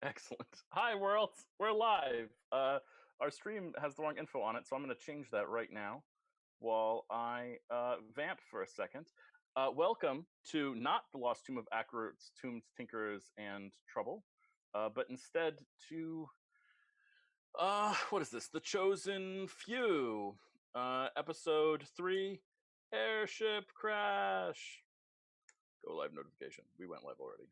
Excellent. Hi, world. We're live. Our stream has the wrong info on it, so I'm going to change that right now while I vamp for a second. Welcome to not the Lost Tomb of Acroots, Tombs, Tinkerers, and Trouble, but instead to, what is this? The Chosen Few, episode 3, Airship Crash. Go live notification. We went live already.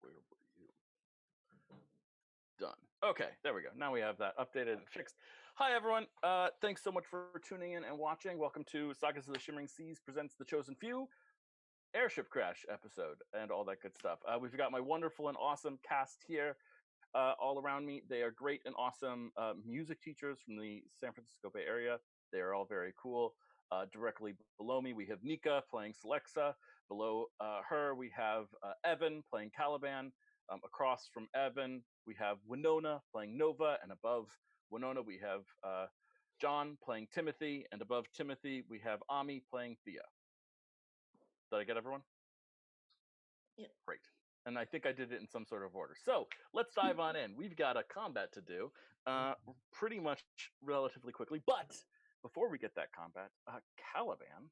Where were you? Done. Okay, there we go. Now we have that updated and fixed. Hi, everyone. Thanks so much for tuning in and watching. Welcome to Sagas of the Shimmering Seas presents The Chosen Few Airship Crash episode and all that good stuff. We've got my wonderful and awesome cast here all around me. They are great and awesome music teachers from the San Francisco Bay Area. They are all very cool. Directly below me, we have Nika playing Celexa. Below her, we have Evan playing Caliban. Across from Evan, we have Winona playing Nova, and above Winona, we have John playing Timothy, and above Timothy, we have Ami playing Thea. Did I get everyone? Yeah. Great. And I think I did it in some sort of order. So let's dive on in. We've got a combat to do pretty much relatively quickly. But before we get that combat, Caliban,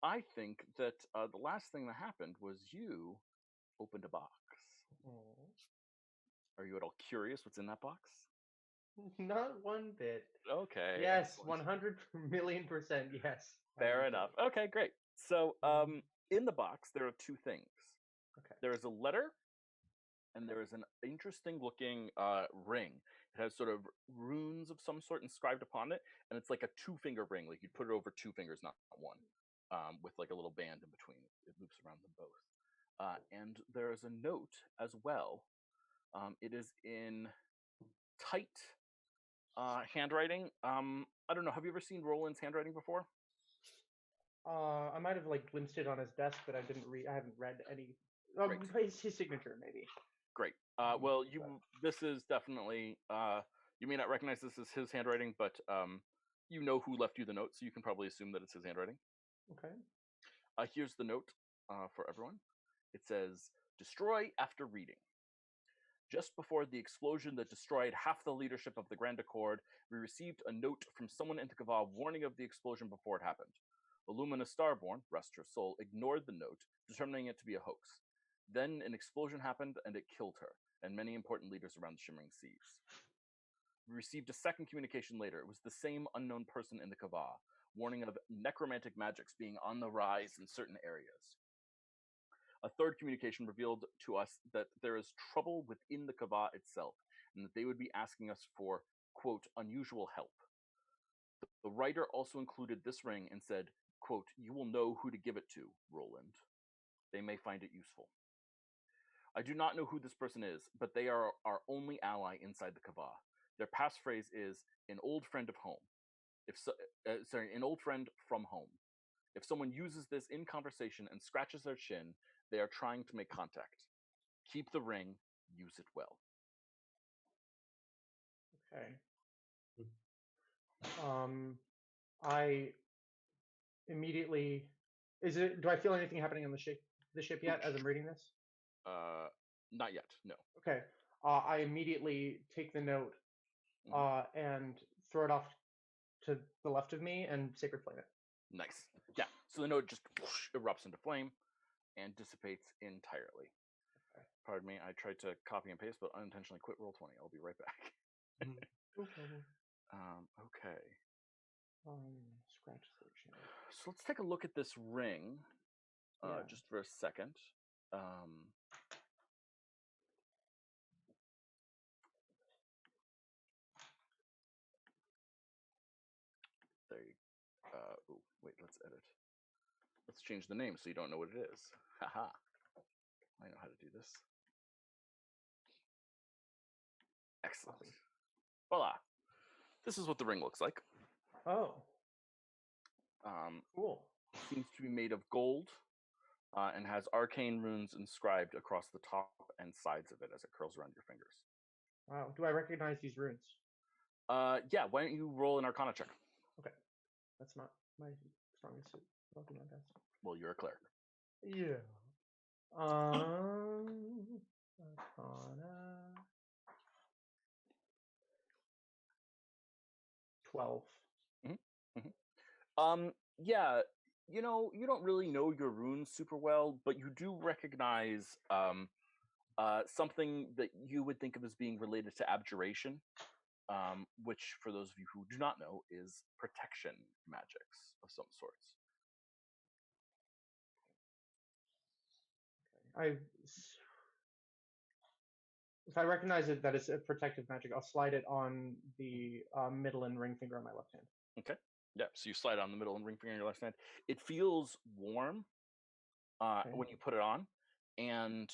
I think that the last thing that happened was you opened a box. Are you at all curious what's in that box? Not one bit. Okay. Yes, Excellent. 100,000,000% yes. Fair enough. Okay, great. So in the box, there are two things. Okay. There is a letter, and there is an interesting looking ring. It has sort of runes of some sort inscribed upon it, and it's like a 2-finger ring. Like you'd put it over 2 fingers, not one, with like a little band in between. It loops around them both. And there is a note as well. It is in tight handwriting. I don't know. Have you ever seen Roland's handwriting before? I might have like glimpsed it on his desk, but I didn't read. I haven't read any. His signature, maybe. Great. Well, this is definitely. You may not recognize this as his handwriting, but you know who left you the note, so you can probably assume that it's his handwriting. Okay. Here's the note for everyone. It says, "Destroy after reading. Just before the explosion that destroyed half the leadership of the Grand Accord, we received a note from someone in Takava warning of the explosion before it happened. Illumina Starborn, rest her soul, ignored the note, determining it to be a hoax. Then an explosion happened and it killed her, and many important leaders around the Shimmering Seas. We received a second communication later. It was the same unknown person in the Kava, warning of necromantic magics being on the rise in certain areas. A third communication revealed to us that there is trouble within the Kava itself, and that they would be asking us for, quote, unusual help. The writer also included this ring and said, quote, you will know who to give it to, Roland. They may find it useful. I do not know who this person is, but they are our only ally inside the Kava. Their passphrase is an old friend of home. An old friend from home. If someone uses this in conversation and scratches their chin, they are trying to make contact. Keep the ring, use it well." Okay. I immediately. Do I feel anything happening on the ship yet as I'm reading this? Not yet. No. Okay. I immediately take the note and throw it off to the left of me and sacred flame it. Nice. Yeah. So the note just erupts into flame and dissipates entirely. Okay. Pardon me. I tried to copy and paste, but unintentionally quit Roll20. I'll be right back. Okay. Scratch the chin. So let's take a look at this ring, just for a second. There you. Oh, wait. Let's edit. Let's change the name so you don't know what it is. Haha. I know how to do this. Excellent. Voila. This is what the ring looks like. Oh. Cool. Seems to be made of gold and has arcane runes inscribed across the top and sides of it as it curls around your fingers. Wow. Do I recognize these runes? Yeah. Why don't you roll an Arcana check? Okay. That's not my strongest suit. I'll do my best. Well, you're a cleric. Yeah. Arcana 12. Yeah, you don't really know your runes super well, but you do recognize something that you would think of as being related to abjuration, which, for those of you who do not know, is protection magics of some sorts. If I recognize it that it's a protective magic, I'll slide it on the middle and ring finger on my left hand. Okay. Yeah. So you slide on the middle and ring finger on your left hand. It feels warm when you put it on, and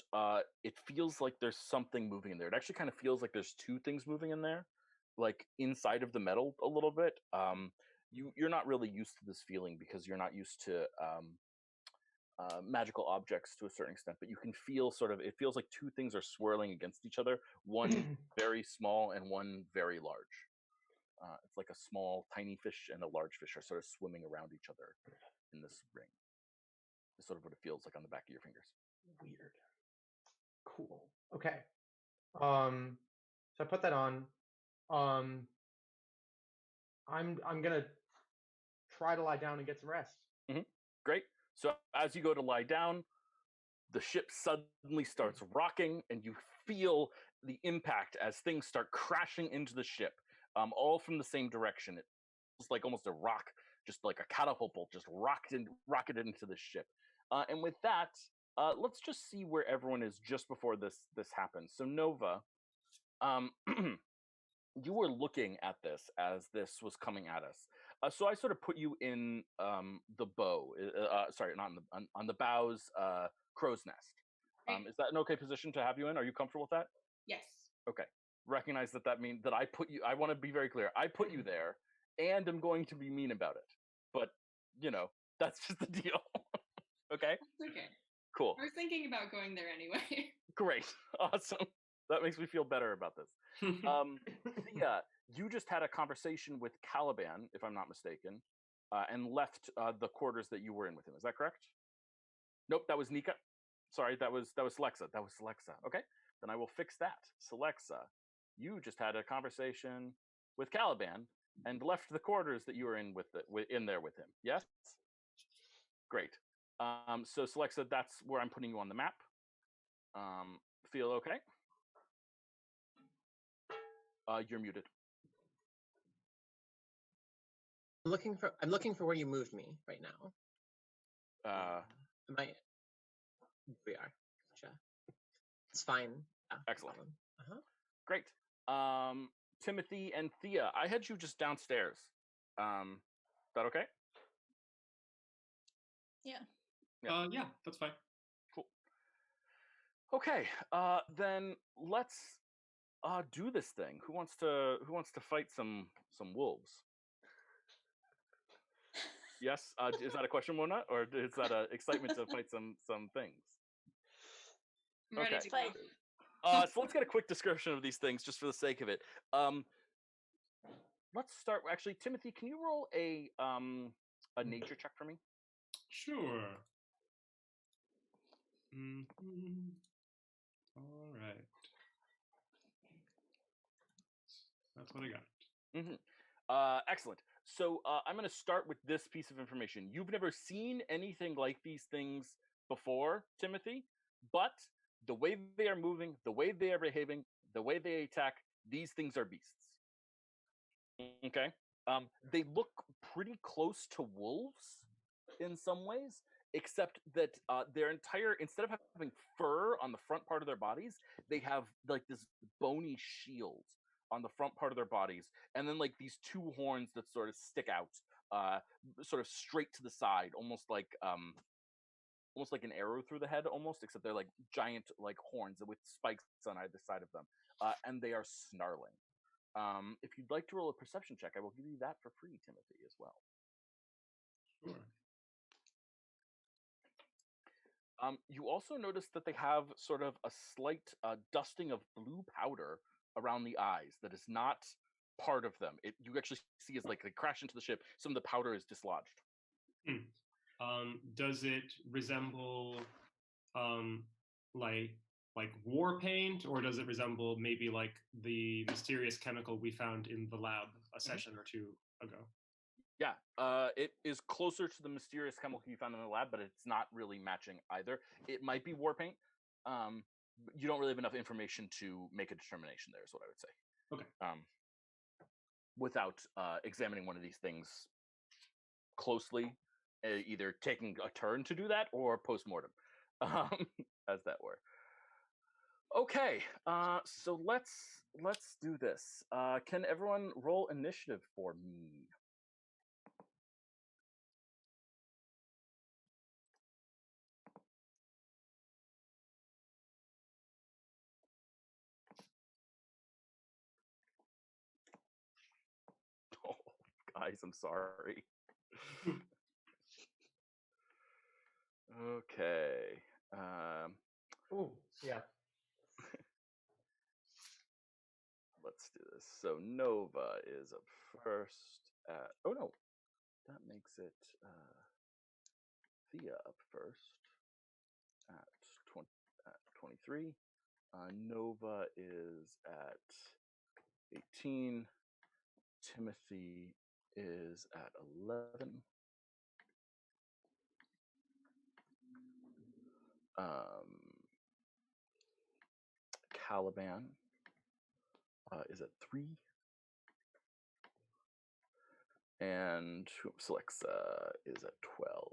it feels like there's something moving in there. It actually kind of feels like there's two things moving in there, like inside of the metal a little bit. You're not really used to this feeling because you're not used to magical objects to a certain extent, but you can feel it feels like two things are swirling against each other, one very small and one very large. It's like a small tiny fish and a large fish are sort of swimming around each other in this ring. It's sort of what it feels like on the back of your fingers. Weird. Cool. Okay. So I put that on. I'm gonna try to lie down and get some rest. Great. So as you go to lie down, the ship suddenly starts rocking, and you feel the impact as things start crashing into the ship, all from the same direction. It's like almost a rock, just like a catapult bolt, just rocketed into the ship. And with that, let's just see where everyone is just before this happens. So Nova, you were looking at this as this was coming at us. So I sort of put you in the bow. Sorry, not on the bows, crow's nest. Is that an okay position to have you in? Are you comfortable with that? Yes. Okay. Recognize that means that I put you. I want to be very clear. I put you there, and I'm going to be mean about it. But that's just the deal. Okay. Okay. Cool. I was thinking about going there anyway. Great. Awesome. That makes me feel better about this. Yeah, you just had a conversation with Caliban, if I'm not mistaken, and left the quarters that you were in with him. Is that correct? Nope, that was Nika. Sorry, that was Celexa. That was Celexa. Okay, then I will fix that. Celexa, you just had a conversation with Caliban and left the quarters that you were in in there with him. Yes. Great. So Celexa, that's where I'm putting you on the map. Feel okay? You're muted. I'm looking for where you moved me right now. Am I? We are. Gotcha. It's fine. Yeah, excellent. Great. Timothy and Thea, I had you just downstairs. Is that okay? Yeah. Yeah, that's fine. Cool. Okay. Then let's do this thing. Who wants to fight some wolves? Yes. Is that a question, Mona, or is that an excitement to fight some things? I'm ready to fight. So let's get a quick description of these things, just for the sake of it. Let's start. Actually, Timothy, can you roll a nature check for me? Sure. All right. That's what I got. Excellent. So I'm going to start with this piece of information. You've never seen anything like these things before, Timothy, but the way they are moving, the way they are behaving, the way they attack, these things are beasts. Okay? They look pretty close to wolves in some ways, except that instead of having fur on the front part of their bodies, they have like this bony shield on the front part of their bodies, and then like these two horns that sort of stick out, sort of straight to the side, almost like an arrow through the head, almost, except they're like giant like horns with spikes on either side of them, and they are snarling. If you'd like to roll a perception check, I will give you that for free, Timothy, as well. Sure. You also notice that they have sort of a slight dusting of blue powder around the eyes that is not part of them. You actually see as like they crash into the ship, some of the powder is dislodged. Does it resemble like war paint, or does it resemble maybe like the mysterious chemical we found in the lab a session or two ago? Yeah, it is closer to the mysterious chemical you found in the lab, but it's not really matching either. It might be war paint. But you don't really have enough information to make a determination there, is what I would say. Okay. Without examining one of these things closely, either taking a turn to do that or post-mortem, as that were. Okay, so let's do this. Can everyone roll initiative for me? Oh, guys, I'm sorry. Okay. Ooh, yeah. Let's do this. So Nova is up first at. Oh no, that makes it Thea up first at 23. Nova is at 18. Timothy is at 11. Caliban is at 3. And Alexa is at 12.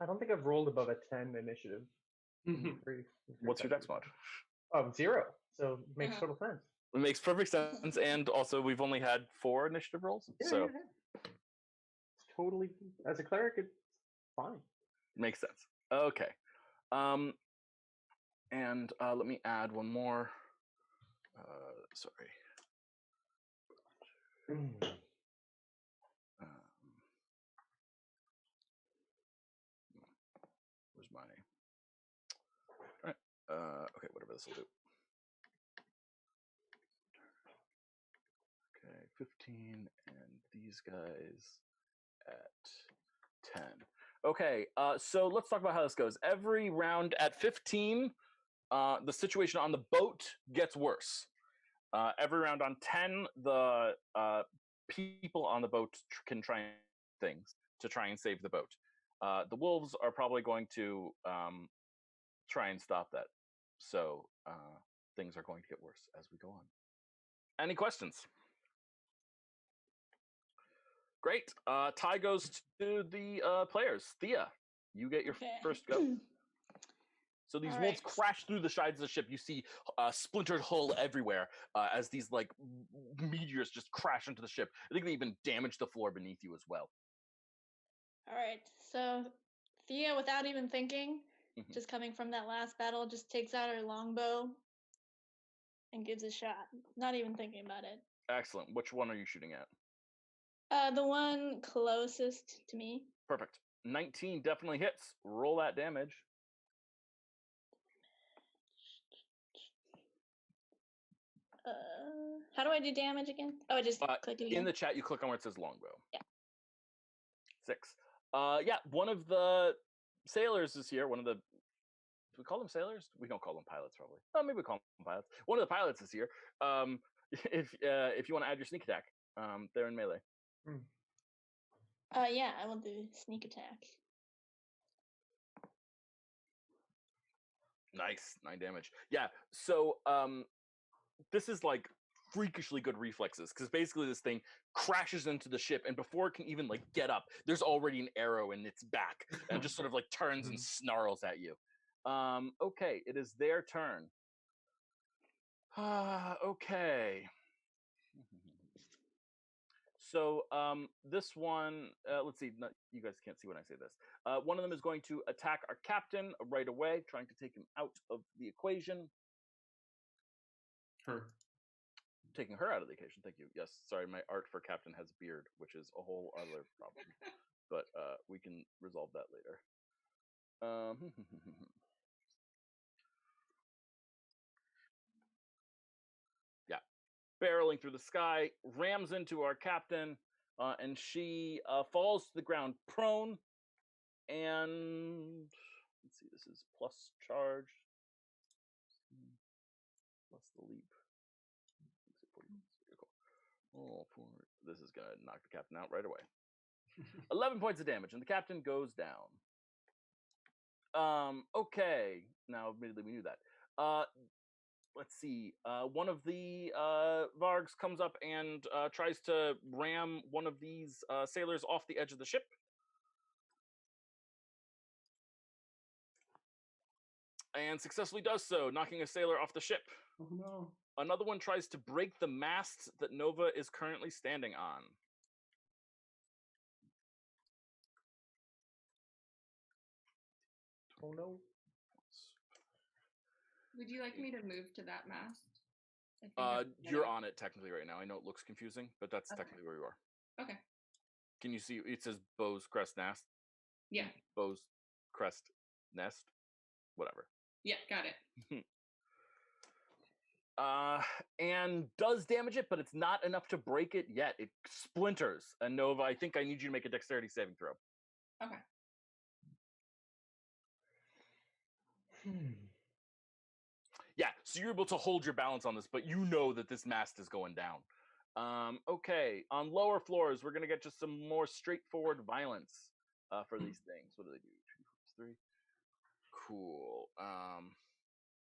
I don't think I've rolled above a 10 initiative. What's your dex mod? 0. So it makes total sense. It makes perfect sense, and also we've only had 4 initiative rolls, so It's totally, as a cleric, it's fine. Makes sense. Okay, and let me add one more. Sorry. Where's my? All right. Okay, whatever this will do. Okay, 15, and these guys at 10. Okay, so let's talk about how this goes. Every round at 15, the situation on the boat gets worse. Every round on 10, the people on the boat can try things to try and save the boat. The wolves are probably going to try and stop that. So things are going to get worse as we go on. Any questions? Great. Tie goes to the players. Thea, you get your first go. So these wolves crash through the sides of the ship. You see splintered hull everywhere as these like meteors just crash into the ship. I think they even damage the floor beneath you as well. All right. So Thea, without even thinking, just coming from that last battle, just takes out her longbow and gives a shot. Not even thinking about it. Excellent. Which one are you shooting at? The one closest to me. Perfect. 19 definitely hits. Roll that damage. How do I do damage again? Oh, I just click it again. In the chat, you click on where it says longbow. Yeah. 6. Yeah, one of the sailors is here. One of the, do we call them sailors? We don't call them pilots, probably. Oh, maybe we call them pilots. One of the pilots is here. If you want to add your sneak attack, they're in melee. Yeah, I will do sneak attack. Nice, 9 damage. Yeah, so this is like freakishly good reflexes because basically this thing crashes into the ship, and before it can even like get up, there's already an arrow in its back and just sort of like turns and snarls at you. Okay, it is their turn. Okay. So this one, let's see, you guys can't see when I say this. One of them is going to attack our captain right away, trying to take him out of the equation. Her. Taking her out of the equation, thank you. Yes, sorry, my art for captain has beard, which is a whole other problem. But we can resolve that later. Yeah, barreling through the sky, rams into our captain, and she falls to the ground prone. And Let's see. This is plus charge. Plus the leap. Oh, this is gonna knock the captain out right away. 11 points of damage, and the captain goes down. Okay. Now, admittedly, we knew that. Let's see. One of the Vargs comes up and tries to ram one of these sailors off the edge of the ship. And successfully does so, knocking a sailor off the ship. Oh no. Another one tries to break the mast that Nova is currently standing on. Oh no. Would you like me to move to that mast? I think You're on it technically right now. I know it looks confusing, but that's technically where you are. Okay. Can you see? It says Bow's Crest Nest. Yeah. Bow's Crest Nest. Whatever. Yeah, got it. And does damage it, but it's not enough to break it yet. It splinters. And Nova, I think I need you to make a dexterity saving throw. Okay. Yeah, so you're able to hold your balance on this, but you know that this mast is going down. Okay, on lower floors, we're going to get just some more straightforward violence for these things. What do they do? 2, 3. Cool.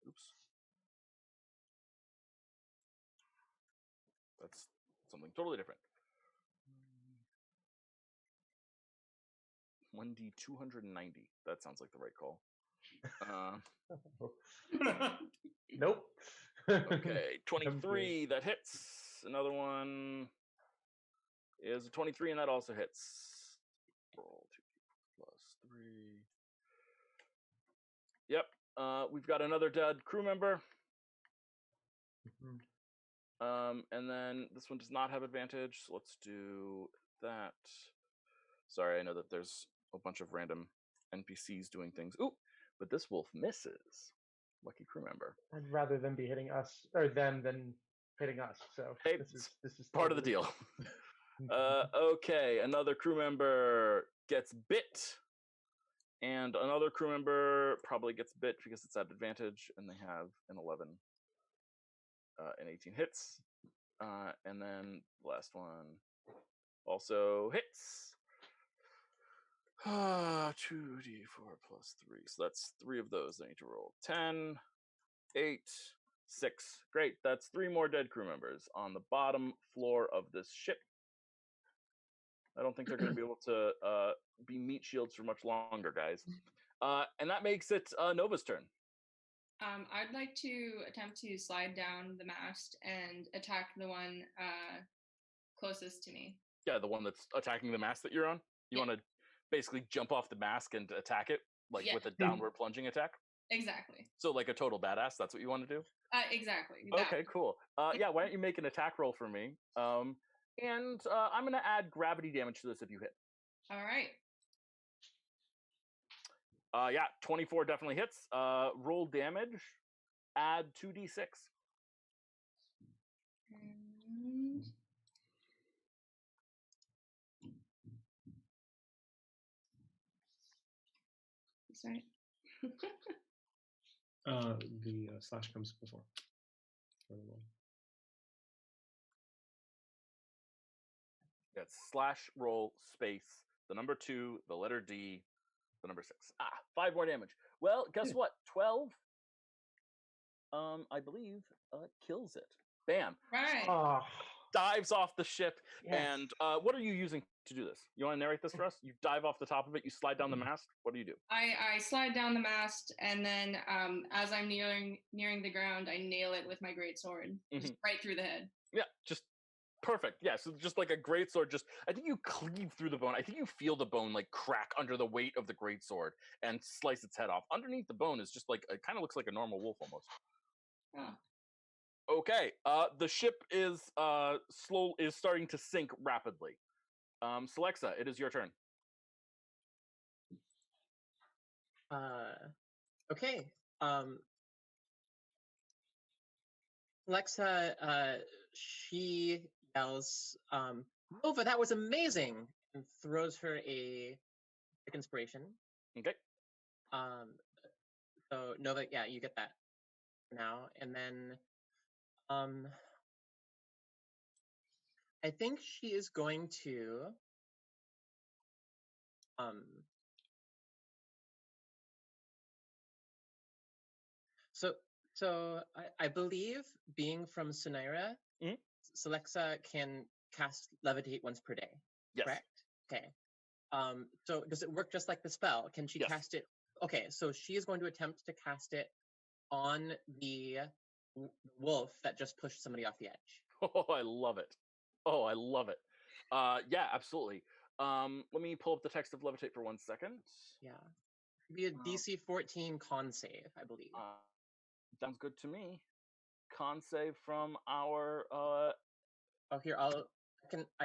Oops. That's something totally different. 1d 290. That sounds like the right call. Nope. Okay, 23, that hits. Another one is a 23, and that also hits. Roll 2 plus 3. Yep, we've got another dead crew member. And then this one does not have advantage, so let's do that. Sorry, I know that there's a bunch of random NPCs doing things. Ooh, but this wolf misses. Lucky crew member. I'd rather them be hitting us, or them than hitting us. So hey, this is part of the deal. Okay, another crew member gets bit, and another crew member probably gets bit because it's at advantage, and they have an 11 and 18 hits. And then the last one also hits. 2d4 plus 3. So that's 3 of those. I need to roll 10, 8, 6. Great. That's 3 more dead crew members on the bottom floor of this ship. I don't think they're going to be able to be meat shields for much longer, guys. And that makes it Nova's turn. I'd like to attempt to slide down the mast and attack the one closest to me. Yeah, the one that's attacking the mast that you're on. You want to basically jump off the mast and attack it, like with a downward plunging attack? Exactly. So like a total badass, that's what you want to do? Exactly. Okay, cool. Yeah, why don't you make an attack roll for me? And I'm going to add gravity damage to this if you hit. All right. Yeah, 24 definitely hits. Roll damage, add 2d6. And... Sorry. The slash comes before. That's slash roll space, the number 2, the letter D, the number 6. 5 more damage. Well, guess what? 12, I believe, kills it. Bam. Right. Dives off the ship. Yes. And what are you using to do this? You want to narrate this for us? You dive off the top of it, you slide down the mast. What do you do? I slide down the mast, and then as I'm nearing the ground, I nail it with my greatsword, just right through the head. Yeah, just perfect. Yeah, so just like a greatsword, I think you cleave through the bone. I think you feel the bone like crack under the weight of the greatsword and slice its head off. Underneath the bone is just like, it kind of looks like a normal wolf almost. Oh. Okay, the ship is starting to sink rapidly. Celexa, it is your turn. Okay. Alexa, she yells, Nova, that was amazing, and throws her a inspiration. Okay. So Nova, yeah, you get that now, and then I think she is going to so I believe being from Sunaira, Celexa can cast levitate once per day. Yes. Correct? Okay. So does it work just like the spell? Can she cast it? Okay, so she is going to attempt to cast it on the wolf that just pushed somebody off the edge. Oh, I love it. Oh, I love it. Yeah, absolutely. Let me pull up the text of levitate for 1 second. Yeah. It'd be a DC 14 con save, I believe. Sounds good to me. Con save from our Oh, here I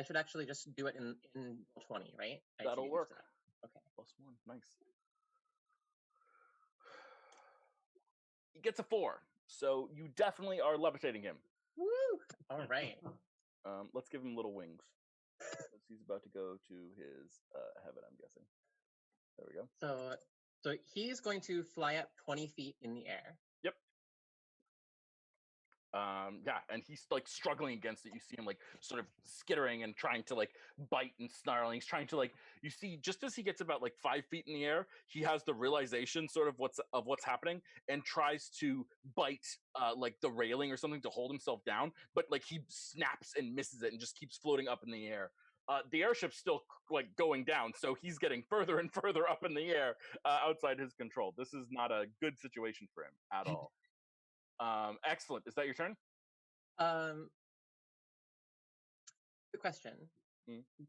should actually just do it in 20, right? That'll work. Okay. +1. Nice. He gets a 4. So you definitely are levitating him. Woo! All right. Let's give him little wings. He's about to go to his heaven, I'm guessing. There we go. So he's going to fly up 20 feet in the air. Yep. Yeah, and he's like struggling against it. You see him like sort of skittering and trying to like bite and snarling. He's trying to like, you see, just as he gets about like 5 feet in the air, he has the realization sort of what's happening and tries to bite like the railing or something to hold himself down, but like he snaps and misses it and just keeps floating up in the air. The airship's still like going down, so he's getting further and further up in the air outside his control. This is not a good situation for him at all. Excellent. Is that your turn? Good question.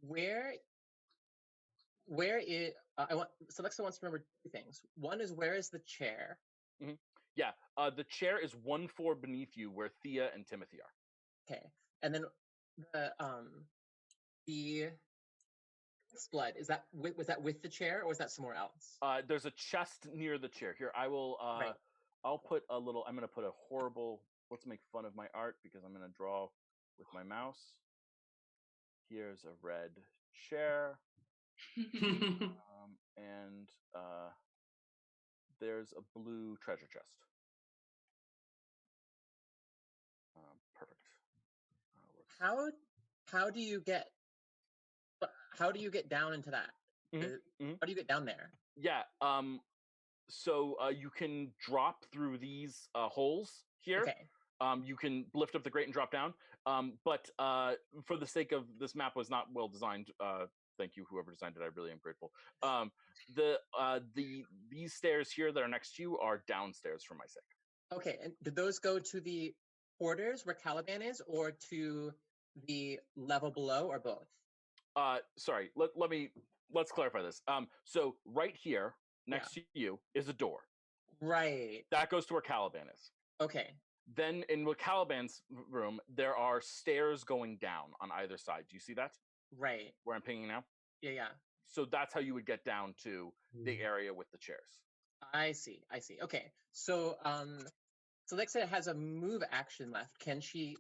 Where is Celexa wants to remember 2 things. One is, where is the chair? Yeah, the chair is 1 floor beneath you, where Thea and Timothy are. Okay, and then the blood, was that with the chair, or was that somewhere else? There's a chest near the chair. Here, I will. Right. I'll put a little. I'm going to put a horrible. Let's make fun of my art because I'm going to draw with my mouse. Here's a red chair, and there's a blue treasure chest. Perfect. How do you get down into that? How do you get down there? Yeah. So you can drop through these holes here. Okay. You can lift up the grate and drop down. But for the sake of this map was not well designed. Thank you, whoever designed it. I really am grateful. These stairs here that are next to you are downstairs for my sake. Okay, and did those go to the quarters where Caliban is, or to the level below, or both? Sorry. Let's clarify this. So right here next to you is a door. Right. That goes to where Caliban is. Okay. Then in Caliban's room, there are stairs going down on either side. Do you see that? Right. Where I'm pinging now? Yeah. So that's how you would get down to the area with the chairs. I see. Okay. So Celexa has a move action left. Can she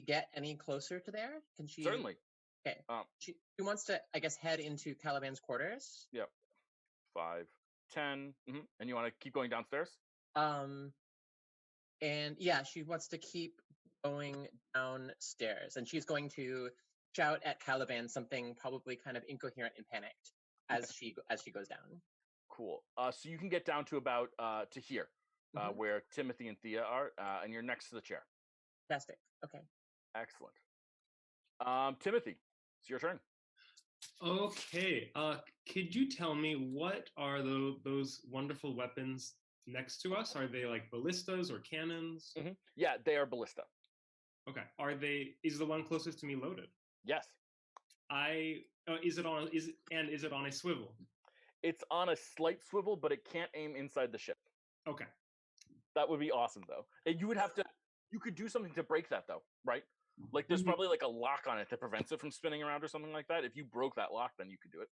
get any closer to there? Can she? Certainly. Okay. She wants to, I guess, head into Caliban's quarters. Yep. 5, 10. And you want to keep going downstairs? And yeah, she wants to keep going downstairs, and she's going to shout at Caliban something probably kind of incoherent and panicked as she goes down. Cool. So you can get down to about to here, where Timothy and Thea are, and you're next to the chair. Fantastic. Okay. Excellent. Timothy, it's your turn. Okay. Could you tell me what are those wonderful weapons next to us? Are they like ballistas or cannons? Yeah, they are ballista. Okay. Is the one closest to me loaded? Yes. Is it on a swivel? It's on a slight swivel, but it can't aim inside the ship. Okay. That would be awesome, though. And you could do something to break that, though, right? Like, there's probably like a lock on it that prevents it from spinning around or something like that. If you broke that lock, then you could do it.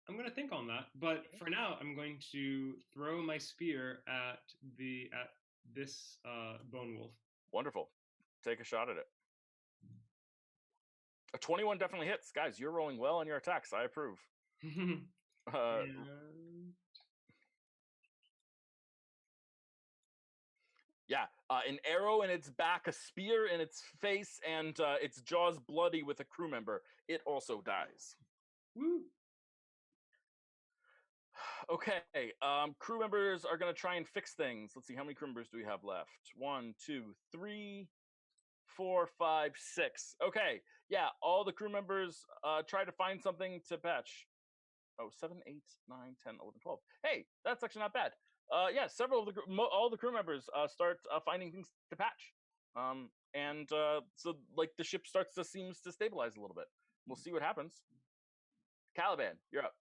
I'm going to think on that, but for now, I'm going to throw my spear at this bone wolf. Wonderful. Take a shot at it. A 21 definitely hits. Guys, you're rolling well on your attacks. I approve. Yeah, an arrow in its back, a spear in its face, and its jaws bloody with a crew member. It also dies. Woo. Okay, crew members are going to try and fix things. Let's see, how many crew members do we have left? 1, 2, 3, 4, 5, 6. Okay, yeah, all the crew members try to find something to patch. Oh, 7, 8, 9, 10, 11, 12. Hey, that's actually not bad. Yeah, several of all the crew members start finding things to patch. So like the ship seems to stabilize a little bit. We'll see what happens. Caliban, you're up.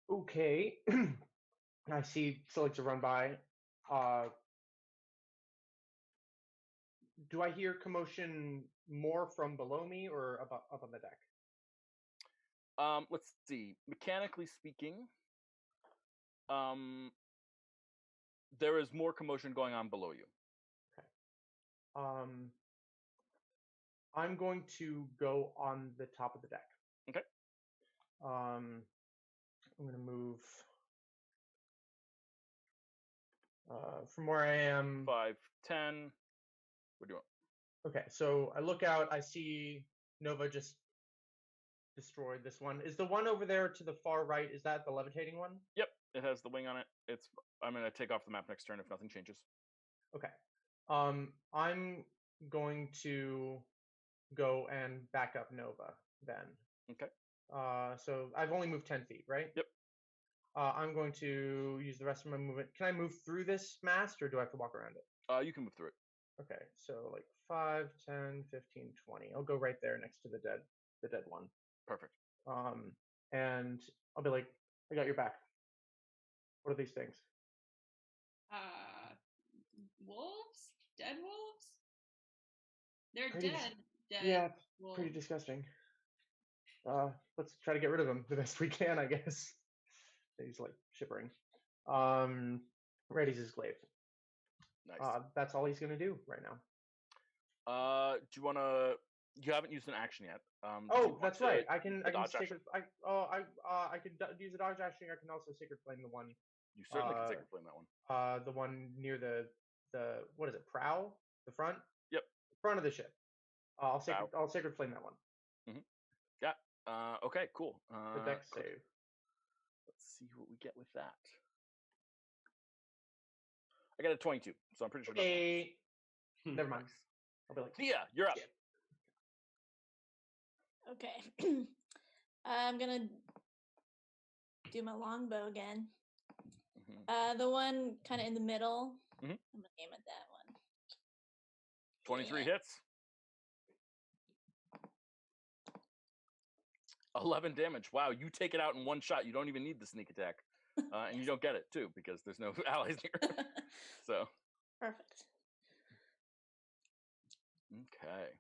Okay. I see Select to run by. Do I hear commotion more from below me or up on the deck? Let's see. Mechanically speaking, there is more commotion going on below you. Okay. I'm going to go on the top of the deck. Okay. I'm going to move from where I am. 5, 10. What do you want? Okay, so I look out. I see Nova just destroyed this one. Is the one over there to the far right? Is that the levitating one? Yep, it has the wing on it. I'm going to take off the map next turn if nothing changes. Okay. I'm going to go and back up Nova then. Okay. So I've only moved 10 feet, right? Yep. I'm going to use the rest of my movement. Can I move through this mast, or do I have to walk around it? You can move through it. Okay, so like 5, 10, 15, 20. I'll go right there next to the dead one. Perfect. And I'll be like, I got your back. What are these things? Wolves? Dead wolves? They're Pretty dead. Dead. Yeah, wolves. pretty disgusting. Let's try to get rid of them the best we can, I guess. He's like shivering. Readies his glaive. Nice. That's all he's gonna do right now. Do you want to? You haven't used an action yet. Oh, that's right. I can dodge sacred. I could use a dodge action. I can also sacred flame the one. You certainly can sacred flame that one. The one near the what is it? Prow, the front. Yep. Front of the ship. I'll sacred flame that one. Mm-hmm. Yeah. Okay. Cool. The deck save. Let's see what we get with that. I got a 22, so I'm pretty sure. Hey. Never mind. I'll be like, Thea, you're up. Okay. I'm gonna do my longbow again. Mm-hmm. The one kind of in the middle. Mm-hmm. I'm gonna aim at that one. 23 hits. 11 damage. Wow, you take it out in one shot. You don't even need the sneak attack. And you don't get it, too, because there's no allies here. So. Perfect. Okay.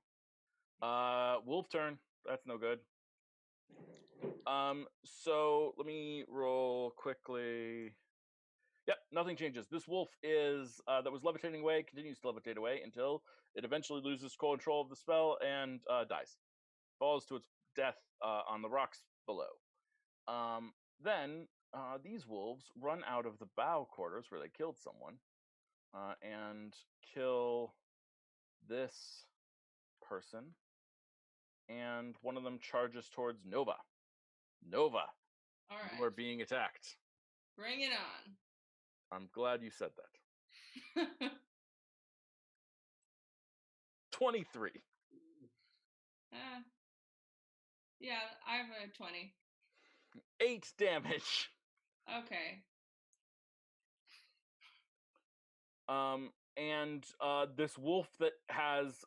Wolf turn. That's no good. So let me roll quickly. Yep, nothing changes. This wolf is that was levitating away, continues to levitate away until it eventually loses control of the spell and dies. Falls to its death on the rocks below. Then these wolves run out of the bow quarters where they killed someone and kill this person. And one of them charges towards Nova. Nova, all right. You are being attacked. Bring it on. I'm glad you said that. 23. Yeah, I have a 20. 8 damage. Okay. And this wolf that has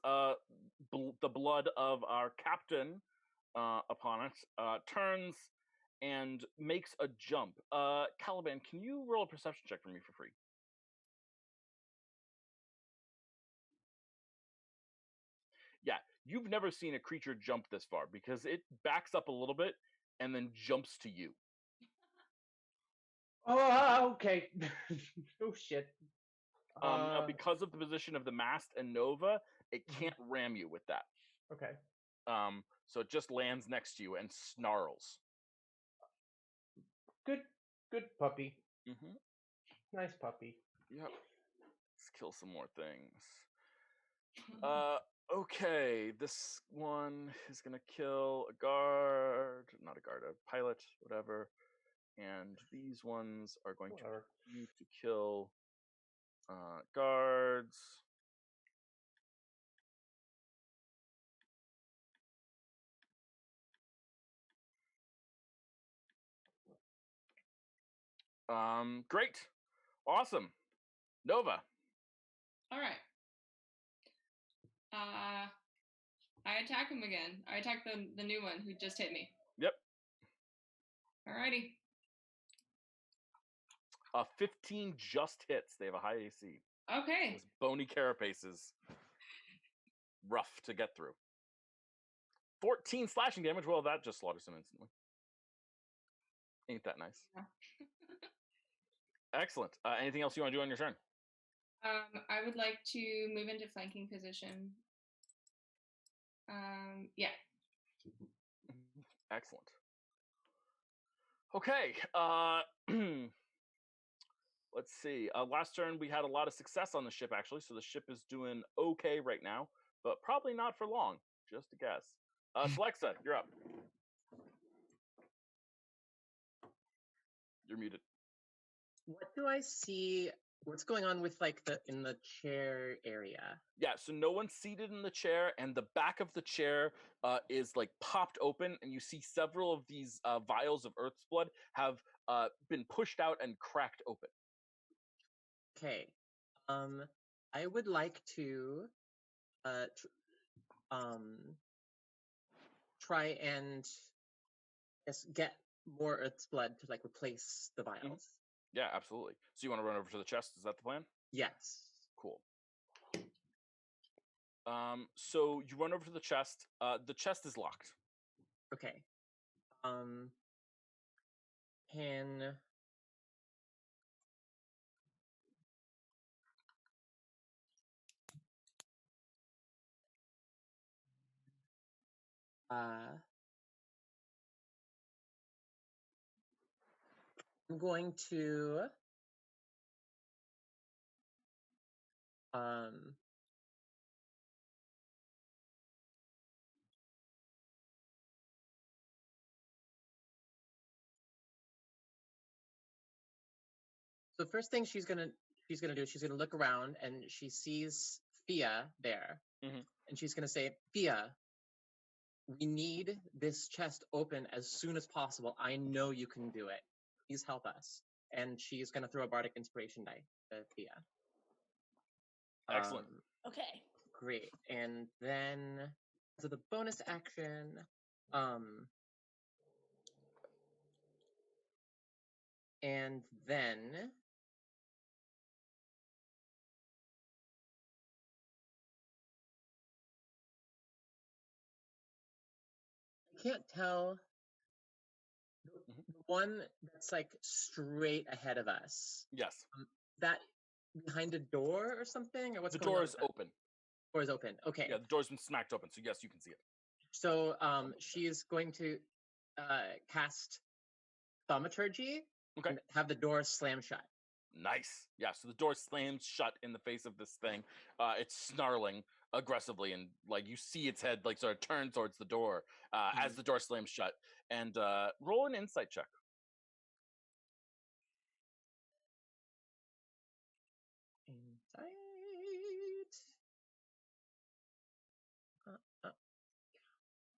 the blood of our captain upon it turns and makes a jump. Caliban, can you roll a perception check for me for free? Yeah, you've never seen a creature jump this far because it backs up a little bit and then jumps to you. Oh, okay. Oh, shit. Now because of the position of the mast and Nova, it can't ram you with that. Okay. So it just lands next to you and snarls. Good puppy. Mm-hmm. Nice puppy. Yep. Let's kill some more things. Okay, this one is gonna kill a guard, not a guard, a pilot, whatever. And these ones are going to continue to kill guards. Great. Awesome. Nova. All right. I attack him again. I attack the new one who just hit me. Yep. Alrighty. 15 just hits. They have a high AC. Okay. This bony carapace is rough to get through. 14 slashing damage. Well, that just slaughters him instantly. Ain't that nice? Yeah. Excellent. Anything else you want to do on your turn? I would like to move into flanking position. Yeah. Excellent. Okay. Let's see. Last turn we had a lot of success on the ship, actually, so the ship is doing okay right now, but probably not for long. Just a guess. Flexa, you're up. You're muted. What do I see? What's going on with like in the chair area? Yeah, so no one's seated in the chair, and the back of the chair is like popped open, and you see several of these vials of Earth's blood have been pushed out and cracked open. Okay. I would like to try and get more Earth's blood to like replace the vials. Mm-hmm. Yeah, absolutely. So you want to run over to the chest? Is that the plan? Yes. Cool. So you run over to the chest. The chest is locked. Okay. Can I'm going to so the first thing she's gonna do, she's gonna look around and she sees Fia there, and she's gonna say, "Fia, we need this chest open as soon as possible. I know you can do it. Please help us." And she's gonna throw a bardic inspiration die to Fia. Excellent. Okay. Great. And then so the bonus action, and then I can't tell the one that's like straight ahead of us. Yes. That behind a door or something, or what's the going door on is with that? open. Door is open. Okay. Yeah, the door's been smacked open, so yes, you can see it. So she is going to cast thaumaturgy and have the door slam shut. Nice. Yeah, so the door slams shut in the face of this thing. It's snarling aggressively, and like you see its head like sort of turn towards the door as the door slams shut. And roll an insight check. Insight.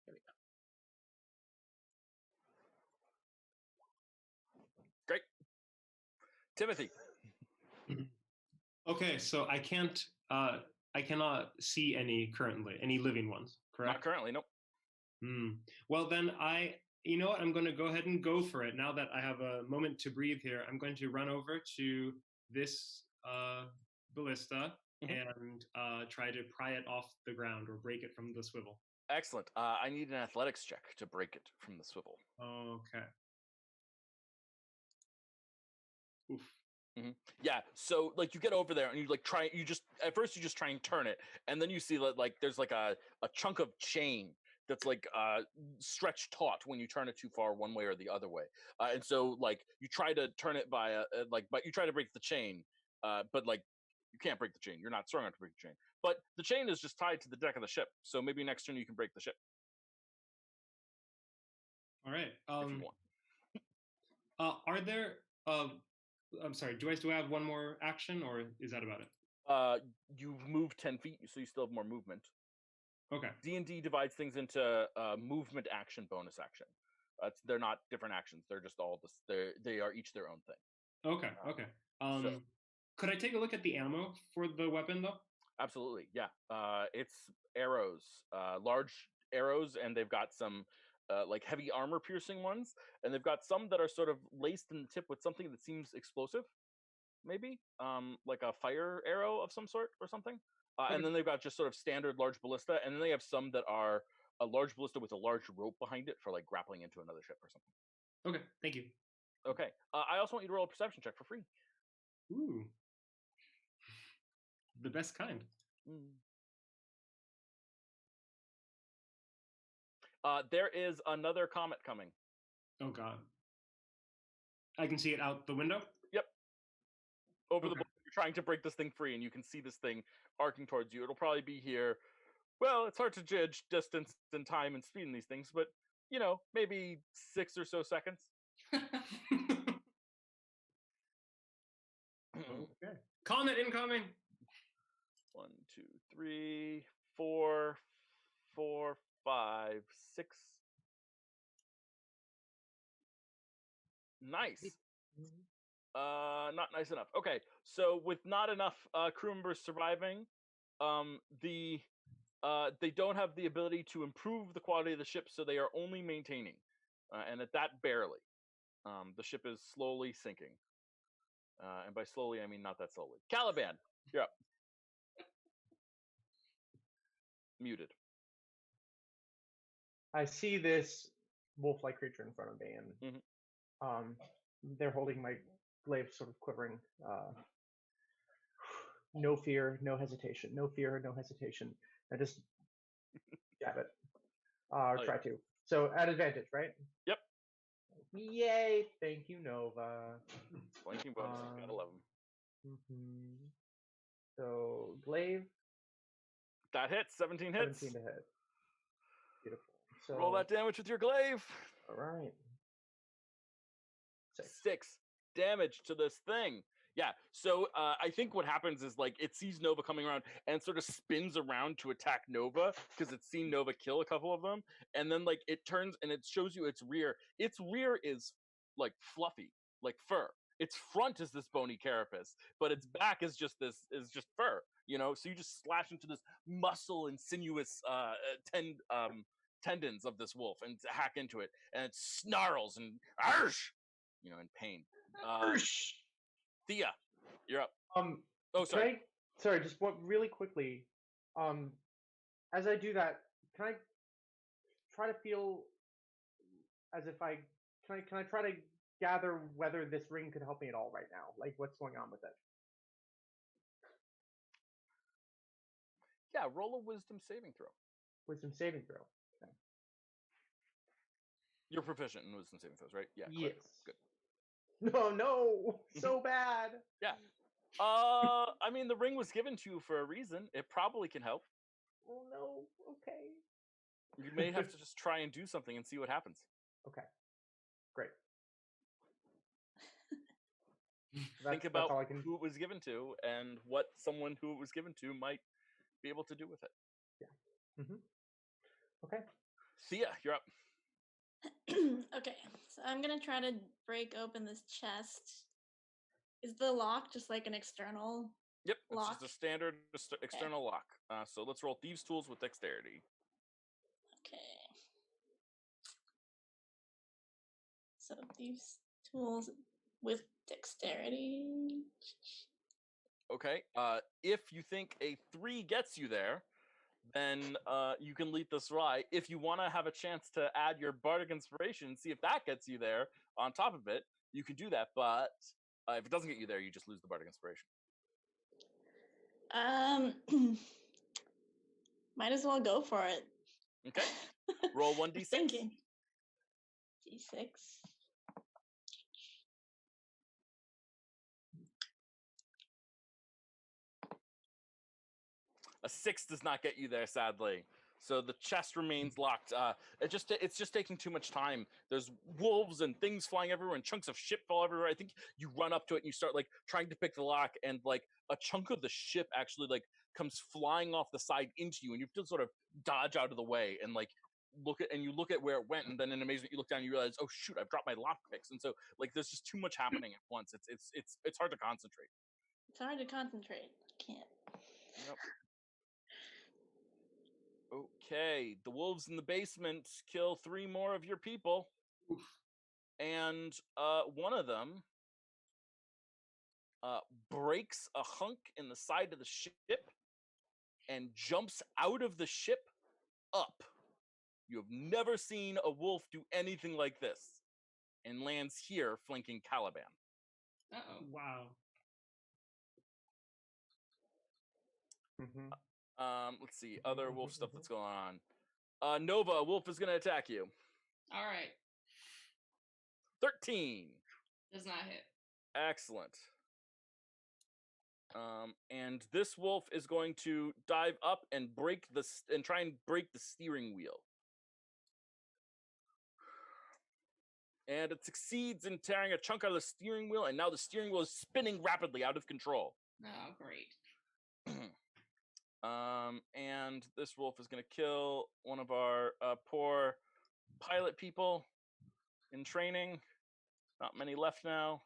Here we go. Great. Timothy. Okay, so I cannot see any currently, any living ones, correct? Not currently, nope. Well, then you know what? I'm going to go ahead and go for it. Now that I have a moment to breathe here, I'm going to run over to this ballista and try to pry it off the ground or break it from the swivel. Excellent. I need an athletics check to break it from the swivel. Okay. Oof. Yeah, so like you get over there and you like at first you just try and turn it, and then you see that like there's like a chunk of chain that's like stretched taut when you turn it too far one way or the other way. And so like you try to turn it by but you try to break the chain, but like you can't break the chain. You're not strong enough to break the chain. But the chain is just tied to the deck of the ship. So maybe next turn you can break the ship. All right. If you want. Are there? I'm sorry. Do I have one more action, or is that about it? You've moved 10 feet, so you still have more movement. Okay. D&D divides things into movement action, bonus action. They're not different actions. They're just all this. They are each their own thing. Okay. Okay. Could I take a look at the ammo for the weapon, though? Absolutely. Yeah. It's arrows, large arrows, and they've got some like heavy armor piercing ones, and they've got some that are sort of laced in the tip with something that seems explosive, maybe like a fire arrow of some sort or something. Okay. And then they've got just sort of standard large ballista, and then they have some that are a large ballista with a large rope behind it for like grappling into another ship or something. Okay, thank you. Okay. I also want you to roll a perception check for free. Ooh. The best kind. There is another comet coming. Oh God. I can see it out the window? Yep. Over Okay. the board, you're trying to break this thing free, and you can see this thing arcing towards you. It'll probably be here. Well, it's hard to judge distance and time and speed in these things, but, you know, maybe 6 or so seconds. Okay. Comet incoming. 1, 2, 3, 4, 4, 5, 6. Nice. Not nice enough. Okay, so with not enough crew members surviving, they don't have the ability to improve the quality of the ship, so they are only maintaining, and at that barely. The ship is slowly sinking, and by slowly I mean not that slowly. Caliban, you're up. Muted. I see this wolf-like creature in front of me, and they're holding my glaive, sort of quivering. No fear, no hesitation. No fear, no hesitation. I just jab it, or try to. So at advantage, right? Yep. Yay! Thank you, Nova. Flanking bonus. Got 11. So glaive. That hits. 17 hits. 17 to hit. Beautiful. So roll that damage with your glaive. All right. 6 damage to this thing. Yeah, so I think what happens is like it sees Nova coming around and sort of spins around to attack Nova because it's seen Nova kill a couple of them, and then like it turns and it shows you its rear. Its rear is like fluffy, like fur. Its front is this bony carapace, but its back is just fur. You know, so you just slash into this muscle and sinuous tendons of this wolf and hack into it, and it snarls and arsh, you know, in pain. Thea, you're up. Oh, sorry. Sorry, just one really quickly. As I do that, can I try to feel as if can I try to gather whether this ring could help me at all right now? Like what's going on with it? Yeah, roll a wisdom saving throw. Wisdom saving throw. Okay. You're proficient in wisdom saving throws, right? Yeah. Yes. Good. No, so bad. Yeah. I mean, the ring was given to you for a reason. It probably can help. Oh no. Okay. You may have to just try and do something and see what happens. Okay. Great. Think about who it was given to and what someone who it was given to might be able to do with it. Yeah. Okay. Thea, you're up. Okay, so I'm gonna try to break open this chest. Is the lock just like an external? Yep, lock? it's just a standard external lock. So let's roll thieves' tools with dexterity. Okay. So thieves' tools with dexterity. Okay. If you think a 3 gets you there, then you can lead this right. If you want to have a chance to add your bardic inspiration, see if that gets you there on top of it, you can do that. But if it doesn't get you there, you just lose the bardic inspiration. Might as well go for it. Okay. Roll I'm 1d6. thinking. D6. A 6 does not get you there, sadly. So the chest remains locked. It's just taking too much time. There's wolves and things flying everywhere, and chunks of ship fall everywhere. I think you run up to it and you start like trying to pick the lock, and like a chunk of the ship actually like comes flying off the side into you, and you have to sort of dodge out of the way and like look at where it went, and then in amazement you look down and you realize, oh shoot, I've dropped my lock picks, and so like there's just too much happening at once. It's hard to concentrate. It's hard to concentrate. I can't. Yep. Okay, the wolves in the basement kill 3 more of your people. Oof. And one of them breaks a hunk in the side of the ship and jumps out of the ship up. You have never seen a wolf do anything like this, and lands here flanking Caliban. Uh-oh. Wow. Let's see, other wolf stuff that's going on. Nova, a wolf is going to attack you. All right. 13. Does not hit. Excellent. And this wolf is going to dive up and try and break the steering wheel. And it succeeds in tearing a chunk out of the steering wheel, and now the steering wheel is spinning rapidly out of control. Oh, great. And this wolf is going to kill one of our poor pilot people in training. Not many left now.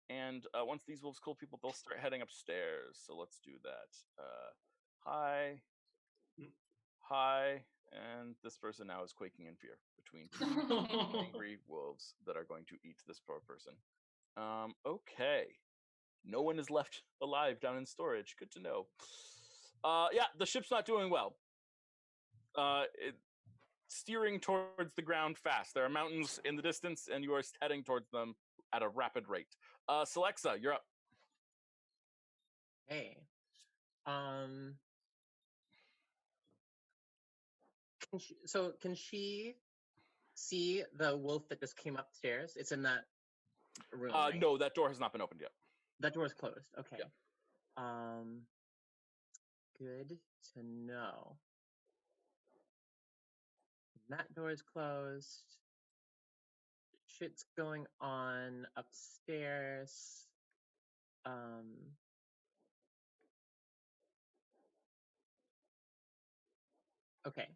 And once these wolves kill people, they'll start heading upstairs. So let's do that. Hi. Hi. And this person now is quaking in fear between two angry wolves that are going to eat this poor person. Okay. No one is left alive down in storage. Good to know. Yeah, the ship's not doing well. Steering towards the ground fast. There are mountains in the distance, and you are heading towards them at a rapid rate. Celexa, you're up. Hey. Can she see the wolf that just came upstairs? It's in that room. Right? No, that door has not been opened yet. That door is closed. Okay. Yeah. Good to know. That door is closed. Shit's going on upstairs. Okay.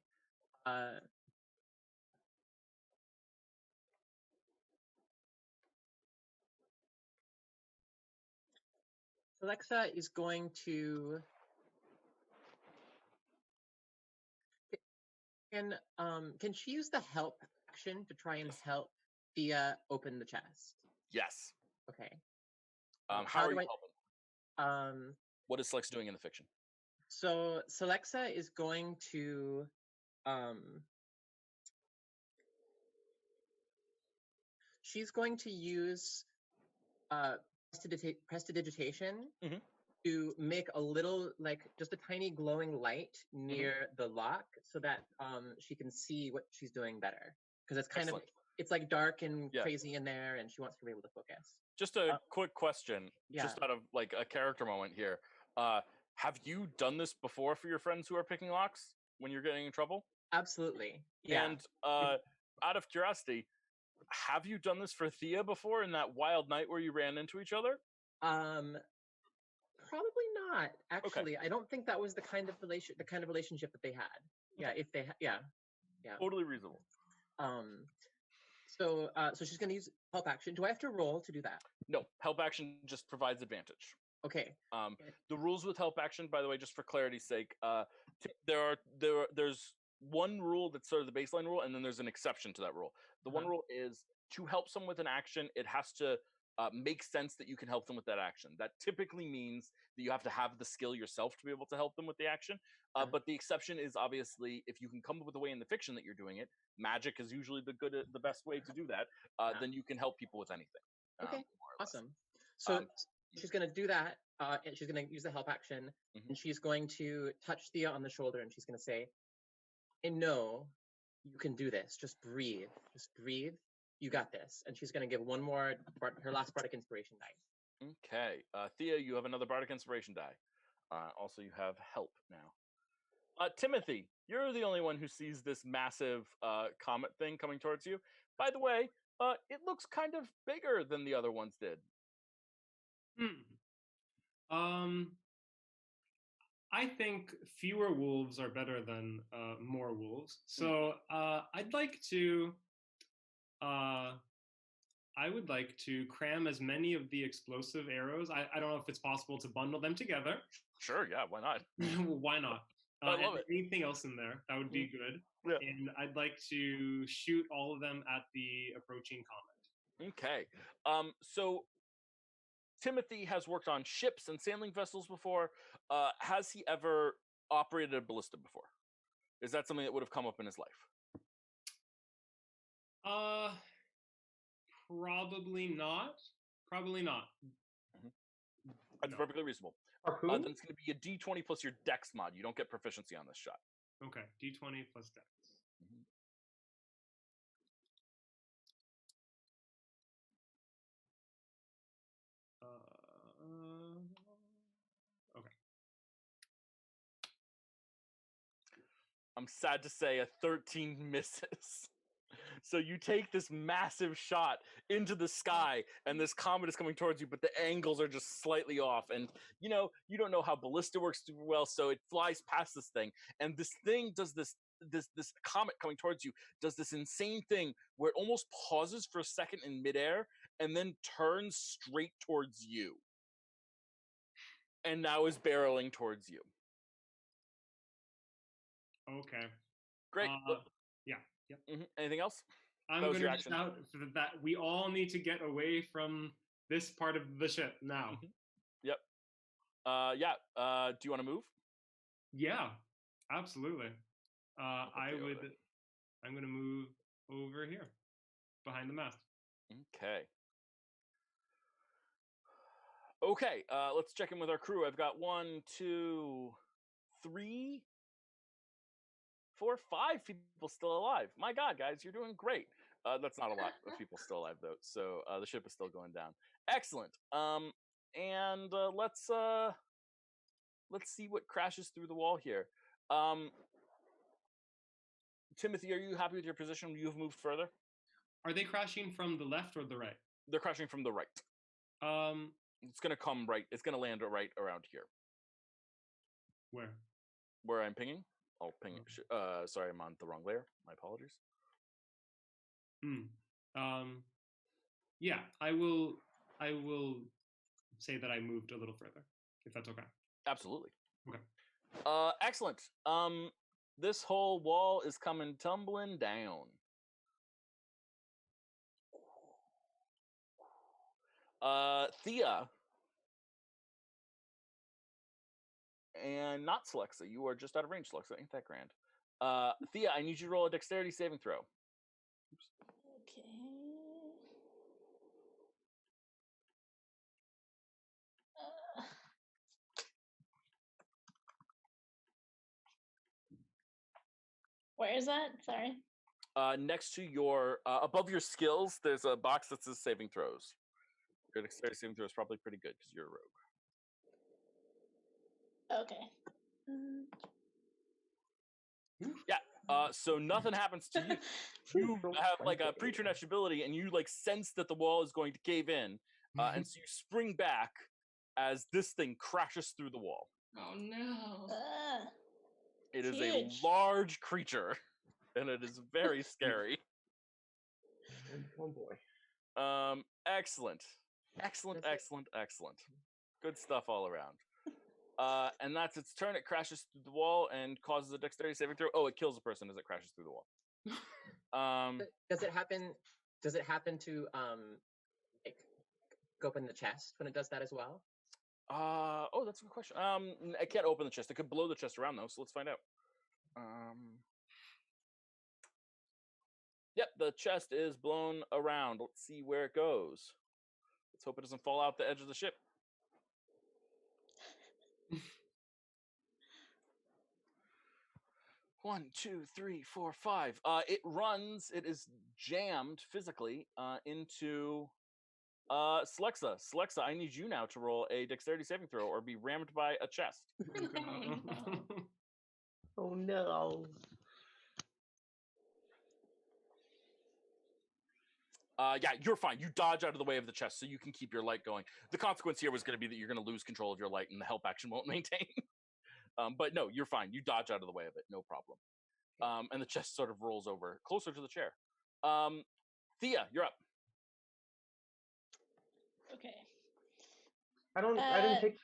Alexa is going to can she use the help action to try and help Thea open the chest? Yes. Okay. How are you helping? What is Celexa doing in the fiction? So Celexa is going to she's going to use prestidigitation to make a little, like, just a tiny glowing light near the lock so that she can see what she's doing better. Because it's kind of, it's like dark and crazy in there, and she wants to be able to focus. Just a quick question, just out of like a character moment here. Have you done this before for your friends who are picking locks when you're getting in trouble? Absolutely. Yeah. And out of curiosity, have you done this for Thea before in that wild night where you ran into each other? Probably not. Actually, I don't think that was the kind of relationship that they had. Yeah, if they yeah. Totally reasonable. So she's going to use help action. Do I have to roll to do that? No, help action just provides advantage. Okay. The rules with help action, by the way, just for clarity's sake, there's one rule that's sort of the baseline rule, and then there's an exception to that rule. The one rule is to help someone with an action, it has to make sense that you can help them with that action. That typically means that you have to have the skill yourself to be able to help them with the action. But the exception is obviously if you can come up with a way in the fiction that you're doing it. Magic is usually the best way to do that. Then you can help people with anything. Okay, awesome. So she's going to do that, and she's going to use the help action, and she's going to touch Thea on the shoulder, and she's going to say, and no, you can do this. Just breathe. Just breathe. You got this. And she's going to give one more, her last Bardic Inspiration die. Okay. Thea, you have another Bardic Inspiration die. Also, you have help now. Timothy, you're the only one who sees this massive comet thing coming towards you. By the way, it looks kind of bigger than the other ones did. I think fewer wolves are better than more wolves. So I'd like to. I would like to cram as many of the explosive arrows. I don't know if it's possible to bundle them together. Sure, yeah, why not? Why not? I love it. Anything else in there, that would be good. Yeah. And I'd like to shoot all of them at the approaching comet. Okay. So Timothy has worked on ships and sailing vessels before. Has he ever operated a ballista before? Is that something that would have come up in his life? Probably not. Probably not. That's perfectly reasonable. Then it's going to be a D20 plus your Dex mod. You don't get proficiency on this shot. Okay, D20 plus Dex. Okay. I'm sad to say a 13 misses. So you take this massive shot into the sky, and this comet is coming towards you, but the angles are just slightly off. And, you don't know how ballista works super well, so it flies past this thing. And this thing does this comet coming towards you does this insane thing where it almost pauses for a second in midair and then turns straight towards you. And now is barreling towards you. Okay. Great. Yeah. Yep. Anything else? I'm going to shout that we all need to get away from this part of the ship now. Yep. Do you want to move? Yeah, absolutely. I'm going to move over here behind the mast. Okay, let's check in with our crew. I've got 1, 2, 3, 4, 5 people still alive. My God, guys, you're doing great. That's not a lot of people still alive, though. So the ship is still going down. Excellent. And let's see what crashes through the wall here. Timothy, are you happy with your position? You've moved further. Are they crashing from the left or the right? They're crashing from the right. It's gonna come right. It's gonna land right around here. Where? Where I'm pinging. I'll ping. Sorry, I'm on the wrong layer. My apologies. Yeah, I will say that I moved a little further, if that's okay. Absolutely. Okay. Excellent. This whole wall is coming tumbling down. Thea. And not Celexa. You are just out of range, Celexa. Ain't that grand. Thea, I need you to roll a dexterity saving throw. Oops. Okay. Where is that? Sorry. Next to your, above your skills, there's a box that says saving throws. Your dexterity saving throw is probably pretty good because you're a rogue. Okay. Yeah. So nothing happens to you. You have like a preternatural ability, and you like sense that the wall is going to cave in, and so you spring back as this thing crashes through the wall. Oh no! It is a large creature, and it is very scary. Oh boy. Excellent. Good stuff all around. And that's its turn. It crashes through the wall and causes a dexterity saving throw. Oh, it kills a person as it crashes through the wall. Does it happen to like open the chest when it does that as well? Oh, that's a good question. I can't open the chest. It could blow the chest around though, so let's find out. Yep, the chest is blown around. Let's see where it goes. Let's hope it doesn't fall out the edge of the ship. 1, 2, 3, 4, 5. It runs. It is jammed physically into Slexa. Slexa, I need you now to roll a dexterity saving throw or be rammed by a chest. Oh no. Yeah, you're fine. You dodge out of the way of the chest so you can keep your light going. The consequence here was going to be that you're going to lose control of your light and the help action won't maintain. But no, you're fine. You dodge out of the way of it. No problem. And the chest sort of rolls over closer to the chair. Thea, you're up. Okay. I didn't take.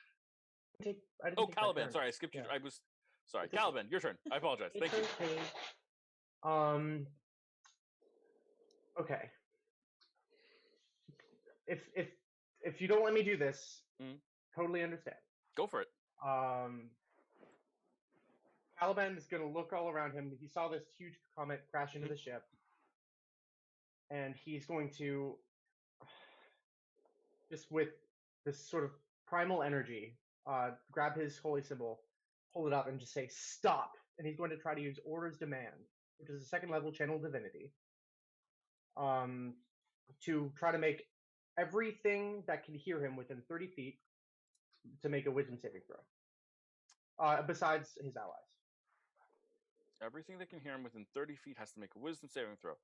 I didn't take my Caliban. turn. Sorry, I skipped you. Yeah. I was sorry. It's okay. Caliban, your turn. I apologize. Thank you. Okay. Okay. If you don't let me do this, totally understand. Go for it. Caliban is going to look all around him. He saw this huge comet crash into the ship, and he's going to, just with this sort of primal energy, grab his holy symbol, hold it up, and just say "stop." And he's going to try to use Order's Demand, which is a second level channel divinity, to try to make everything that can hear him within 30 feet to make a wisdom saving throw. Besides his allies. Everything that can hear him within 30 feet has to make a wisdom saving throw.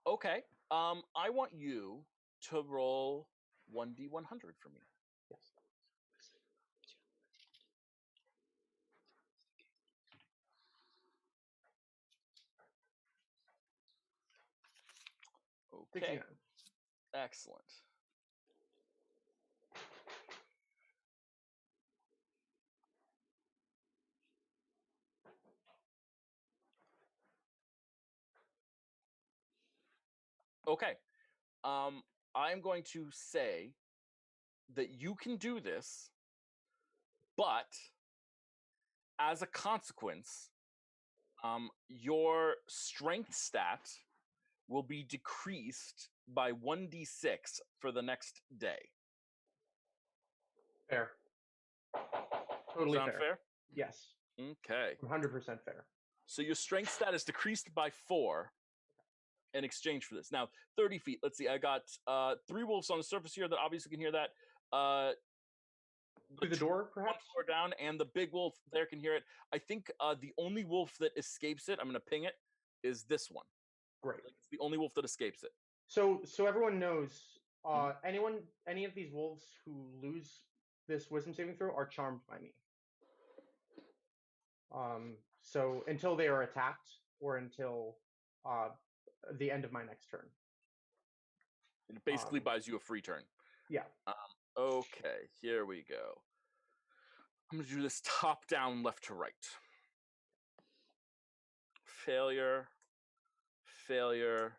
Okay. I want you to roll 1d100 for me. Yes. Okay. 69. Excellent. Okay. I'm going to say that you can do this, but as a consequence, your strength stat will be decreased by 1d6 for the next day. Fair. Totally Sound fair? Yes. Okay. 100% fair. So your strength stat is decreased by 4 in exchange for this. Now, 30 feet. Let's see. I got 3 wolves on the surface here that obviously can hear that. Through the door, perhaps? One floor down, and the big wolf there can hear it. I think the only wolf that escapes it, I'm going to ping it, is this one. Great. Like, it's the only wolf that escapes it. So everyone knows, any of these wolves who lose this wisdom saving throw are charmed by me. So until they are attacked, or until the end of my next turn. It basically buys you a free turn. Yeah. Okay, here we go. I'm going to do this top down, left to right. Failure, failure,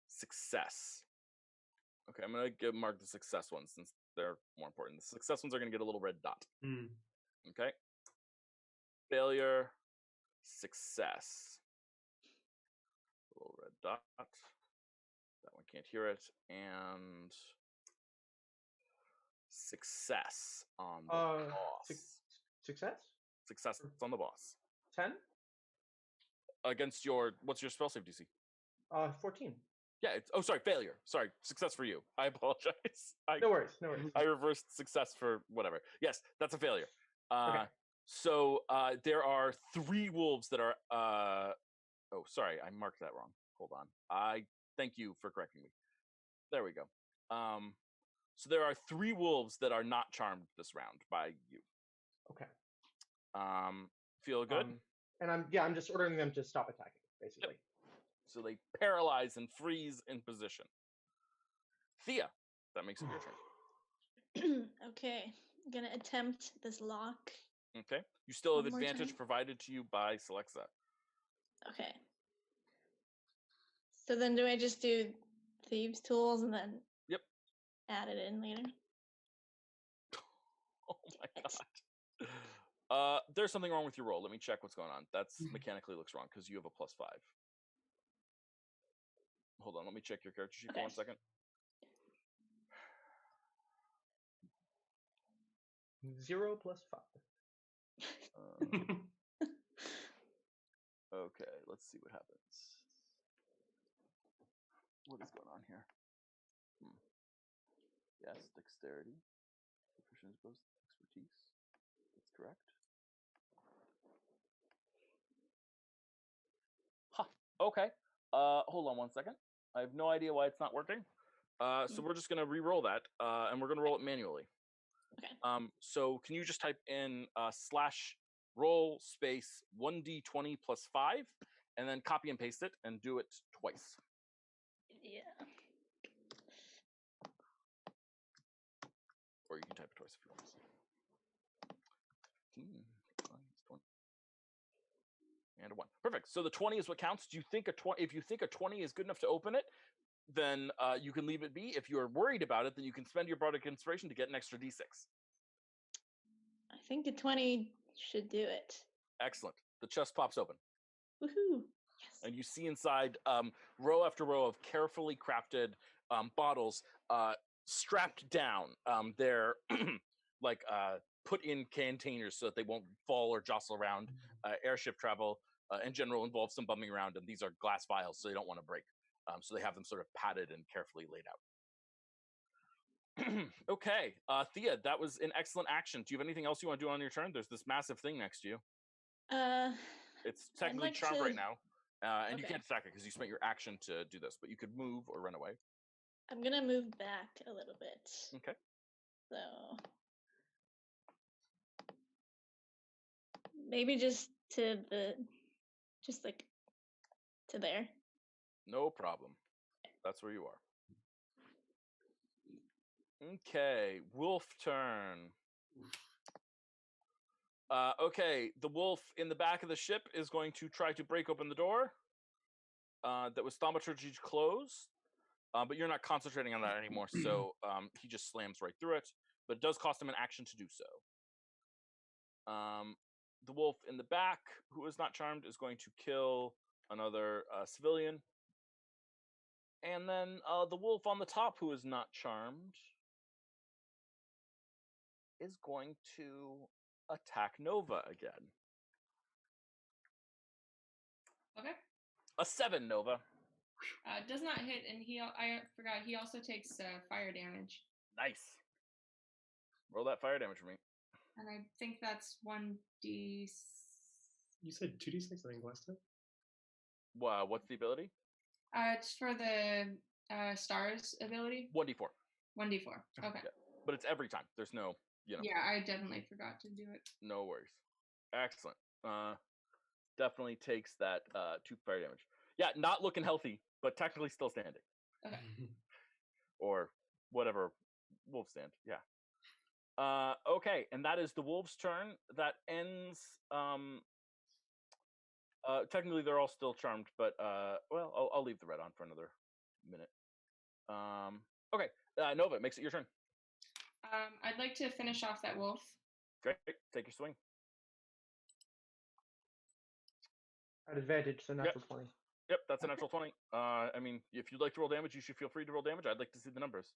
success. Okay, I'm going to mark the success ones since they're more important. The success ones are going to get a little red dot. Okay. Failure, success. A little red dot. That one can't hear it. And success on the boss. Success? Success on the boss. 10? Against your, what's your spell save DC? 14. Yeah, failure. Sorry, success for you. I apologize. No worries. I reversed success for whatever. Yes, that's a failure. Okay. So there are 3 wolves that are, oh, sorry, I marked that wrong. Hold on. I thank you for correcting me. There we go. So there are 3 wolves that are not charmed this round by you. Okay. Feel good? And I'm just ordering them to stop attacking, basically. Yep. So they paralyze and freeze in position. Thea, that makes it your turn. Okay, I'm gonna attempt this lock. Okay. You still have One more advantage time. provided to you by Celexa. Okay. So then do I just do thieves tools and then add it in later? Oh my god. There's something wrong with your roll. Let me check what's going on. That's mechanically looks wrong because you have a +5. Hold on, let me check your character sheet for 1 second. 0 + 5. Okay, let's see what happens. What is going on here? Yes, dexterity. Proficiency both expertise. That's correct. Huh. Okay. Hold on 1 second. I have no idea why it's not working. So we're just gonna re-roll that, and we're gonna roll it manually. Okay. So can you just type in /roll space 1d20 plus 5, and then copy and paste it and do it twice. Yeah. Or you can type it twice if you want. 20, and a 1. Perfect. So the 20 is what counts. Do you think if you think a 20 is good enough to open it, then you can leave it be. If you're worried about it, then you can spend your bardic inspiration to get an extra d6. I think a 20 should do it. Excellent. The chest pops open. Woohoo! Yes. And you see inside row after row of carefully crafted bottles strapped down. They're like put in containers so that they won't fall or jostle around. Airship travel in general involves some bumming around, and these are glass vials, so they don't want to break. So they have them sort of padded and carefully laid out. Okay, Thea, that was an excellent action. Do you have anything else you want to do on your turn? There's this massive thing next to you. It's technically like charmed to- right now, and you Okay. can't attack it because you spent your action to do this, but you could move or run away. I'm gonna move back a little bit. Okay. So maybe just to like to there. No problem. That's where you are. Okay, wolf turn. Okay, the wolf in the back of the ship is going to try to break open the door that was thaumaturgy closed, but you're not concentrating on that anymore, so he just slams right through it, but it does cost him an action to do so. The wolf in the back, who is not charmed, is going to kill another civilian. And then the wolf on the top, who is not charmed, is going to attack Nova again. Okay. A 7, Nova. Does not hit, and I forgot, he also takes fire damage. Nice. Roll that fire damage for me. And I think that's 1d. You said 2d6, I think, last time? Wow, what's the ability? It's for the stars ability. 1d4. 1d4. Okay. Yeah. But it's every time. There's no, Yeah, I definitely forgot to do it. No worries. Excellent. Definitely takes that 2 fire damage. Yeah, not looking healthy, but technically still standing. Okay. Or whatever wolf stand. Yeah. Okay, and that is the wolf's turn. That ends. Technically, they're all still charmed, but well, I'll leave the red on for another minute. Okay, Nova, it makes it your turn. I'd like to finish off that wolf. Great, take your swing. At advantage, so natural 20. Yep, that's a natural 20. I mean, if you'd like to roll damage, you should feel free to roll damage. I'd like to see the numbers.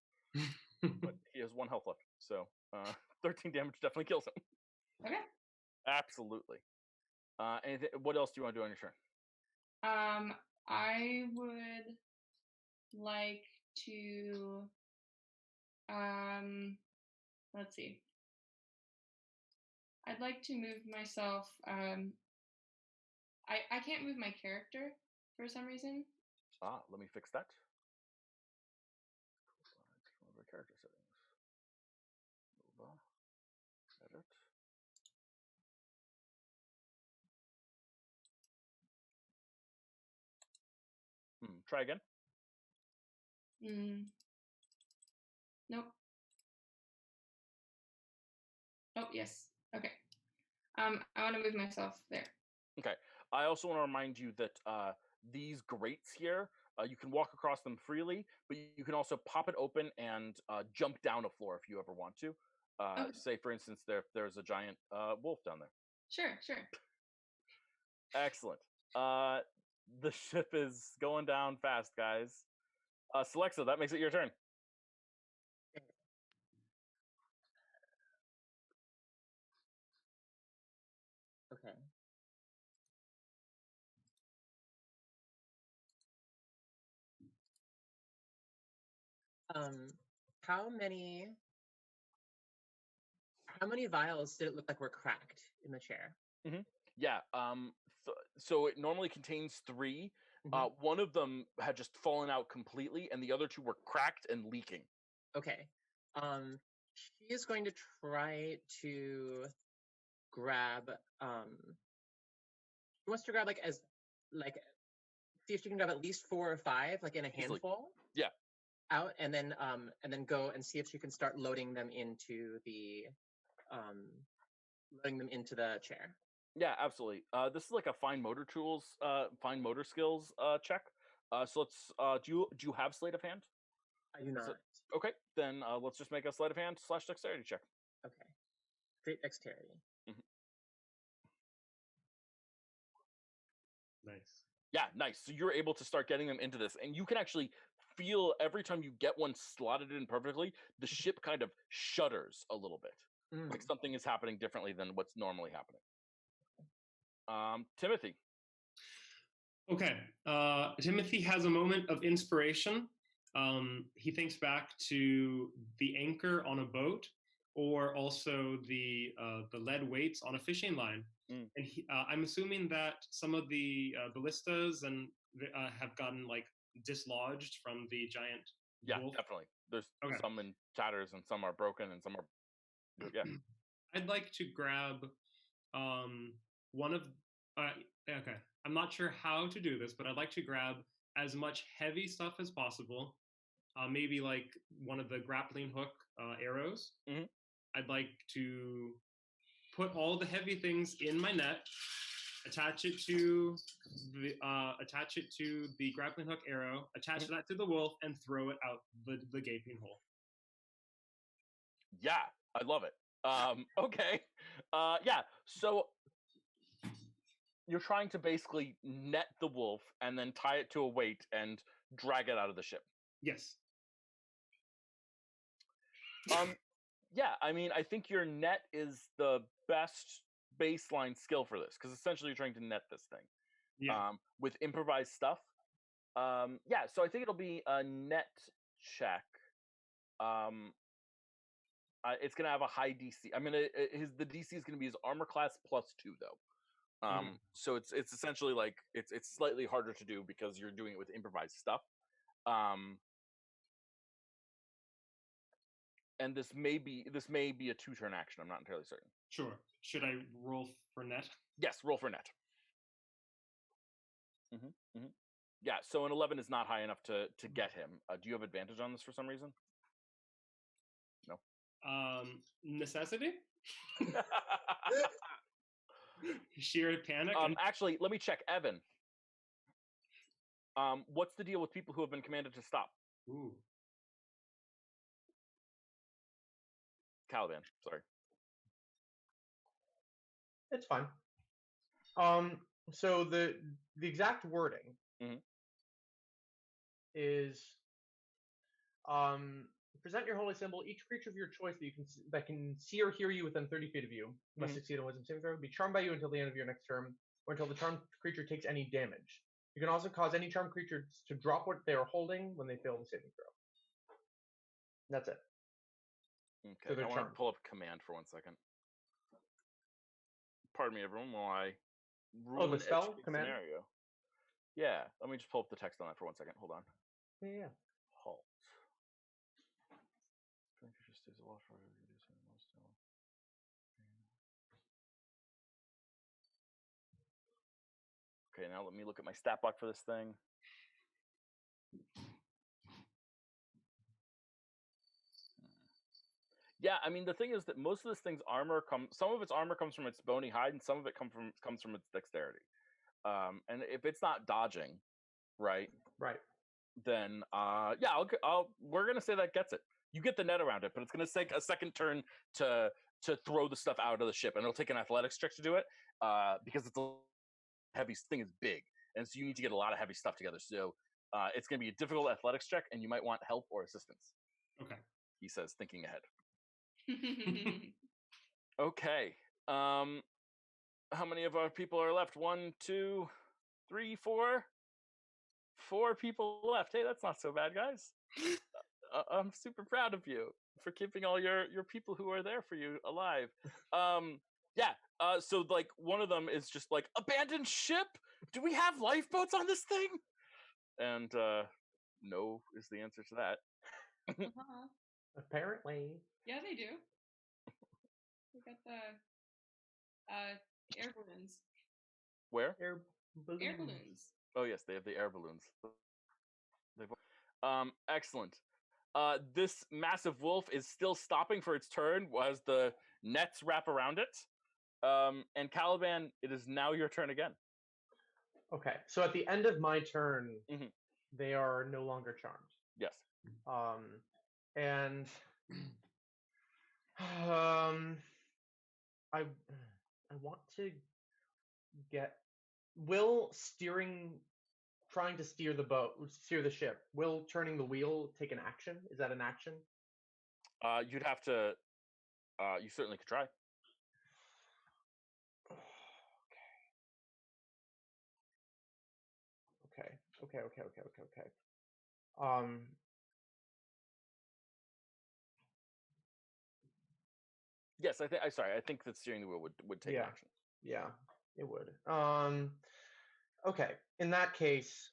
But he has 1 health left, so 13 damage definitely kills him. Okay. Absolutely. Anything? What else do you want to do on your turn? I would like to. Let's see. I'd like to move myself. I can't move my character for some reason. Let me fix that. Character settings. Edit. Try again. Nope. Oh, yes. Okay. I want to move myself there. Okay. I also want to remind you that these grates here, you can walk across them freely, but you can also pop it open and jump down a floor if you ever want to. Okay. Say, for instance, there's a giant wolf down there. Sure. Excellent. The ship is going down fast, guys. Celexa, that makes it your turn. Okay. How many vials did it look like were cracked in the chair? Yeah. So it normally contains 3. One of them had just fallen out completely, and the other 2 were cracked and leaking. Okay. She is going to try to grab. She wants to grab see if she can grab at least 4 or 5, like in a Easily. handful. Yeah. Out and then go and see if she can start loading them into the chair. Yeah, absolutely. This is like a fine motor skills check. So let's. Do you have sleight of hand? I do not. Okay, then let's just make a sleight of hand / dexterity check. Okay. Straight dexterity. Nice. Yeah, nice. So you're able to start getting them into this, and you can actually feel every time you get one slotted in perfectly, the ship kind of shudders a little bit, like something is happening differently than what's normally happening. Timothy. Okay. Timothy has a moment of inspiration. He thinks back to the anchor on a boat, or also the lead weights on a fishing line. And I'm assuming that some of the ballistas have gotten like dislodged from the giant wolf. Definitely. There's some in tatters and some are broken and some are. Yeah. I'd like to grab one of. Okay, I'm not sure how to do this, but I'd like to grab as much heavy stuff as possible. Maybe like one of the grappling hook arrows. I'd like to put all the heavy things in my net, attach it to the grappling hook arrow, attach that to the wolf, and throw it out the gaping hole. Yeah, I love it. Okay. Yeah. So you're trying to basically net the wolf and then tie it to a weight and drag it out of the ship. Yes. Yeah, I mean, I think your net is the best baseline skill for this, because essentially you're trying to net this thing. Yeah. With improvised stuff. Yeah, so I think it'll be a net check. It's gonna have a high DC. I mean, the DC is gonna be his armor class +2 though. So it's essentially like it's slightly harder to do because you're doing it with improvised stuff. And this may be a 2-turn action. I'm not entirely certain. Sure. Should I roll for net? Yes, roll for net. Yeah, so an 11 is not high enough to get him. Do you have advantage on this for some reason? No. Necessity? Sheer panic? Actually, let me check. Evan. What's the deal with people who have been commanded to stop? Ooh. Caliban, sorry. It's fine. So the exact wording is present your holy symbol. Each creature of your choice that can see or hear you within 30 feet of you must succeed on wisdom saving throw. Be charmed by you until the end of your next turn, or until the charmed creature takes any damage. You can also cause any charmed creature to drop what they are holding when they fail the saving throw. That's it. Okay, I want to pull up command for 1 second. Pardon me, everyone, while I rule the spell command scenario. Yeah, let me just pull up the text on that for 1 second. Hold on. Yeah. Halt. Okay, now let me look at my stat block for this thing. Yeah, I mean, the thing is that most of this thing's armor some of its armor comes from its bony hide, and some of it comes from its dexterity. And if it's not dodging, right, then yeah, we're gonna say that gets it. You get the net around it, but it's gonna take a second turn to throw the stuff out of the ship, and it'll take an athletics check to do it, because it's a heavy thing is big, and so you need to get a lot of heavy stuff together. So it's gonna be a difficult athletics check, and you might want help or assistance. Okay, he says, thinking ahead. Okay. How many of our people are left? 1, 2, 3, 4. 4 people left. Hey, that's not so bad, guys. I'm super proud of you for keeping all your people who are there for you alive. So like one of them is just like, abandoned ship? Do we have lifeboats on this thing? And no is the answer to that. Uh-huh. Apparently. Yeah, they do. We got the air balloons. Where? Air balloons. Air balloons. Oh yes, they have the air balloons. Excellent. This massive wolf is still stopping for its turn as the nets wrap around it. And Caliban, it is now your turn again. Okay, so at the end of my turn, Mhm. they are no longer charmed. Yes. And I want to get trying to steer the ship. Will turning the wheel take an action? Is that an action? You'd have to. You certainly could try. Okay. Yes, I think. I think that steering the wheel would take an action. Yeah, it would. Okay. In that case,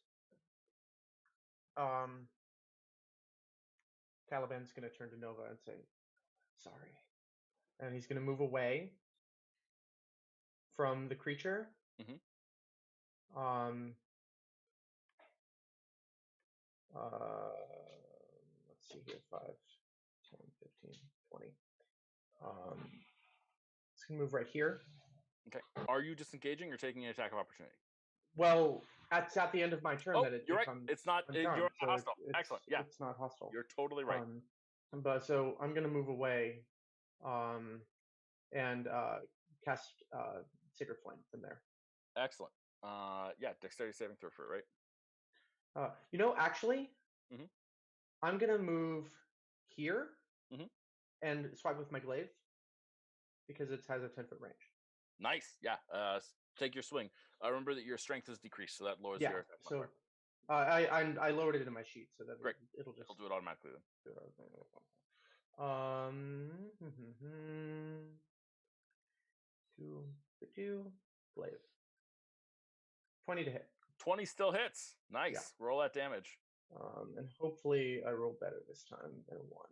Caliban's going to turn to Nova and say, "Sorry," and he's going to move away from the creature. Mhm. Let's see here, 5, 10, 15, 20. It's going to move right here. Okay. Are you disengaging or taking an attack of opportunity? Well, it's at the end of my turn that it you're right. becomes It's not. uncharmed, You're so not hostile. Excellent. Yeah. It's not hostile. You're totally right. But so I'm going to move away and cast Sacred Flame from there. Excellent. Dexterity saving throw for it, right? Actually, Mhm. I'm going to move here Mhm. and swipe with my glaive because it has a 10-foot range. Nice. Yeah. Take your swing. Remember that your strength is decreased, so that lowers your attack So modifier. I lowered it into my sheet so that Great. it'll just do it automatically then. do it automatically. 2, glaive. 20 to hit. 20 still hits. Nice. Yeah. Roll that damage. And hopefully I roll better this time than 1.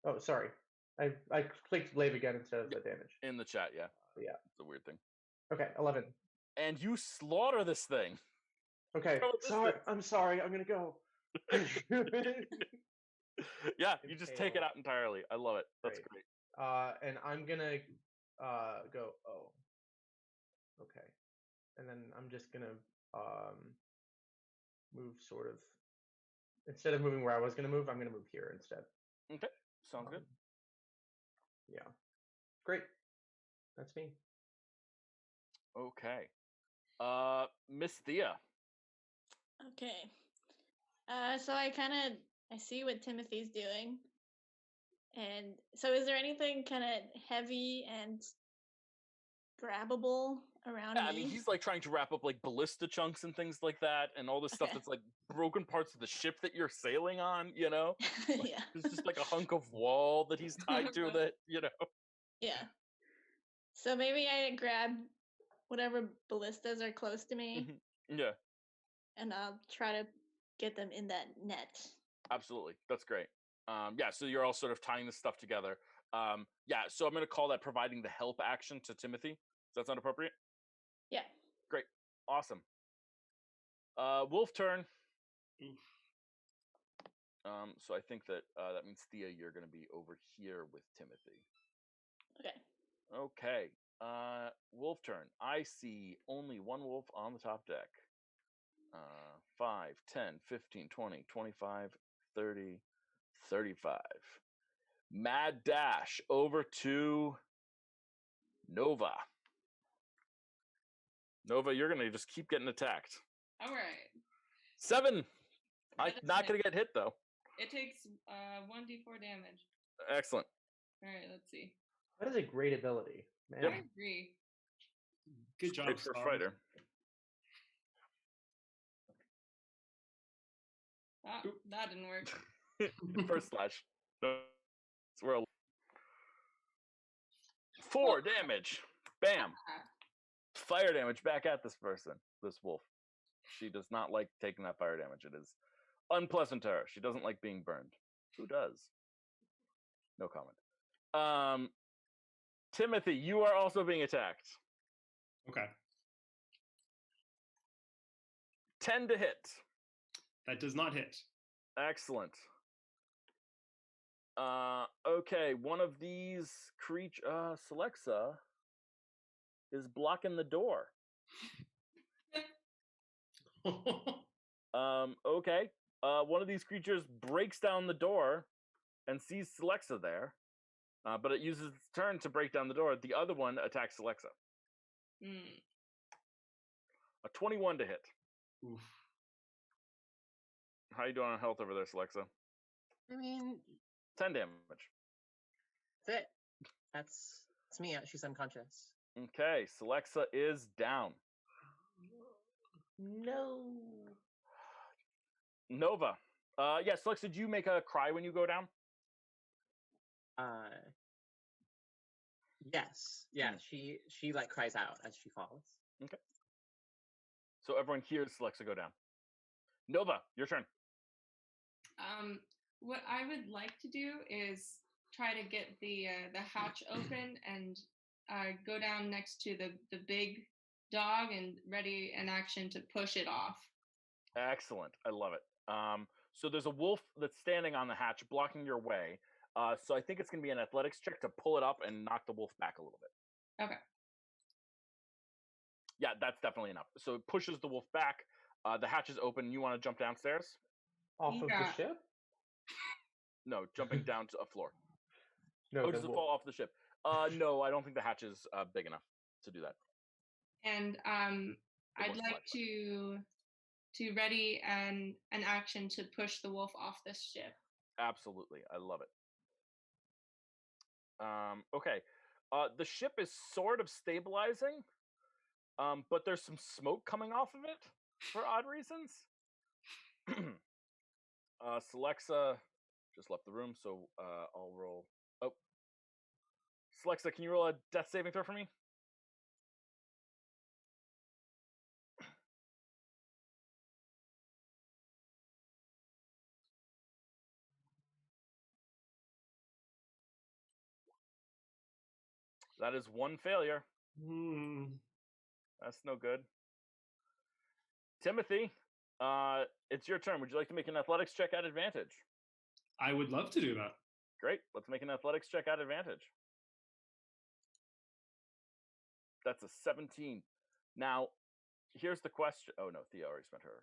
Oh, sorry. I clicked glaive again instead of the damage. In the chat, yeah. Yeah. It's a weird thing. Okay, 11. And you slaughter this thing. Okay. I'm sorry. I'm going to go. Yeah, you just take it out entirely. I love it. That's great. And I'm going to go, oh. Okay. And then I'm just going to move sort of, instead of moving where I was going to move, I'm going to move here instead. Okay. Sounds good. Yeah. Great. That's me. Okay. Miss Thea. Okay. So I see what Timothy's doing. And so is there anything kind of heavy and grabbable around me? I mean, he's like trying to wrap up like ballista chunks and things like that, and all this stuff that's like broken parts of the ship that you're sailing on, Like, Yeah. It's just like a hunk of wall that he's tied to that, Yeah. So maybe I grab whatever ballistas are close to me. Mm-hmm. Yeah. And I'll try to get them in that net. Absolutely. That's great. So you're all sort of tying this stuff together. So I'm going to call that providing the help action to Timothy. Does that sound appropriate? Yeah. Great. Awesome. Wolf turn. So I think that that means, Thea, you're going to be over here with Timothy. Okay. Wolf turn. I see only one wolf on the top deck. 5, 10, 15, 20, 25, 30, 35. Mad dash over to Nova. Nova, you're going to just keep getting attacked. All right. 7. I'm not going to get hit, though. It takes 1d4 damage. Excellent. All right, let's see. That is a great ability, man. I agree. Good job, great for a fighter. Oh, that didn't work. First slash. We're 4 damage. Bam. Fire damage back at this person, this wolf. She does not like taking that fire damage. It is unpleasant to her. She doesn't like being burned. Who does? No comment. Timothy, you are also being attacked. Okay. 10 to hit. That does not hit. Excellent. Okay, one of these Celexa is blocking the door. Okay. One of these creatures breaks down the door and sees Celexa there, but it uses its turn to break down the door. The other one attacks Celexa. A 21 to hit. Oof. How you doing on health over there, Celexa? I mean, 10 damage. that's it. That's me. She's unconscious. Okay, Celexa is down. No. Nova. Yes, Celexa, did you make a cry when you go down? Yes. Yeah, she like cries out as she falls. Okay. So everyone hears Celexa go down. Nova, your turn. What I would like to do is try to get the hatch open and go down next to the big dog and ready an action to push it off. Excellent. I love it. So there's a wolf that's standing on the hatch blocking your way. So I think it's going to be an athletics check to pull it up and knock the wolf back a little bit. Okay. Yeah, that's definitely enough. So it pushes the wolf back. The hatch is open. You want to jump downstairs? Off of the ship? No, jumping down to a floor. No, does it fall off the ship? No, I don't think the hatch is big enough to do that. And I'd like to ready an action to push the wolf off this ship. Absolutely. I love it. Okay. The ship is sort of stabilizing, but there's some smoke coming off of it for odd reasons. Celexa just left the room, so I'll roll. Oh. Celexa, can you roll a death saving throw for me? That is 1 failure. That's no good. Timothy, it's your turn. Would you like to make an athletics check at advantage? I would love to do that. Great. Let's make an athletics check at advantage. That's a 17. Now, here's the question. Oh, no, Thea already spent her.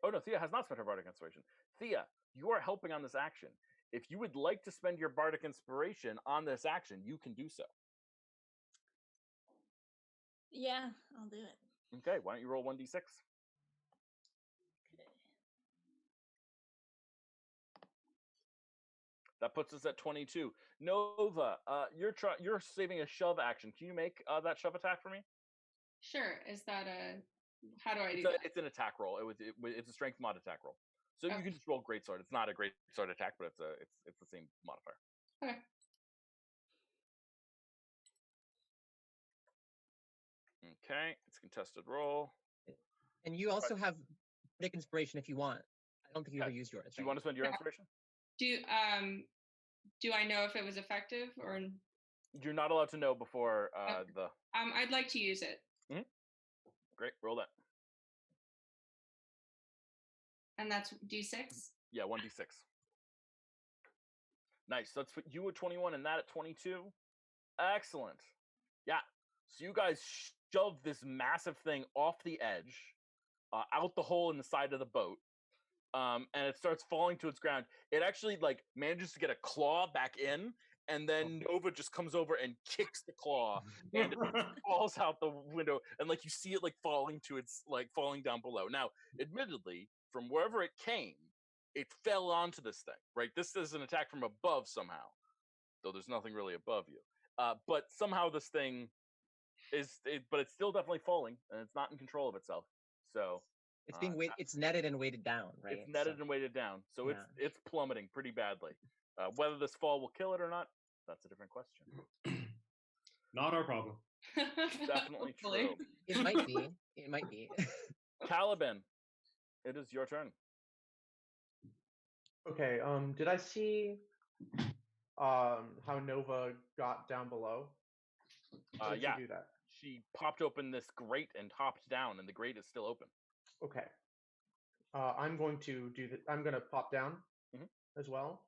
Oh, no, Thea has not spent her Bardic Inspiration. Thea, you are helping on this action. If you would like to spend your Bardic Inspiration on this action, you can do so. Yeah, I'll do it. Okay, why don't you roll 1d6? Okay. That puts us at 22. Nova, you're saving a shove action. Can you make that shove attack for me? Sure. Is that how do I do that? It's an attack roll. It's a strength mod attack roll. So you can just roll greatsword. It's not a greatsword attack, but it's the same modifier. Okay. Okay, it's a contested roll. And you also have Bardic Inspiration if you want. I don't think you ever used yours. Do you want to spend your inspiration? Do I know if it was effective or? You're not allowed to know before the. I'd like to use it. Mm-hmm. Great, roll that. And that's D6? Yeah, 1d6. Nice. So let's put you at 21 and that at 22. Excellent. Yeah. So you guys shove this massive thing off the edge, out the hole in the side of the boat, and it starts falling to its ground. It actually manages to get a claw back in, and then Nova just comes over and kicks the claw, and it falls out the window, and you see it falling to its falling down below. Now, admittedly, from wherever it came, it fell onto this thing. Right, this is an attack from above somehow, though there's nothing really above you. But somehow this thing but it's still definitely falling, and it's not in control of itself. So It's being weighted. It's netted and weighted down, right? It's netted and weighted down, so it's plummeting pretty badly. Whether this fall will kill it or not, that's a different question. Not our problem. Definitely true. It might be. It might be. Caliban, it is your turn. Okay. Did I see how Nova got down below? How did she do that? She popped open this grate and hopped down, and the grate is still open. Okay. I'm going to do that. I'm going to pop down as well.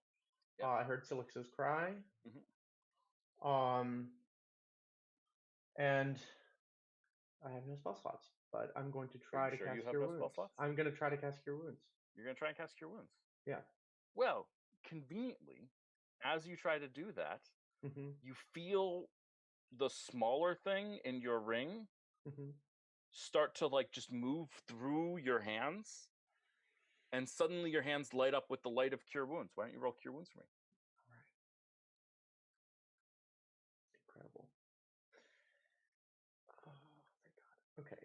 Yep. I heard Silix's cry. And I have no spell slots, but I'm going to try to cast Cure Wounds. I'm going to try to cast Cure Wounds. You're going to try and cast Cure Wounds? Yeah. Well, conveniently, as you try to do that, you feel the smaller thing in your ring start to like just move through your hands, and suddenly your hands light up with the light of Cure Wounds. Why don't you roll Cure Wounds for me? All right. Okay.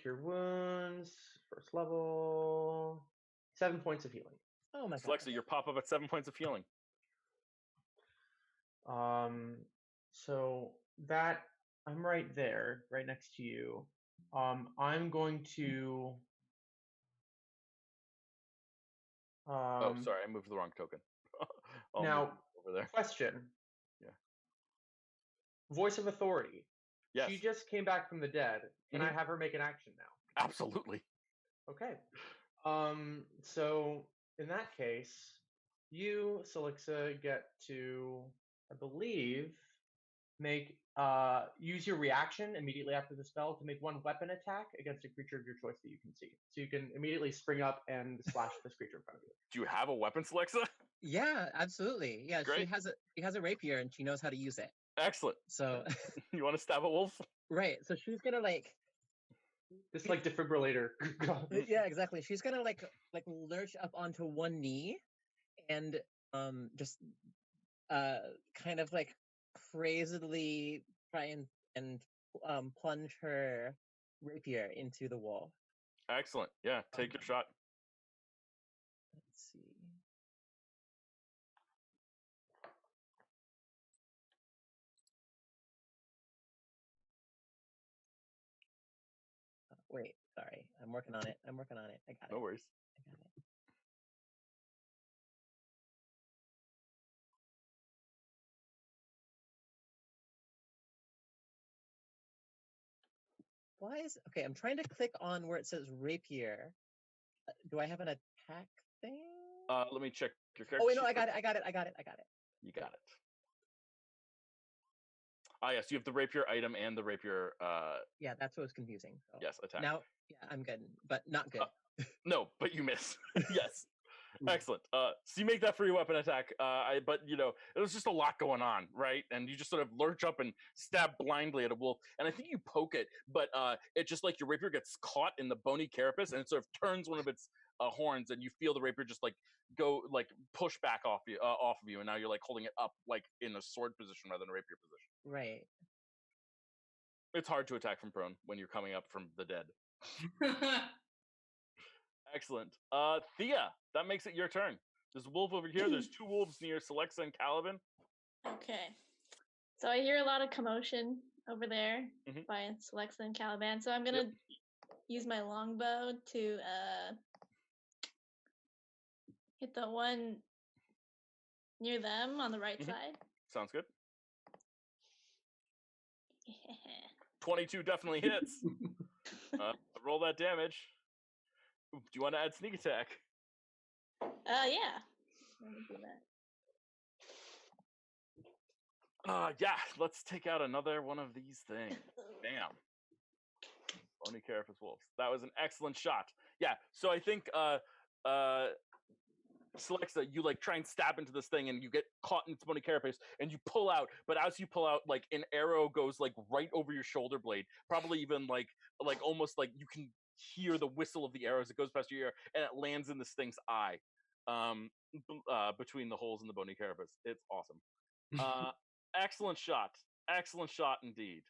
Cure Wounds, first level, 7 points of healing. Oh my god. Alexa, your pop up at 7 points of healing. So that I'm right there, right next to you. I'm going to. Oh, sorry, I moved the wrong token. Now, over there. Question. Yeah. Voice of authority. Yes. She just came back from the dead. Can I have her make an action now? Absolutely. Okay. So in that case, you, Silixa, get to, I believe, make use your reaction immediately after the spell to make one weapon attack against a creature of your choice that you can see. So you can immediately spring up and slash this creature in front of you. Do you have a weapon, Silixa? Yeah, absolutely. Yeah, Great. she has a rapier and she knows how to use it. Excellent. So you want to stab a wolf? Right. So she's gonna like this like defibrillator. Yeah, exactly. She's gonna like lurch up onto one knee and just kind of like crazily try and plunge her rapier into the wall. Excellent. Yeah, take your shot. Let's see. Wait, sorry. I'm working on it. I got it. No worries. I got it. Why is okay? I'm trying to click on where it says rapier. Do I have an attack thing? Let me check your character. Oh wait, no, I got it. You got it. Yes, you have the rapier item and the rapier. Yeah, that's what was confusing. So. Yes, attack. Now, yeah, I'm good, but not good. No, but you miss. Yes. Excellent. So you make that for your weapon attack. But you know, it was just a lot going on, right? And you just sort of lurch up and stab blindly at a wolf. And I think you poke it, but it just like your rapier gets caught in the bony carapace, and it sort of turns one of its horns, and you feel the rapier just like go like push back off of you, and now you're like holding it up like in a sword position rather than a rapier position. Right. It's hard to attack from prone when you're coming up from the dead. Excellent. Thea, that makes it your turn. There's a wolf over here. There's two wolves near Selexa and Caliban. Okay. So I hear a lot of commotion over there by Selexa and Caliban. So I'm gonna use my longbow to hit the one near them on the right side. Sounds good. 22 definitely hits. Roll that damage. Do you want to add sneak attack? Yeah. Let me do that. Yeah, let's take out another one of these things. Bam. Bony Carapace Wolves. That was an excellent shot. Yeah, so I think Selexa, you like try and stab into this thing and you get caught in its bony carapace and you pull out, but as you pull out, like an arrow goes like right over your shoulder blade, probably even like almost like you can hear the whistle of the arrow as it goes past your ear, and it lands in this thing's eye, between the holes in the bony carapace. It's awesome. Excellent shot indeed.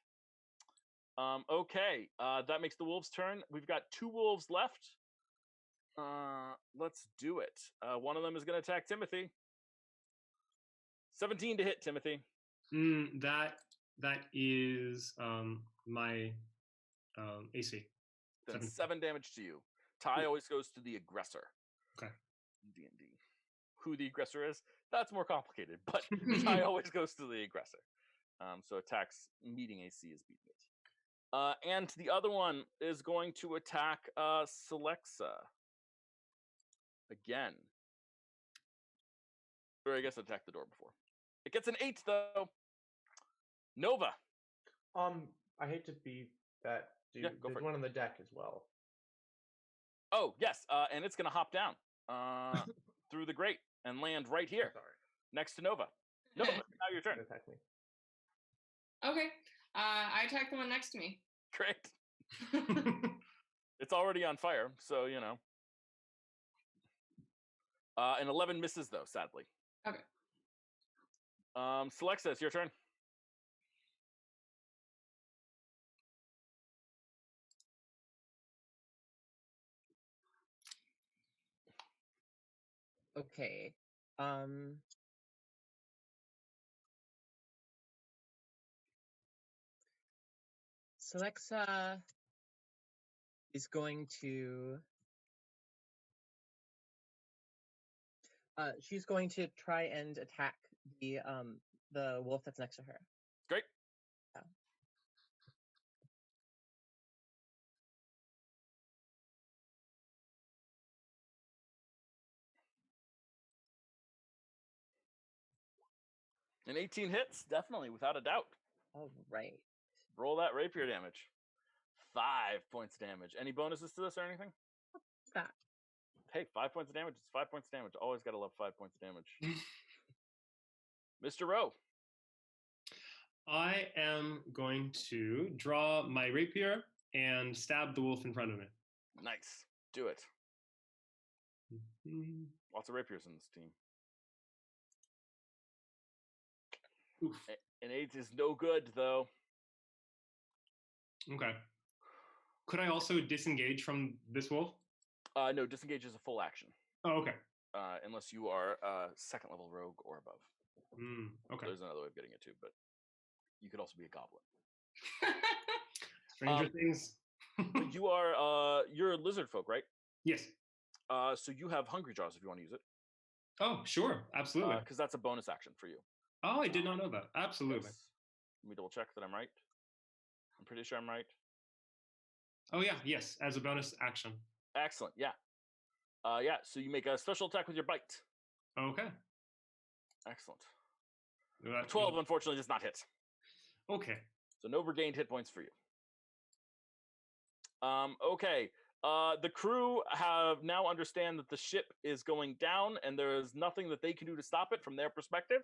Okay, that makes the wolves' turn. We've got 2 wolves left. Let's do it. One of them is going to attack Timothy. 17 to hit, Timothy. That is my AC. Then 7 damage to you. Ty always goes to the aggressor. Okay. D&D. Who the aggressor is, that's more complicated, but Ty always goes to the aggressor. So attacks meeting AC is beating it. And the other one is going to attack Celexa. Again. Or I guess attack the door before. It gets an 8 though. Nova. I hate to be that dude. Yeah, go There's for it. one on the deck as well. Oh, yes, and it's going to hop down through the grate and land right here next to Nova. Nova, now your turn. Attack me. Okay. I attack the one next to me. Great. It's already on fire, so, you know. An 11 misses, though, sadly. Okay. Celexa, it's your turn. Okay. Celexa is going to she's going to try and attack the wolf that's next to her. Great. Yeah. An 18 hits, definitely, without a doubt. All right. Roll that rapier damage. 5 points of damage. Any bonuses to this or anything? What's that? Hey, 5 points of damage. It's 5 points of damage. Always gotta love 5 points of damage. Mr. Rowe. I am going to draw my rapier and stab the wolf in front of me. Nice. Do it. Lots of rapiers in this team. Oof. An 8 is no good, though. Okay. Could I also disengage from this wolf? No, disengage is a full action. Oh, okay. Unless you are a 2nd level rogue or above. Okay. There's another way of getting it too, but you could also be a goblin. Stranger Things. You are you're lizard folk, right? Yes. So you have Hungry Jaws if you want to use it. Oh, sure. Absolutely. Because that's a bonus action for you. Oh, I did not know that. Absolutely. Yes. Let me double check that I'm right. I'm pretty sure I'm right. Oh, yeah. Yes. As a bonus action. Excellent. Yeah. Yeah. So you make a special attack with your bite. Okay. Excellent. 12, unfortunately, does not hit. Okay. So no regained hit points for you. Okay. The crew have now understand that the ship is going down and there is nothing that they can do to stop it from their perspective.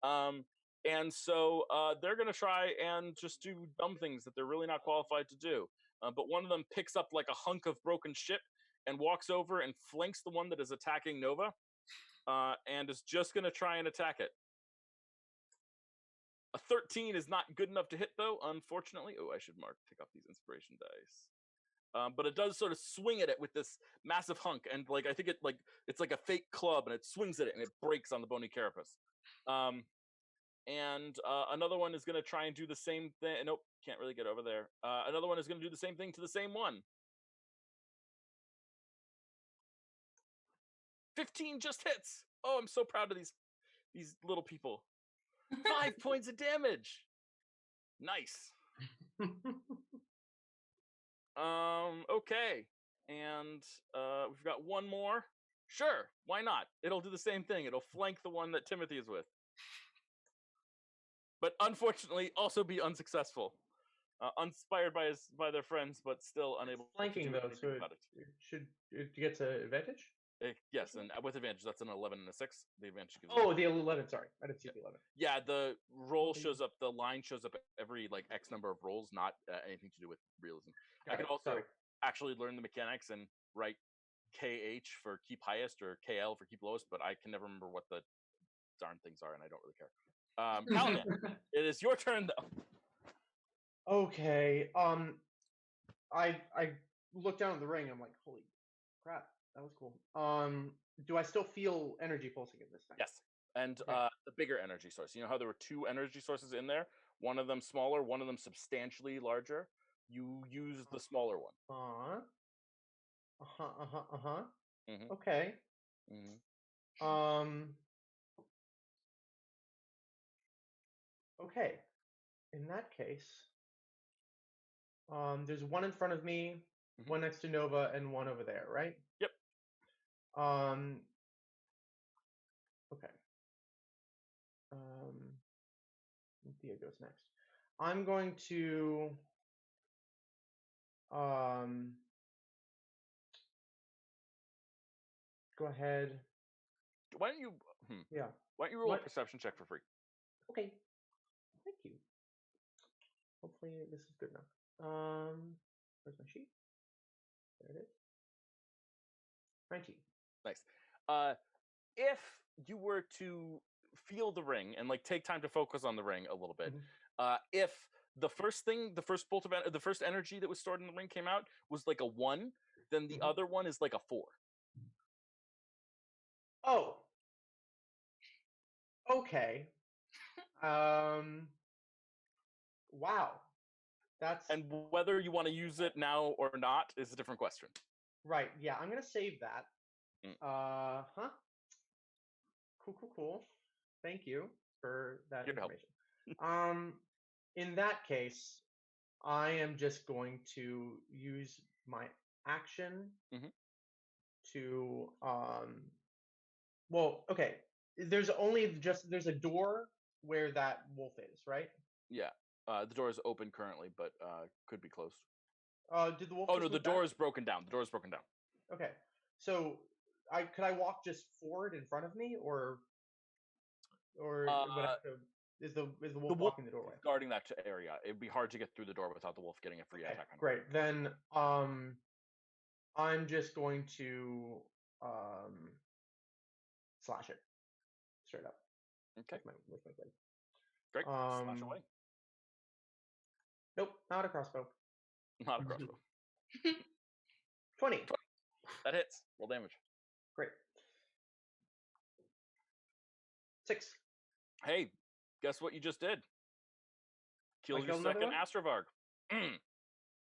And so they're going to try and just do dumb things that they're really not qualified to do. But one of them picks up like a hunk of broken ship and walks over and flanks the one that is attacking Nova and is just going to try and attack it. A 13 is not good enough to hit, though, unfortunately. Oh, I should pick up these inspiration dice. But it does sort of swing at it with this massive hunk, and like I think it's like a fake club, and it swings at it, and it breaks on the bony carapace. And another one is going to try and do the same thing. Nope, can't really get over there. Another one is going to do the same thing to the same one. 15 just hits. Oh, I'm so proud of these little people. 5 points of damage. Nice. Okay. And we've got one more. Sure, why not? It'll do the same thing. It'll flank the one that Timothy is with. But unfortunately, also be unsuccessful. Inspired by their friends, but still unable flanking, to do though, anything so about it. It gets an advantage? Yes, and with advantage, that's an 11 and a 6. The advantage gives. Oh, the 11. Sorry, I didn't see the 11. Yeah, the roll shows up. The line shows up every like X number of rolls, not anything to do with realism. I can also actually learn the mechanics and write KH for keep highest or KL for keep lowest, but I can never remember what the darn things are, and I don't really care. Paladin, it is your turn though. Okay. I look down at the ring. I'm like, holy crap, that was cool. Do I still feel energy pulsing in this thing? Yes. And Okay. the bigger energy source. You know how there were 2 energy sources in there? One of them smaller, one of them substantially larger. You use the smaller one. Mhm. Okay. Mhm. Okay. In that case, there's one in front of me, Mhm. one next to Nova, and one over there, right? Yep. Okay. Thea goes next. I'm going to go ahead. Why don't you Yeah. Why don't you roll What? a perception check for free? Okay. Thank you. Hopefully this is good enough. Where's my sheet? There it is. 19. Nice. If you were to feel the ring and like take time to focus on the ring a little bit, if the first bolt of the first energy that was stored in the ring came out was like a 1, then the other one is like a 4. Oh. Okay. Wow. That's And whether you want to use it now or not is a different question. right. Yeah, I'm gonna save that. Cool. Thank you for that Here to help. information. In that case, I am just going to use my action to well, okay. There's a door where that wolf is, right? Yeah. The door is open currently, but could be closed. Did the wolf? Oh just no, the move door back? is broken down. The door is broken down. Okay. So could I walk just forward in front of me, or would I have to? Is the wolf blocking the doorway? Guarding that area. It'd be hard to get through the door without the wolf getting a free Okay, attack on it. great. Then I'm just going to slash it straight up. Okay. With my blade. Great. Slash away. Nope, not a crossbow. Not a crossbow. 20. That hits. Roll damage. Great. 6. Hey, guess what you just did? Killed your killed another second one? Astrovarg.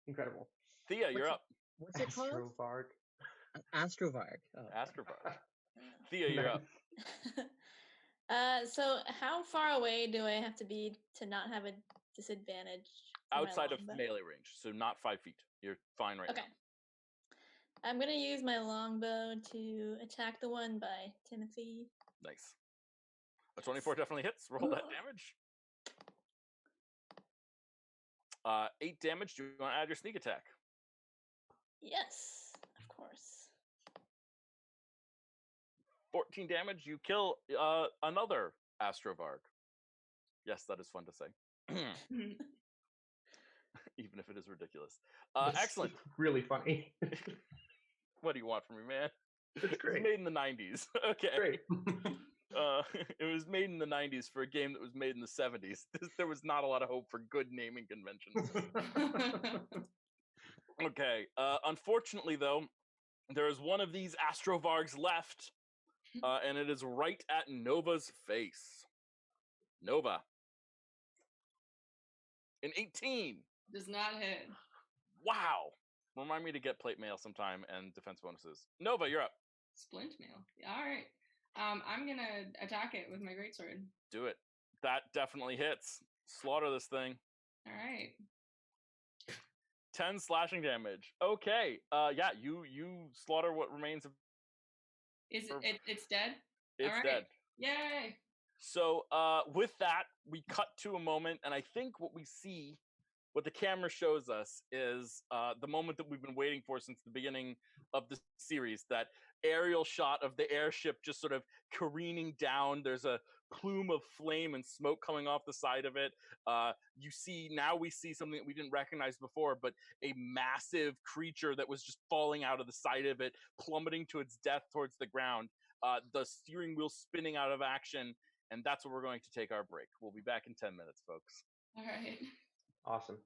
Incredible. Thea, you're up. What's it called? Astrovarg. Astrovarg. Oh. Astrovarg. Thea, you're up. So how far away do I have to be to not have a disadvantage? Outside of melee range, so not 5 feet. You're fine right now. Okay. I'm gonna use my longbow to attack the one by Timothy. Nice. A 24 definitely hits. Roll that damage. 8 damage. Do you want to add your sneak attack? Yes, of course. 14 damage. You kill another Astrovarg. Yes, that is fun to say. Even if it is ridiculous. Excellent. Really funny. What do you want from me, man? It's great. It was made in the 90s. Okay. Great. It was made in the 90s for a game that was made in the 70s. There was not a lot of hope for good naming conventions. Okay. Unfortunately, though, there is one of these Astrovargs left, and it is right at Nova's face. Nova. An 18. Does not hit. Wow. Remind me to get plate mail sometime and defense bonuses. Nova, you're up. Splint mail. All right. I'm gonna attack it with my greatsword. Do it. That definitely hits. Slaughter this thing. All right. 10 slashing damage. Okay. Yeah, you slaughter what remains of. Is it? It's dead. It's All right. dead. Yay! So with that, we cut to a moment, and I think what we see, what the camera shows us, is the moment that we've been waiting for since the beginning of the series, that aerial shot of the airship just sort of careening down. There's a plume of flame and smoke coming off the side of it. We see something that we didn't recognize before, but a massive creature that was just falling out of the side of it, plummeting to its death towards the ground. The steering wheel spinning out of action, and that's where we're going to take our break. We'll be back in 10 minutes, folks. All right. Awesome.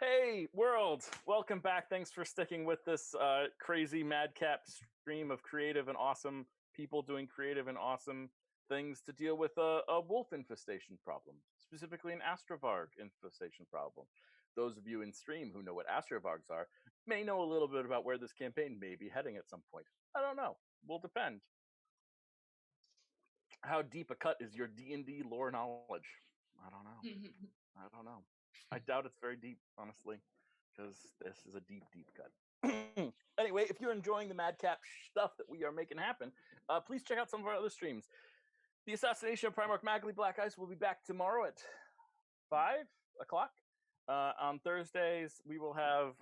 Hey, world! Welcome back. Thanks for sticking with this crazy madcap stream of creative and awesome people doing creative and awesome things to deal with a wolf infestation problem, specifically an astrovarg infestation problem. Those of you in stream who know what astrovargs are may know a little bit about where this campaign may be heading at some point. I don't know. Will depend. How deep a cut is your D&D lore knowledge? I don't know. I don't know. I doubt it's very deep, honestly, because this is a deep, deep cut. Anyway, if you're enjoying the madcap stuff that we are making happen, please check out some of our other streams. The Assassination of Primarch Magley Black Ice will be back tomorrow at 5 o'clock. On Thursdays, we will have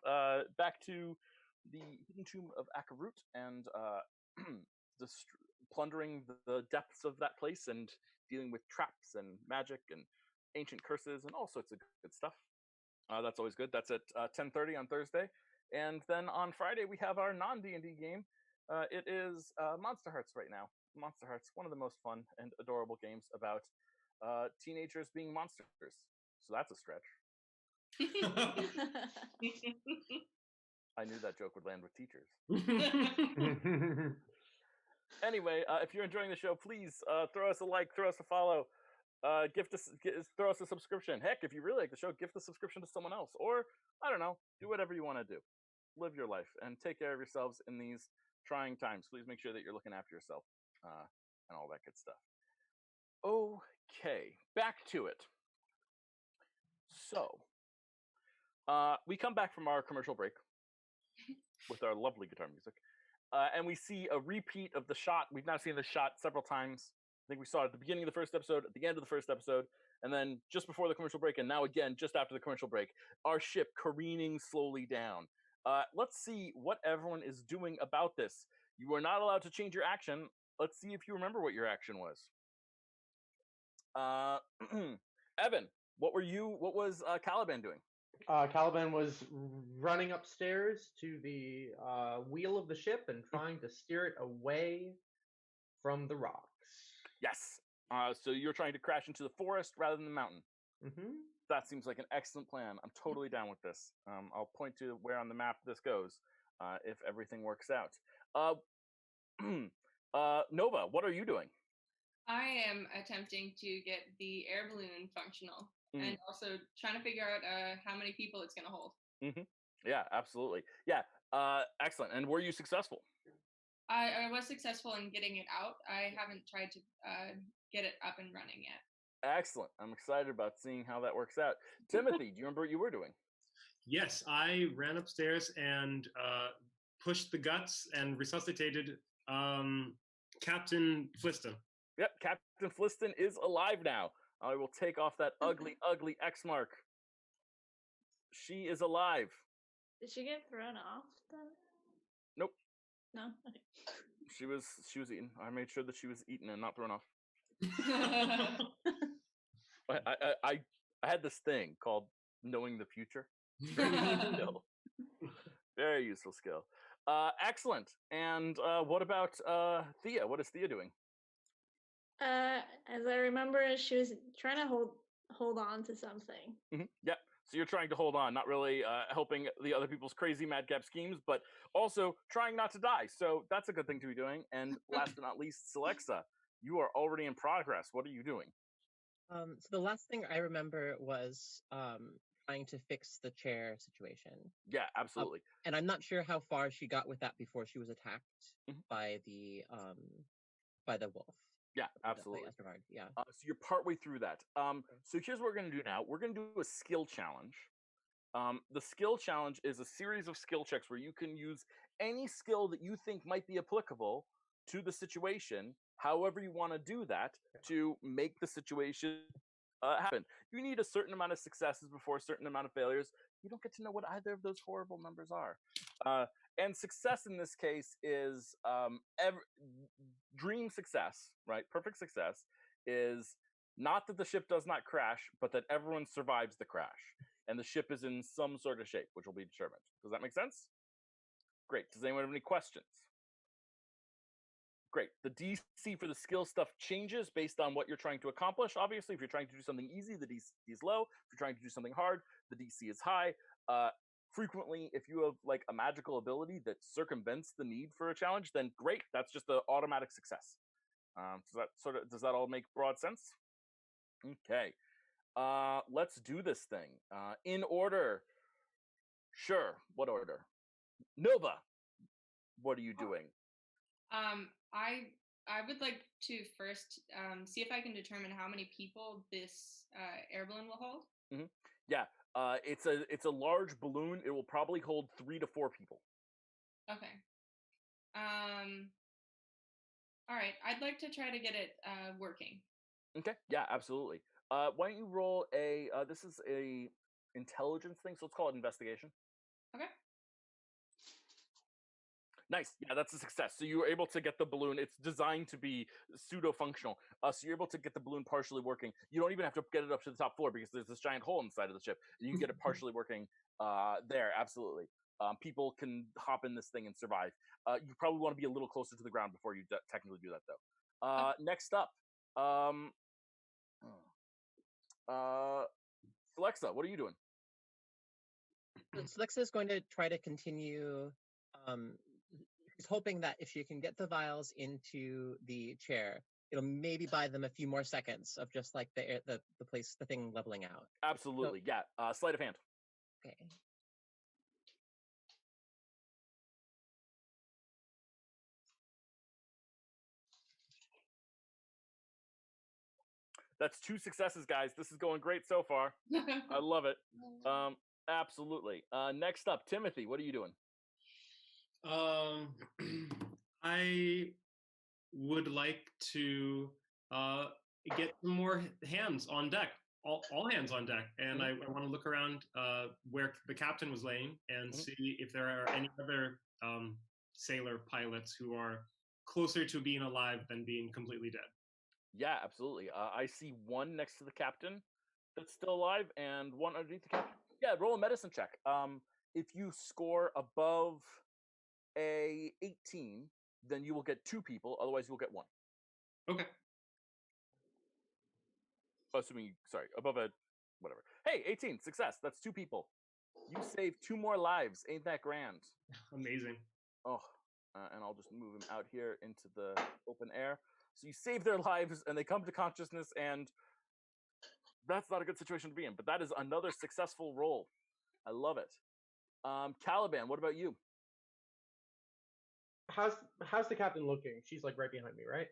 back to the Hidden Tomb of Akarut and plundering the depths of that place and dealing with traps and magic and ancient curses and all sorts of good stuff. That's always good. That's at 10:30 on Thursday. And then on Friday, we have our non-D&D game. It is Monster Hearts right now. Monster Hearts, one of the most fun and adorable games about teenagers being monsters. So that's a stretch. I knew that joke would land with teachers. Anyway, if you're enjoying the show, please throw us a like, throw us a follow, throw us a subscription. Heck, if you really like the show, gift a subscription to someone else. Or, I don't know, do whatever you want to do. Live your life and take care of yourselves in these trying times. Please make sure that you're looking after yourself and all that good stuff. Okay, back to it. So, we come back from our commercial break with our lovely guitar music. And we see a repeat of the shot. We've now seen the shot several times. I think we saw it at the beginning of the first episode, at the end of the first episode, and then just before the commercial break, and now again, just after the commercial break, our ship careening slowly down. Let's see what everyone is doing about this. You are not allowed to change your action. Let's see if you remember what your action was. Evan, what was Caliban doing? Caliban was running upstairs to the wheel of the ship and trying to steer it away from the rocks. Yes. So you're trying to crash into the forest rather than the mountain. Mm-hmm. That seems like an excellent plan. I'm totally down with this. I'll point to where on the map this goes if everything works out. Nova, what are you doing? I am attempting to get the air balloon functional and also trying to figure out how many people it's going to hold. Mm-hmm. Yeah, absolutely. Yeah, excellent. And were you successful? I was successful in getting it out. I haven't tried to get it up and running yet. Excellent. I'm excited about seeing how that works out. Timothy, do you remember what you were doing? Yes, I ran upstairs and pushed the guts and resuscitated Captain Fliston. Yep, Captain Fliston is alive now. I will take off that ugly, ugly X mark. She is alive. Did she get thrown off then? Nope. No? Okay. She was eaten. I made sure that she was eaten and not thrown off. I had this thing called knowing the future. Very useful skill. Very useful skill. Excellent. And what about Thea? What is Thea doing? As I remember, she was trying to hold on to something. Mm-hmm. Yep. So you're trying to hold on, not really helping the other people's crazy madcap schemes, but also trying not to die. So that's a good thing to be doing. And last but not least, Celexa, you are already in progress. What are you doing? So the last thing I remember was trying to fix the chair situation. Yeah, absolutely. And I'm not sure how far she got with that before she was attacked by the wolf. Yeah, absolutely. Yeah. So you're partway through that. So here's what we're going to do now. We're going to do a skill challenge. The skill challenge is a series of skill checks where you can use any skill that you think might be applicable to the situation, however you want to do that, to make the situation happen. You need a certain amount of successes before a certain amount of failures. You don't get to know what either of those horrible numbers are. And success in this case is dream success, right? Perfect success is not that the ship does not crash, but that everyone survives the crash. And the ship is in some sort of shape, which will be determined. Does that make sense? Great. Does anyone have any questions? Great. The DC for the skill stuff changes based on what you're trying to accomplish. Obviously, if you're trying to do something easy, the DC is low. If you're trying to do something hard, the DC is high. Frequently, if you have like a magical ability that circumvents the need for a challenge, then great. That's just an automatic success. Does that all make broad sense? Okay. Let's do this thing. In order. Sure. What order? Nova. What are you doing? I would like to first see if I can determine how many people this air balloon will hold. Mm-hmm. Yeah. It's a large balloon. It will probably hold 3 to 4 people. Okay. All right. I'd like to try to get it working. Okay. Yeah. Absolutely. Why don't you roll a? This is a intelligence thing, so let's call it investigation. Okay. Nice. Yeah, that's a success. So you were able to get the balloon. It's designed to be pseudo-functional. So you're able to get the balloon partially working. You don't even have to get it up to the top floor because there's this giant hole inside of the ship. You can get it partially working there. Absolutely. People can hop in this thing and survive. You probably want to be a little closer to the ground before you technically do that, though. Next up, Alexa, what are you doing? So Lexa is going to try to continue. He's hoping that if she can get the vials into the chair, it'll maybe buy them a few more seconds of just like the thing leveling out. Absolutely, so, yeah. Sleight of hand. Okay. That's 2 successes, guys. This is going great so far. I love it. Absolutely. Next up, Timothy, what are you doing? I would like to get some more hands on deck, all hands on deck, and I want to look around where the captain was laying and see if there are any other sailor pilots who are closer to being alive than being completely dead. Yeah, absolutely. I see one next to the captain that's still alive and one underneath the captain. Yeah, roll a medicine check. If you score above a 18, then you will get 2 people. Otherwise, you will get 1. Okay. Assuming, sorry, above a whatever. Hey, 18, success. That's 2 people. You saved 2 more lives. Ain't that grand? Amazing. Oh, and I'll just move him out here into the open air. So you save their lives, and they come to consciousness, and that's not a good situation to be in. But that is another successful roll. I love it. Caliban, what about you? How's the captain looking? She's like right behind me, right?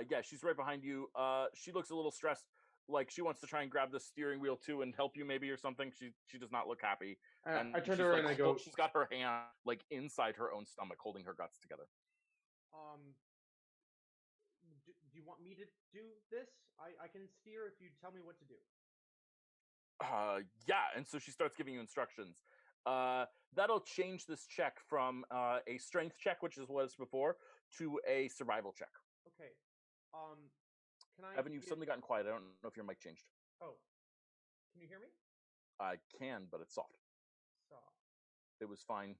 Yeah, she's right behind you. She looks a little stressed, like she wants to try and grab the steering wheel too and help you maybe or something. She does not look happy. And I turn to her and I go. She's got her hand like inside her own stomach, holding her guts together. Do you want me to do this? I can steer if you tell me what to do. Yeah, and so she starts giving you instructions. That'll change this check from a strength check, which was before, to a survival check. Okay. Can I? Evan, you've suddenly gotten quiet. I don't know if your mic changed. Oh, can you hear me? I can, but it's soft. Soft. It was fine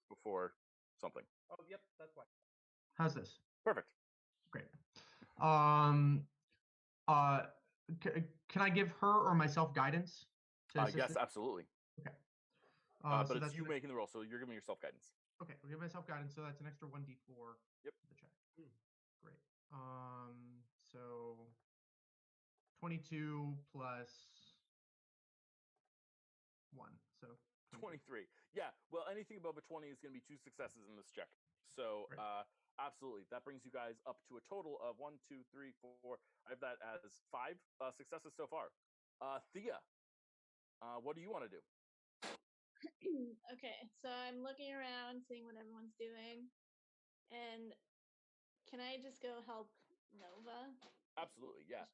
before something. Oh, yep, that's why. How's this? Perfect. Great. Can I give her or myself guidance? Yes, absolutely. Okay. But it's you making the roll, so you're giving yourself guidance. Okay, I'll give myself guidance, so that's an extra 1d4. Yep. The check. Great. So 22 plus 1, so 23. Yeah. Well, anything above a 20 is going to be 2 successes in this check. So, right. Absolutely, that brings you guys up to a total of 1, 2, 3, 4. I have that as 5 successes so far. Thea, what do you want to do? Okay, so I'm looking around, seeing what everyone's doing, and can I just go help Nova? Absolutely, yeah.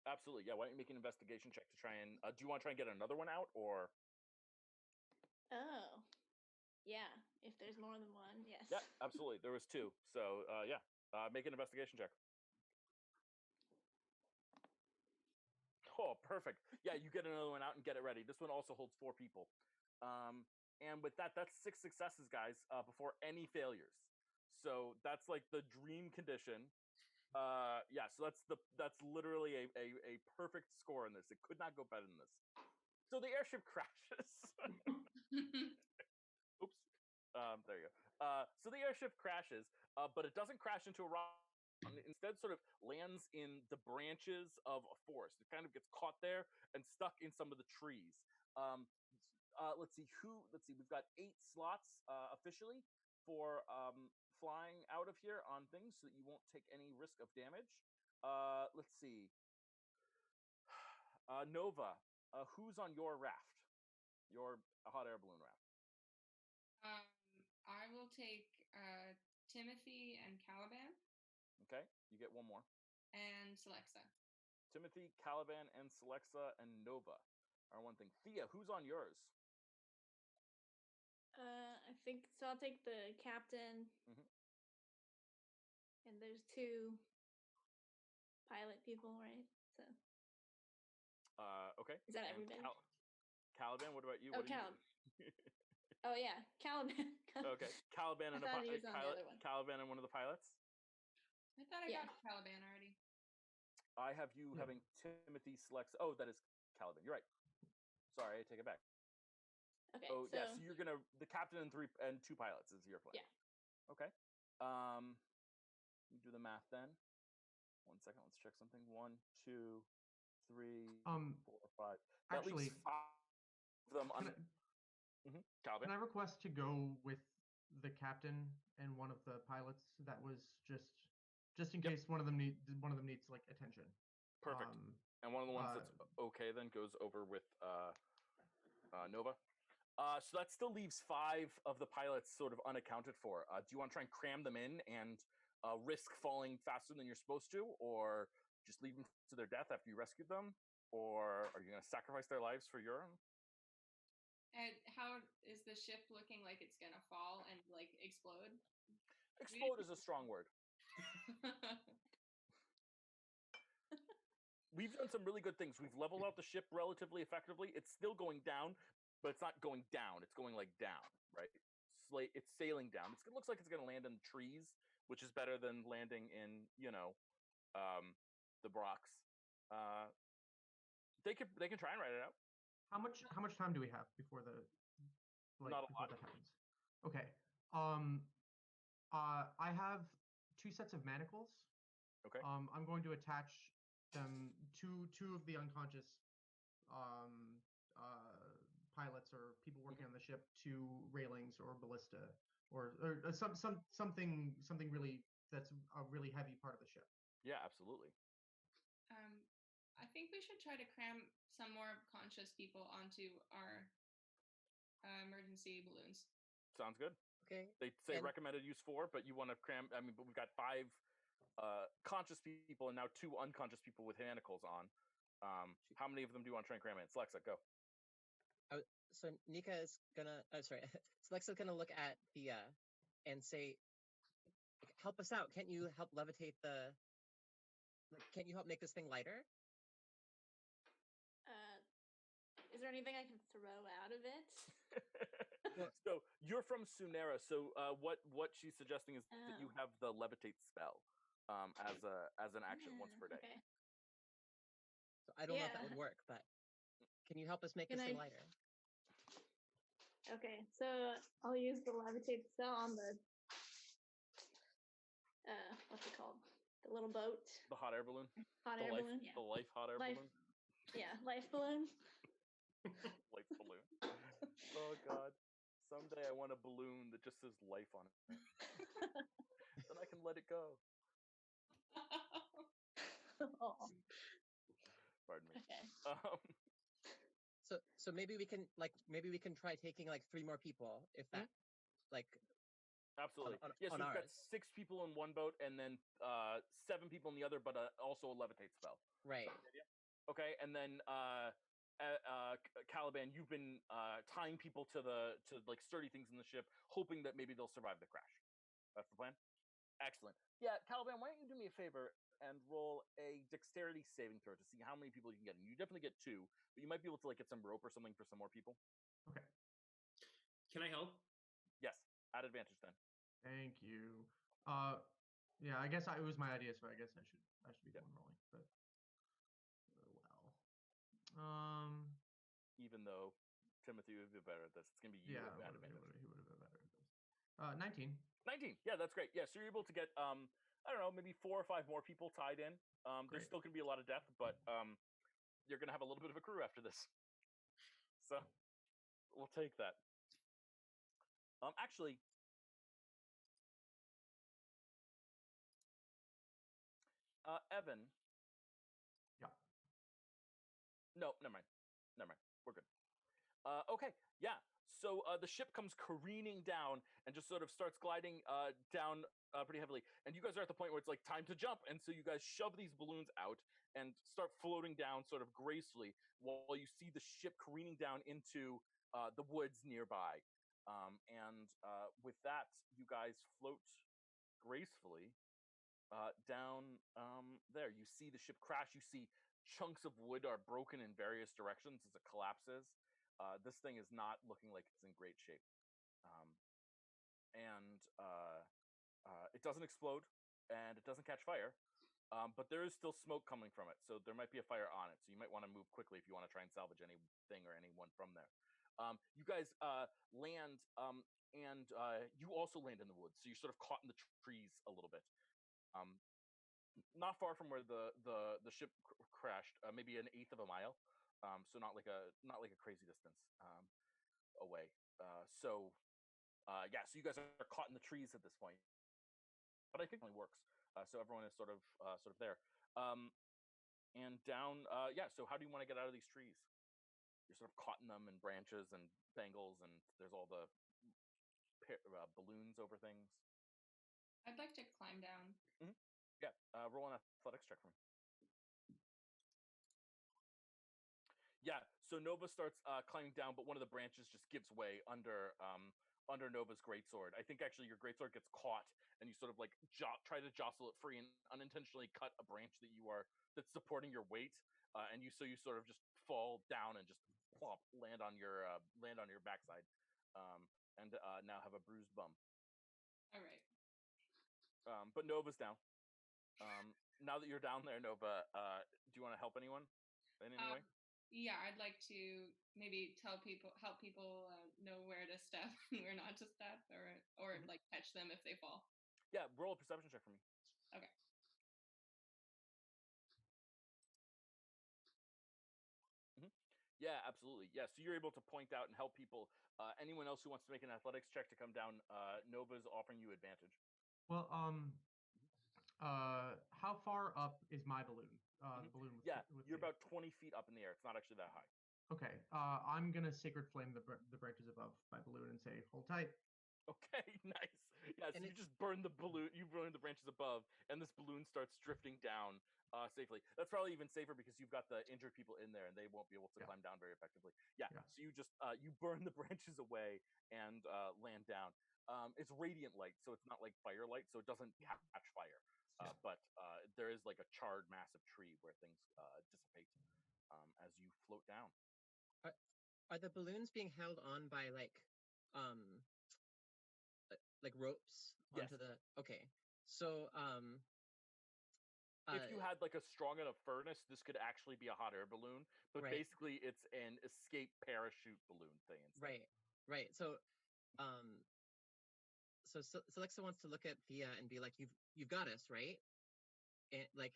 Absolutely, yeah. Why don't you make an investigation check to try and? Do you want to try and get another one out, or? Oh, yeah. If there's more than one, yes. Yeah, absolutely. There was 2, so yeah. Make an investigation check. Oh, perfect. Yeah, you get another one out and get it ready. This one also holds 4 people. And with that, that's 6 successes, guys, before any failures. So that's like the dream condition. Yeah, so that's literally a perfect score in this. It could not go better than this. So the airship crashes. Oops. There you go. So the airship crashes, but it doesn't crash into a rock. Instead, sort of lands in the branches of a forest. It kind of gets caught there and stuck in some of the trees. Let's see. We've got 8 slots officially for flying out of here on things, so that you won't take any risk of damage. Let's see. Nova, who's on your raft? Your hot air balloon raft. I will take Timothy and Caliban. Okay, you get one more. And Celexa. Timothy, Caliban, and Celexa, and Nova are one thing. Thea, who's on yours? I think so. I'll take the captain. Mhm. And there's 2 pilot people, right? So. Okay. Is that And everybody? Caliban, what about you? Oh, What do you Oh yeah, Caliban. Okay, Caliban and I thought he was on the other one. Caliban and one of the pilots. I thought I got Caliban already. I have you having Timothy Slex. Oh, that is Caliban. You're right. Sorry, I take it back. Okay. Oh, so... yeah. So you're gonna the captain and 2 pilots is your plan. Yeah. Okay. You do the math then. 1 second. Let's check something. 1, 2, 3, 4, 5. That Actually, leaves 5 of them on. Calvin, can I request to go with the captain and one of the pilots? That was just in case one of them needs like attention. Perfect. And one of the ones that's okay then goes over with Nova. So that still leaves 5 of the pilots sort of unaccounted for. Do you want to try and cram them in and risk falling faster than you're supposed to, or just leave them to their death after you rescued them, or are you going to sacrifice their lives for your own? And how is the ship looking like it's gonna fall and like explode? Explode is a strong word. We've done some really good things. We've leveled out the ship relatively effectively. It's still going down, but it's not going down. It's going like down, right? It's sailing down. It looks like it's going to land in the trees, which is better than landing in, the rocks. They can try and ride it out. How much time do we have before that happens? Okay. I have 2 sets of manacles. Okay. I'm going to attach them two of the unconscious pilots or people working on the ship to railings or ballista or something really that's a really heavy part of the ship. Yeah, absolutely. I think we should try to cram some more conscious people onto our emergency balloons. Sounds good. Okay. They say recommended use 4, but you want to cram. I mean, but we've got 5 conscious people and now 2 unconscious people with manacles on. How many of them do you want to try and cram in? Slexa, go. So Nika is gonna. Selexa's gonna look at Thea and say, "Help us out! Can't you help levitate the? Can't you help make this thing lighter?" Is there anything I can throw out of it? So you're from Sunera. So what she's suggesting is that you have the levitate spell as an action once per day. Okay. So I don't know if that would work, but can you help us make this thing lighter? Okay, so I'll use the levitate spell on the what's it called? The little boat. The hot air balloon. Hot air balloon. Yeah. The life hot air balloon. Yeah, life balloon. Life balloon. Oh God! Someday I want a balloon that just says life on it. Then I can let it go. Oh. Pardon me. Okay. So maybe we can try taking like 3 more people if that Absolutely. Yes, on we've got ours. 6 people in one boat and then 7 people in the other, but also a levitate spell. Right. Okay, and then Caliban, you've been tying people to like sturdy things in the ship, hoping that maybe they'll survive the crash. That's the plan. Excellent. Yeah, Caliban, why don't you do me a favor and roll a dexterity saving throw to see how many people you can get. And you definitely get 2, but you might be able to like get some rope or something for some more people. Okay. Can I help? Yes, at advantage then. Thank you. Yeah, I guess it was my idea, so I guess I should be the one rolling. But even though Timothy would be better at this. It's gonna be you Yeah, with bad he advantage. would have been better at this. 19. 19. Yeah, that's great. Yeah, so you're able to get I don't know, maybe 4 or 5 more people tied in. There's Great. still gonna be a lot of death, but you're gonna have a little bit of a crew after this. So we'll take that. Actually, Evan. Yeah. No, never mind. Never mind. We're good. Okay, yeah. So the ship comes careening down and just sort of starts gliding down pretty heavily. And you guys are at the point where it's like time to jump. And so you guys shove these balloons out and start floating down sort of gracefully while you see the ship careening down into the woods nearby. And with that, you guys float gracefully down there. You see the ship crash. You see chunks of wood are broken in various directions as it collapses. This thing is not looking like it's in great shape. And it doesn't explode and it doesn't catch fire. But there is still smoke coming from it. So there might be a fire on it. So you might want to move quickly if you want to try and salvage anything or anyone from there. You guys land and you also land in the woods. So you're sort of caught in the trees a little bit. Not far from where the ship crashed, maybe an eighth of a mile. So not like a crazy distance away. So so you guys are caught in the trees at this point, but I think it only works. So everyone is sort of there, and down. So how do you want to get out of these trees? You're sort of caught in them and branches and bangles, and there's all the balloons over things. I'd like to climb down. Mm-hmm. Yeah, roll an athletics check for me. Yeah, so Nova starts climbing down, but one of the branches just gives way under Nova's greatsword. I think actually your greatsword gets caught, and you sort of like try to jostle it free and unintentionally cut a branch that's supporting your weight, and you sort of just fall down and just plop land on your backside, and now have a bruised bum. All right. But Nova's down. Now that you're down there, Nova, do you want to help anyone in any way? Yeah, I'd like to maybe help people know where to step and where not to step, or like catch them if they fall. Yeah, roll a perception check for me. Okay. Yeah, absolutely. Yeah, so you're able to point out and help people. Anyone else who wants to make an athletics check to come down, Nova's offering you advantage. Well, how far up is my balloon? The balloon with you're about 20 feet up in the air. It's not actually that high. Okay. I'm gonna sacred flame the branches above my balloon and say, "Hold tight." Okay, nice. Yeah, so you just burn the balloon. You burn the branches above, and this balloon starts drifting down safely. That's probably even safer because you've got the injured people in there, and they won't be able to climb down very effectively. Yeah. So you just you burn the branches away and land down. It's radiant light, so it's not like firelight, so it doesn't catch fire. But there is like a charred mass of tree where things dissipate as you float down. Are the balloons being held on by like ropes onto the? Okay, so if you had like a strong enough furnace, this could actually be a hot air balloon. But basically, it's an escape parachute balloon thing instead. Right. So Alexa wants to look at Thea and be like, "You've got us, right? And like,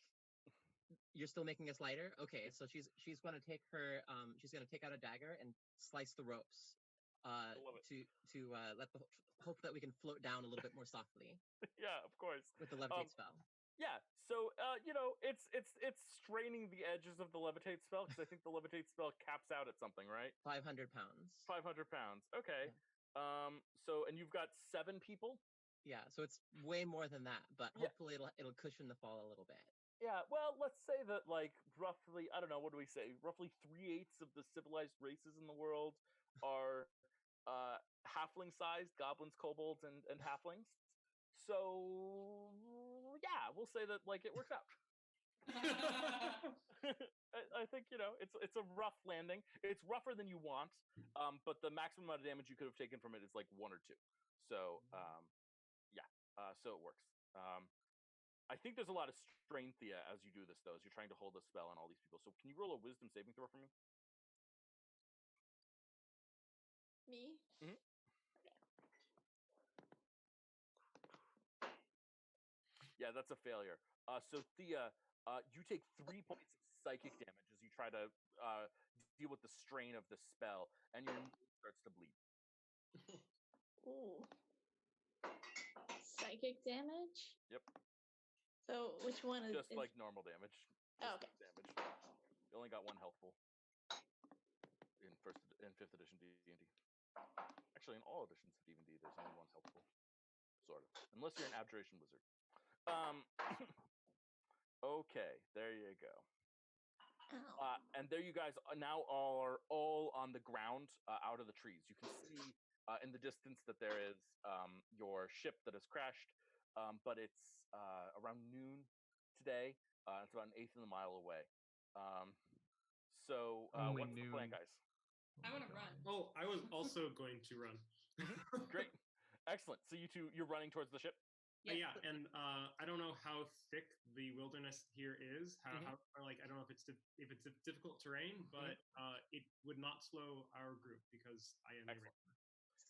you're still making us lighter." Okay, so she's going to take out a dagger and slice the ropes to let the hope that we can float down a little bit more softly. Yeah, of course. With the levitate spell. Yeah, so it's straining the edges of the levitate spell because I think the levitate spell caps out at something, right? 500 pounds. 500 pounds. Okay. Yeah. And you've got 7 people. Yeah, so it's way more than that, but hopefully it'll cushion the fall a little bit. Yeah, well, let's say that like roughly, I don't know, what do we say? Roughly 3/8 of the civilized races in the world are halfling-sized, goblins, kobolds, and halflings. So yeah, we'll say that like it works out. I think it's a rough landing. It's rougher than you want, but the maximum amount of damage you could have taken from it is like 1 or 2. So so it works. I think there's a lot of strain, Thea, as you do this though, as you're trying to hold a spell on all these people. So can you roll a wisdom saving throw for me? Me? Mhm. Yeah, that's a failure. So Thea, you take 3 points of psychic damage as you try to deal with the strain of the spell, and your nose starts to bleed. Ooh. Psychic damage? Yep. So which one is Just like normal damage. Oh, Just okay. damage. You only got 1 health pool in 5th edition D&D. Actually, in all editions of D&D, there's only 1 health pool, sort of, unless you're an abjuration wizard. Okay, there you go. Ow. And there you guys now are all on the ground, out of the trees. You can see in the distance that there is your ship that has crashed, but it's around noon today. It's about 1/8 of a mile away. So Only what's the plan, noon. guys? I want to run. Oh, I was also going to run. Great, excellent. So you're running towards the ship. Yeah, and I don't know how thick the wilderness here is. How, Mhm. how like I don't know if it's a difficult terrain, but it would not slow our group because I am a Excellent. ranger.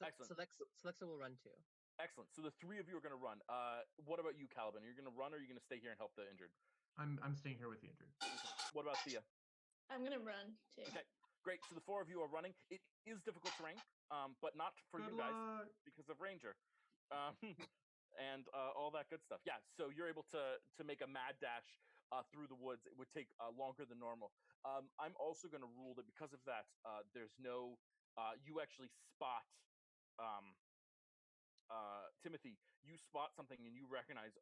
Excellent. Selexa will run too. Excellent. So the 3 of you are going to run. What about you, Caliban? Are you going to run, or are you going to stay here and help the injured? I'm staying here with the injured. What about Thea? I'm gonna run too. Okay, great. So the 4 of you are running. It is difficult terrain, but not for Good you guys luck. because of Ranger, and all that good stuff. Yeah. So you're able to make a mad dash through the woods. It would take longer than normal. I'm also going to rule that because of that, there's no. You actually spot. Timothy, you spot something and you recognize,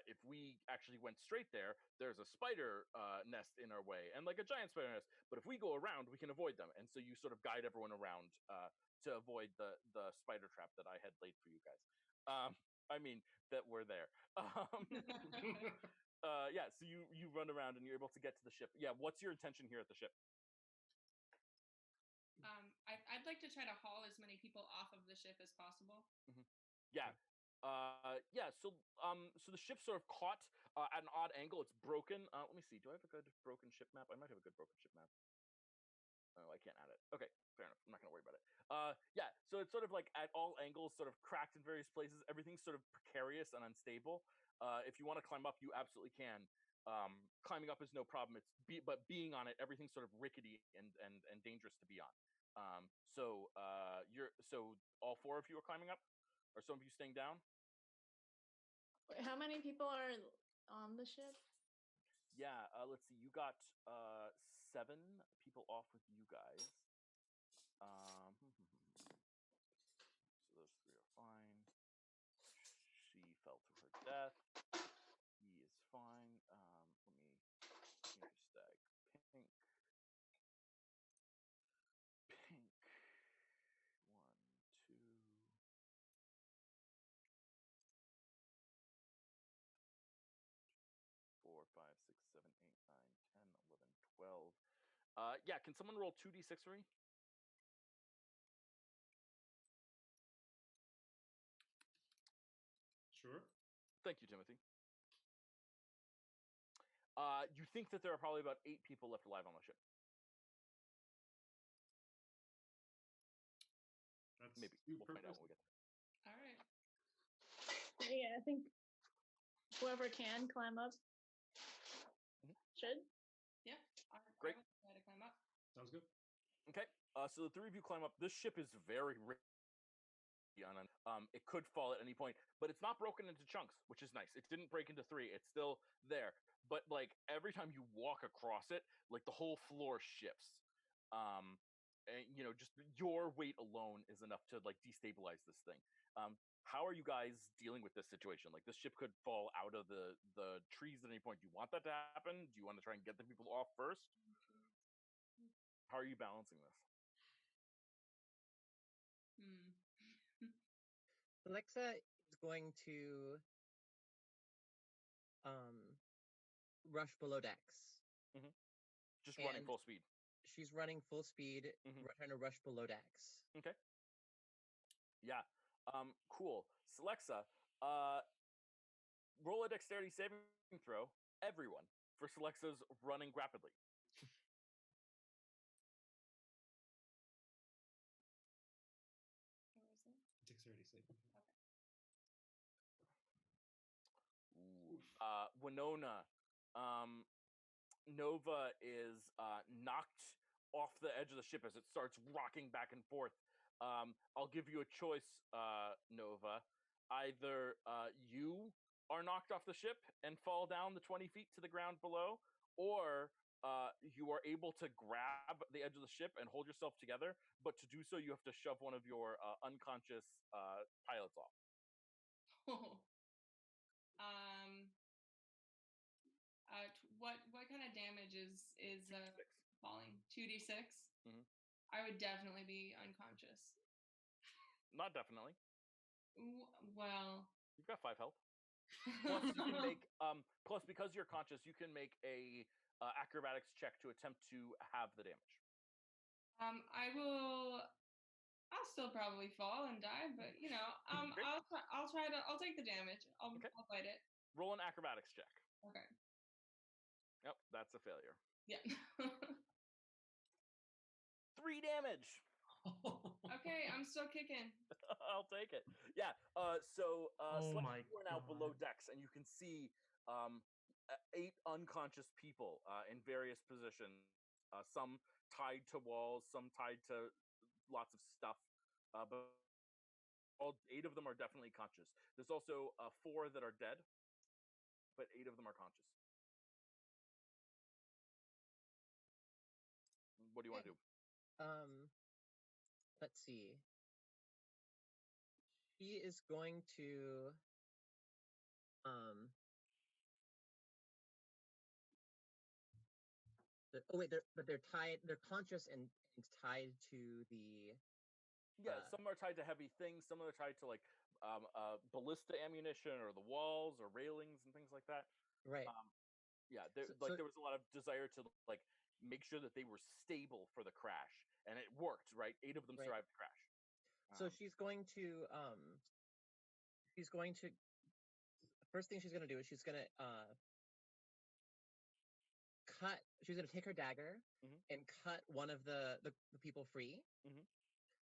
if we actually went straight there, there's a spider nest in our way, and like a giant spider nest. But if we go around, we can avoid them. And so you sort of guide everyone around to avoid the spider trap that I had laid for you guys. I mean, that were there. Yeah, so you run around and you're able to get to the ship. Yeah, what's your intention here at the ship? I'd like to try to haul as many people off of the ship as possible. Yeah. Yeah, so the ship's sort of caught at an odd angle. It's broken. Let me see. Do I have a good broken ship map? I might have a good broken ship map. Oh, I can't add it. Okay, fair enough. I'm not gonna worry about it. Yeah, so it's sort of like at all angles, sort of cracked in various places. Everything's sort of precarious and unstable. If you want to climb up, you absolutely can. Climbing up is no problem. But being on it, everything's sort of rickety and dangerous to be on. So all 4 of you are climbing up, or some of you staying down? Wait, how many people are on the ship? Yeah, let's see. You got 7 people off with you guys. So those 3 are fine. She fell to her death. He is fine. Let me interstag pink. Pink. 1, 2. 4, 5, 6, 7, 8, 9, 10, 11, 12. Yeah, can someone roll 2d6 for me? Sure. Thank you, Timothy. You think that there are probably about 8 people left alive on the ship. That's Maybe. We'll find out when we get there. All right. Yeah, I think whoever can climb up should. Yeah. Great. I will try to climb up. Sounds good. Okay. So the 3 of you climb up. This ship is very rickety. It could fall at any point, but it's not broken into chunks, which is nice. It didn't break into 3. It's still there. But like every time you walk across it, like the whole floor shifts. And just your weight alone is enough to like destabilize this thing. How are you guys dealing with this situation? Like this ship could fall out of the trees at any point. Do you want that to happen? Do you want to try and get the people off first? How are you balancing this? Alexa is going to rush below decks. Just running full speed. She's running full speed, trying to rush below decks. Okay. Yeah. Cool. Celexa, roll a dexterity saving throw, everyone, for Celexa's running rapidly. Winona, Nova is knocked off the edge of the ship as it starts rocking back and forth. I'll give you a choice, Nova. Either you are knocked off the ship and fall down the 20 feet to the ground below, or you are able to grab the edge of the ship and hold yourself together. But to do so, you have to shove one of your unconscious pilots off. What kind of damage is falling? 2d6. Mhm. I would definitely be unconscious. Not definitely. Well, You've got 5 health. Plus, you can make plus because you're conscious, you can make a acrobatics check to attempt to have the damage. I'll still probably fall and die, but Okay. I'll take the damage. I'll fight it. Roll an acrobatics check. Okay. Yep, that's a failure. Yeah. 3 damage. Okay, I'm still kicking. I'll take it. Yeah. So Oh my you are now below God. decks, and you can see 8 unconscious people in various positions. Some tied to walls, some tied to lots of stuff. But all 8 of them are definitely conscious. There's also 4 that are dead, but 8 of them are conscious. What do you want to do? Let's see. She is going to they're tied. They're conscious and tied to the. Yeah, some are tied to heavy things. Some are tied to like ballista ammunition or the walls or railings and things like that. Right. Yeah, there was a lot of desire to like make sure that they were stable for the crash, and it worked. Right, 8 of them survived the crash. So she's going to first thing she's going to do is she's going to she's going to take her dagger and cut one of the people free,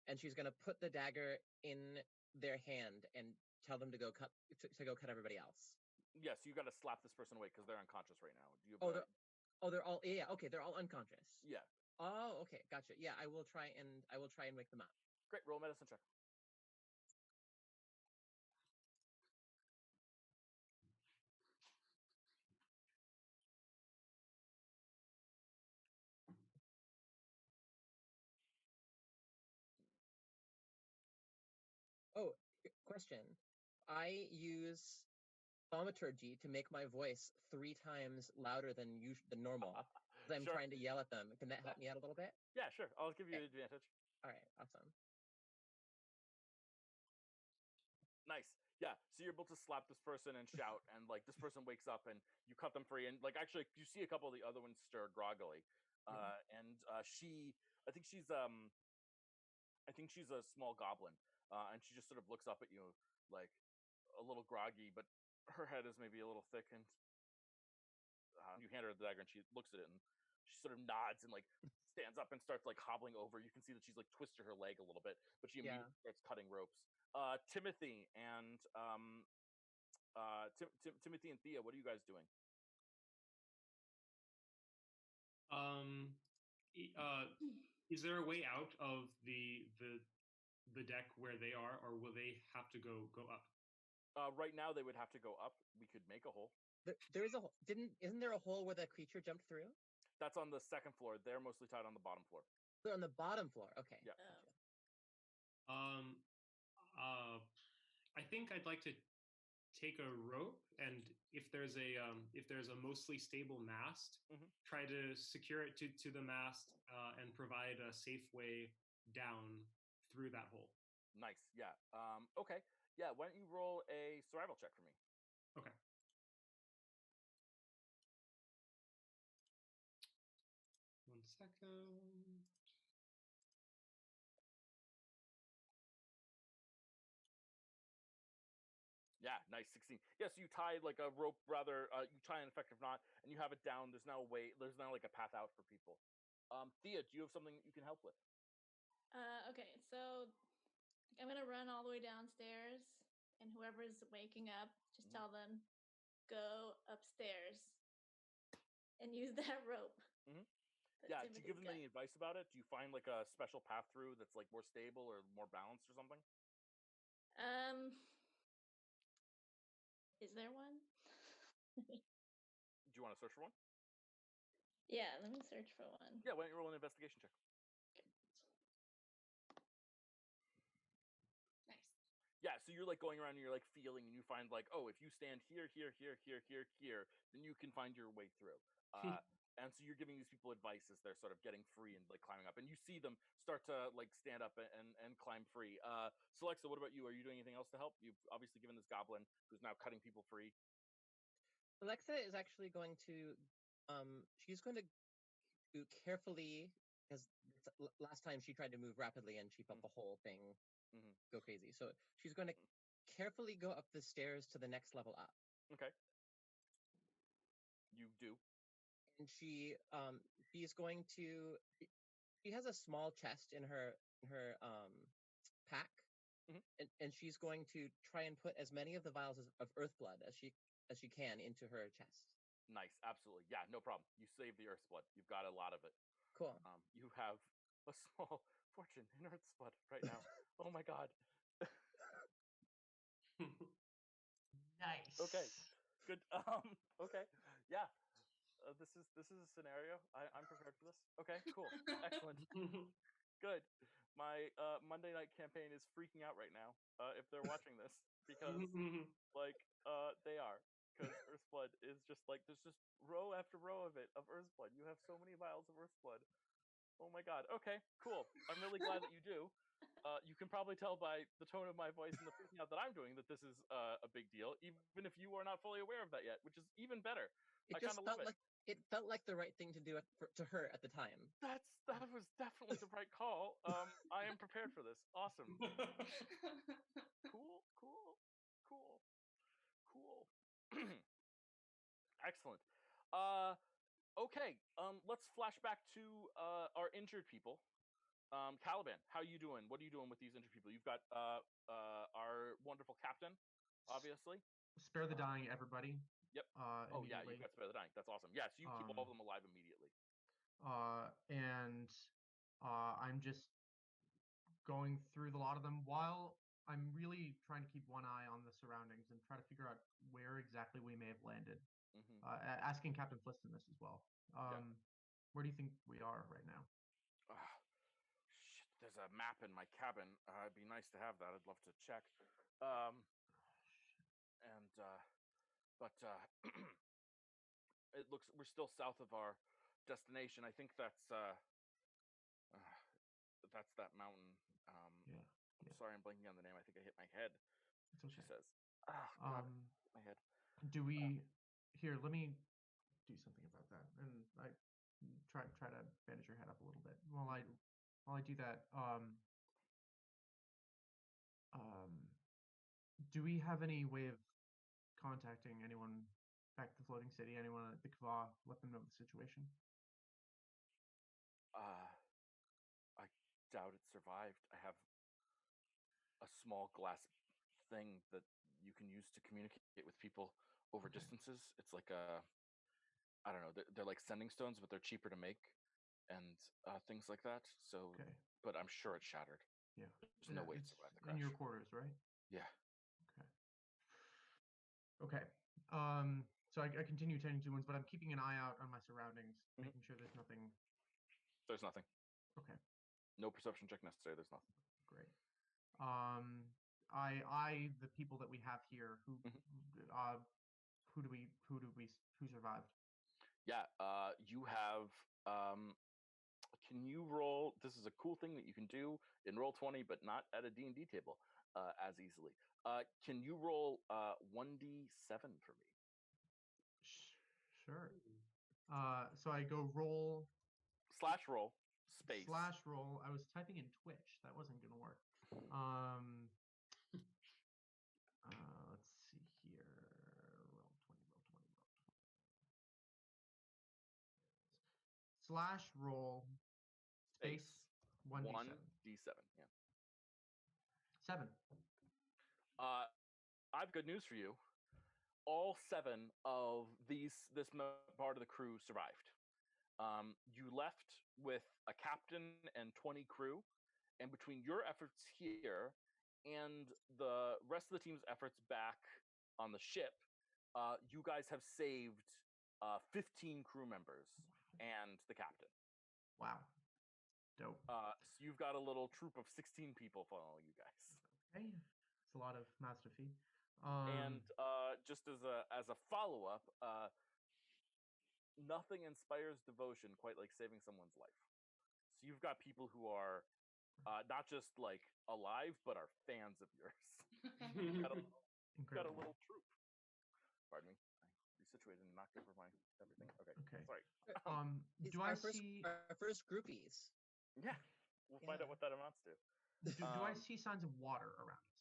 and she's going to put the dagger in their hand and tell them to go cut everybody else. Yes, you got to slap this person away because they're unconscious right now. Do you? They're all okay. They're all unconscious. Yeah. Oh, okay, gotcha. Yeah, I will try and wake them up. Great, roll medicine check. Oh, question. I use thaumaturgy to make my voice 3 times louder than normal. I'm Sure. trying to yell at them. Can that help me out a little bit? Yeah, sure. I'll give you the advantage. All right, awesome. Nice. Yeah. So you're able to slap this person and shout, and like this person wakes up, and you cut them free, and like actually you see a couple of the other ones stir groggily, and I think she's a small goblin, and she just sort of looks up at you like a little groggy, but her head is maybe a little thickened. You hand her the dagger, and she looks at it, and she sort of nods and like stands up and starts like hobbling over. You can see that she's like twisted her leg a little bit, but she immediately starts cutting ropes. Timothy and Timothy and Thea, what are you guys doing? Is there a way out of the deck where they are, or will they have to go up? Right now, they would have to go up. We could make a hole. There is a hole. Isn't there a hole where the creature jumped through? That's on the second floor. They're mostly tied on the bottom floor. They're on the bottom floor. Okay. Yeah. Gotcha. I think I'd like to take a rope, and if there's a mostly stable mast, try to secure it to the mast and provide a safe way down through that hole. Nice. Yeah. Okay. Yeah. Why don't you roll a survival check for me? Okay. One second. Yeah, nice, 16. Yes, you tie like a rope, rather. You tie an effective knot, and you have it down. There's now a way. There's now like a path out for people. Thea, do you have something you can help with? Okay, so I'm gonna run all the way downstairs, and whoever's waking up, just tell them, go upstairs and use that rope. Mhm. that Yeah, do you give Timothy's them got. any advice about it? Do you find like a special path through that's like more stable or more balanced or something? Is there one? Do you want to search for one? Yeah, let me search for one. Yeah, why don't you roll an investigation check? Nice. Yeah, so you're like going around and you're like feeling and you find like, oh, if you stand here, here, here, here, here, here, then you can find your way through. And so you're giving these people advice as they're sort of getting free and like climbing up, and you see them start to like stand up and climb free. So Alexa, what about you? Are you doing anything else to help? You've obviously given this goblin who's now cutting people free. Alexa is actually going to, she's going to carefully, because last time she tried to move rapidly and she felt the whole thing go crazy. So she's going to carefully go up the stairs to the next level up. Okay. You do. And she's going to, she has a small chest in her pack, and she's going to try and put as many of the vials of earth blood as she can into her chest. Nice, absolutely. Yeah, no problem. You save the Earth's blood. You've got a lot of it. Cool. You have a small fortune in Earth's blood right now. Oh my god. Nice. Okay. Good. Okay. Yeah. This is a scenario. I'm prepared for this. Okay. Cool. Excellent. Good. My Monday night campaign is freaking out right now. If they're watching this, because like they are. Because Earth's blood is just like there's just row after row of it of Earth's blood. You have so many vials of Earth's blood. Oh my god. Okay, cool. I'm really glad that you do. You can probably tell by the tone of my voice and the freaking out that I'm doing that this is a big deal, even if you are not fully aware of that yet, which is even better. I kind of love it. It felt like the right thing to do to her at the time. That was definitely the right call. I am prepared for this. Awesome. Cool. Excellent. Okay. Let's flash back to our injured people. Caliban, how you doing? What are you doing with these injured people? You've got our wonderful captain, obviously. Spare the dying, everybody. Yep. Oh yeah, you've got spare the dying. That's awesome. Yes, you keep all of them alive immediately. And I'm just going through the lot of them while I'm really trying to keep one eye on the surroundings and try to figure out where exactly we may have landed. Asking Captain Fliston this as well. Where do you think we are right now? Shit, there's a map in my cabin. It'd be nice to have that. I'd love to check. It looks we're still south of our destination. I think that's that mountain. I'm sorry, I'm blanking on the name. I think I hit my head. It's okay. She says, "Oh God, my head." Do we? Here, let me do something about that. And I try to bandage your head up a little bit while I do that. Do we have any way of contacting anyone back to Floating City? Anyone at the Kva? Let them know the situation. I doubt it survived. I have a small glass thing that you can use to communicate with people over distances. It's like I don't know. They're like sending stones, but they're cheaper to make, and things like that. So, but I'm sure it's shattered. Yeah, there's no way to survive the crash. In your quarters, right? Yeah. Okay. So I continue tending to wounds, but I'm keeping an eye out on my surroundings, making sure there's nothing. There's nothing. Okay. No perception check necessary. There's nothing. Great. I the people that we have here who survived? Yeah. You have. Can you roll? This is a cool thing that you can do in Roll20, but not at a D&D table as easily. Can you roll 1d7 for me? Sure. So I go roll. /roll space. /roll. I was typing in Twitch. That wasn't going to work. Let's see here. Roll 20. Space 1d7. Yeah. 7. I have good news for you. all 7 of this part of the crew survived. You left with a captain and 20 crew, and between your efforts here and the rest of the team's efforts back on the ship, you guys have saved 15 crew members and the captain. Wow. Dope. So you've got a little troop of 16 people following you guys. Okay. It's a lot of mouths to feed. And just as a follow-up, nothing inspires devotion quite like saving someone's life. So you've got people who are not just like alive, but are fans of yours. got a little troop. Pardon me. I resituated and knocked over my everything. Okay. Sorry. Do I see our first groupies? Yeah. We'll find out what that amounts to. Do I see signs of water around us?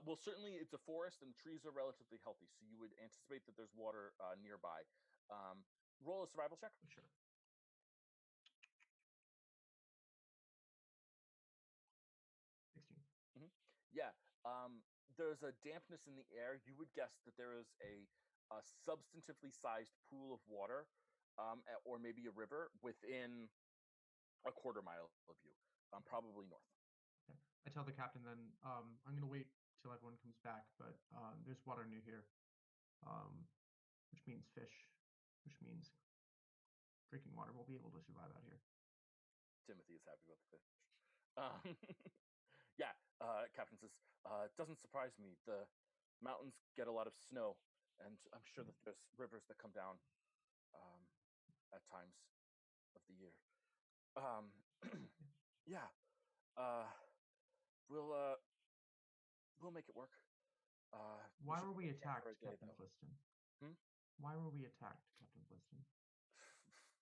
Well, certainly it's a forest and the trees are relatively healthy, so you would anticipate that there's water nearby. Roll a survival check. Sure. Yeah. There's a dampness in the air. You would guess that there is a substantively sized pool of water, or maybe a river within a quarter mile of you, probably north. Okay. I tell the captain then, I'm going to wait till everyone comes back, but there's water near here, which means fish, which means drinking water. We'll be able to survive out here. Timothy is happy about the fish. Yeah, Captain says, it doesn't surprise me. The mountains get a lot of snow, and I'm sure that there's rivers that come down at times of the year. Yeah, we'll make it work. Why were we attacked, Captain Fliston? Why were we attacked, Captain Fliston?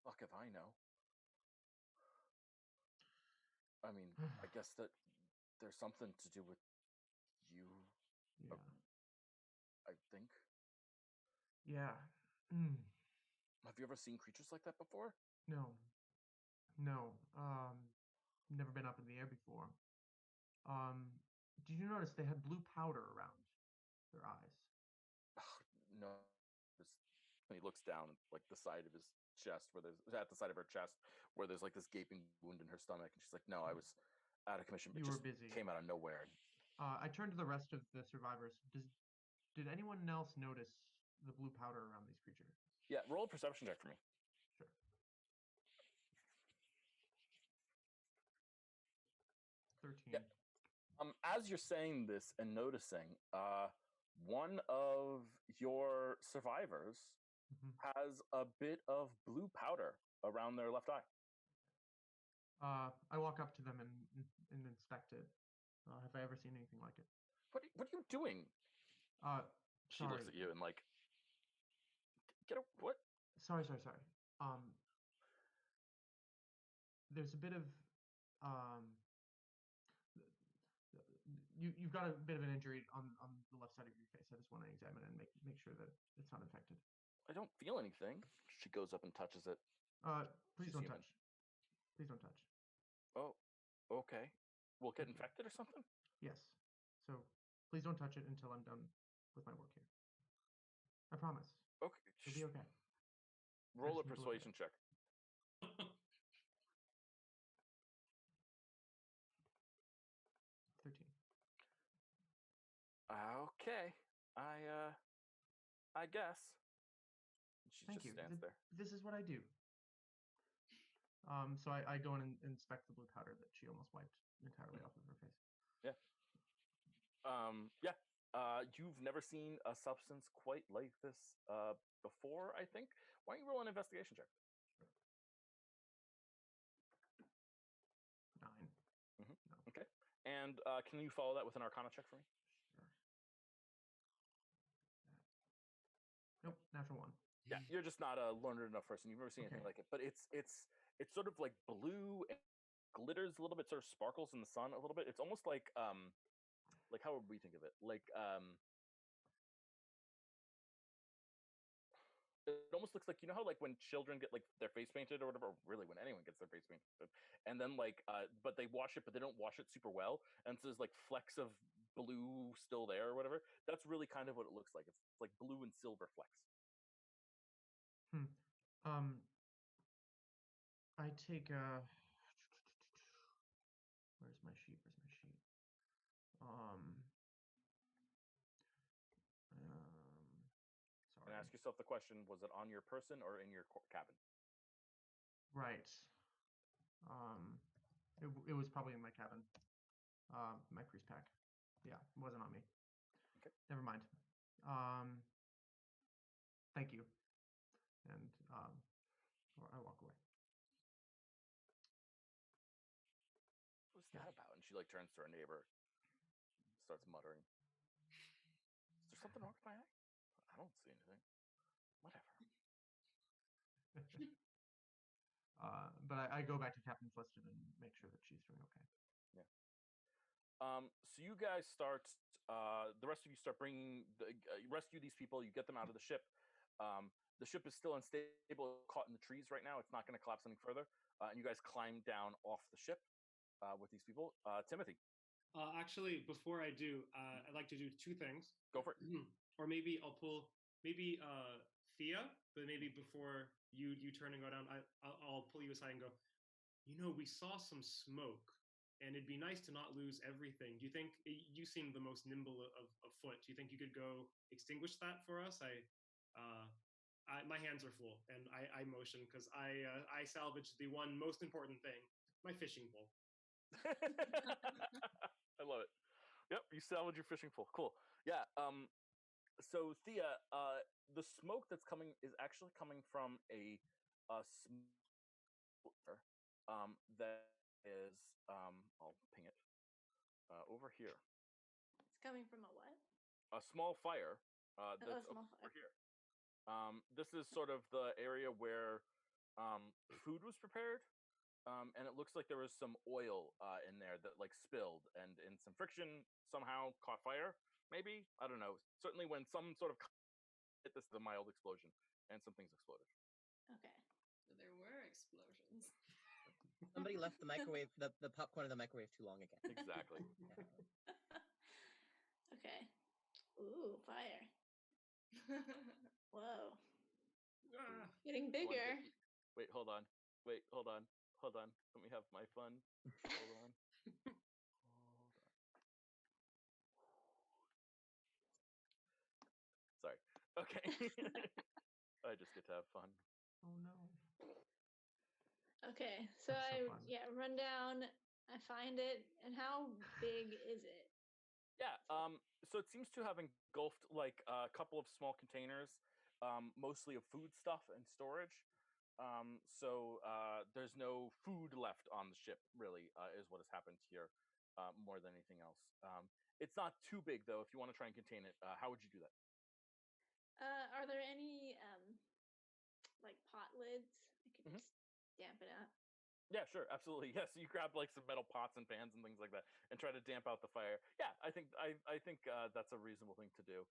Fuck if I know. I mean, I guess that there's something to do with you. Yeah. I think. Yeah. Have you ever seen creatures like that before? No. Never been up in the air before. Did you notice they had blue powder around their eyes? No. And he looks down like the side of his chest, where there's at the side of her chest, where there's like this gaping wound in her stomach, and she's like, "No, I was out of commission, but you just were busy. Came out of nowhere." I turned to the rest of the survivors. Did anyone else notice the blue powder around these creatures? Yeah, roll a perception check for me. Sure. 13. Yeah. As you're saying this and noticing, one of your survivors has a bit of blue powder around their left eye. I walk up to them and inspect it. Have I ever seen anything like it? What are you doing? She Sorry. looks at you and like, get a what? Sorry. There's a bit of you've got a bit of an injury on the left side of your face. I just want to examine it and make sure that it's not infected. I don't feel anything. She goes up and touches it. Please don't touch. Please don't touch. Oh, okay. We'll get infected or something? Yes. So please don't touch it until I'm done with my work here. I promise. Okay. It'll be okay. Roll a persuasion check. 13. Okay. I guess. She Thank just you. stands there. This is what I do. So I go in and inspect the blue powder that she almost wiped entirely off of her face. Yeah. Yeah. You've never seen a substance quite like this before, I think. Why don't you roll an investigation check? Sure. 9. No. Okay. And can you follow that with an Arcana check for me? Sure. Nope, natural 1. Yeah, you're just not a learned enough person. You've never seen anything like it, but it's sort of like blue and glitters a little bit, sort of sparkles in the sun a little bit. It's almost like how would we think of it? It almost looks like, you know how like when children get like their face painted or whatever, or really when anyone gets their face painted, and then but they wash it, but they don't wash it super well, and so there's like flecks of blue still there or whatever. That's really kind of what it looks like. It's like blue and silver flecks. I take a. Where's my sheet? And Sorry. ask yourself the question: was it on your person or in your cabin? Right. It was probably in my cabin. My priest pack. Yeah, it wasn't on me. Okay. Never mind. Thank you. And I walk away. What's that about? And she like turns to her neighbor, starts muttering. Is there something wrong with my eye? I don't see anything. Whatever. But I go back to Captain Fliston and make sure that she's doing okay. Yeah. So you guys start. The rest of you start bringing. You rescue these people. You get them out of the ship. The ship is still unstable, caught in the trees right now. It's not going to collapse any further. And you guys climb down off the ship with these people. Timothy. Actually, before I do, I'd like to do two things. Go for it. Or maybe I'll pull Thea, but maybe before you turn and go down, I'll pull you aside and go. We saw some smoke, and it'd be nice to not lose everything. Do you think you seem the most nimble of foot? Do you think you could go extinguish that for us? My hands are full, and I motion because I salvaged the one most important thing, my fishing pole. I love it. Yep, you salvage your fishing pole. Cool. Yeah. So Thea, the smoke that's coming is actually coming from a smoker that is I'll ping it over here. It's coming from a what? A small fire that's small over fire. here. This is sort of the area where food was prepared. And it looks like there was some oil in there that like spilled and in some friction somehow caught fire. Maybe, I don't know. Certainly when some sort of hit this, the mild explosion and some things exploded. Okay. So there were explosions. Somebody left the microwave, the popcorn in the microwave too long again. Exactly. Okay. Ooh, fire. Whoa. Getting bigger. Wait, hold on. Let me have my fun. Hold on. Sorry. Okay. I just get to have fun. Oh no. Okay, so That's so fun. run down. I find it. And how big is it? Yeah. So it seems to have engulfed like a couple of small containers, mostly of food stuff and storage. So there's no food left on the ship, really, is what has happened here, more than anything else. It's not too big, though. If you want to try and contain it, how would you do that? Are there any like pot lids? I could just damp it up. Yeah, sure, absolutely. Yes, you grab like some metal pots and pans and things like that, and try to damp out the fire. Yeah, I think that's a reasonable thing to do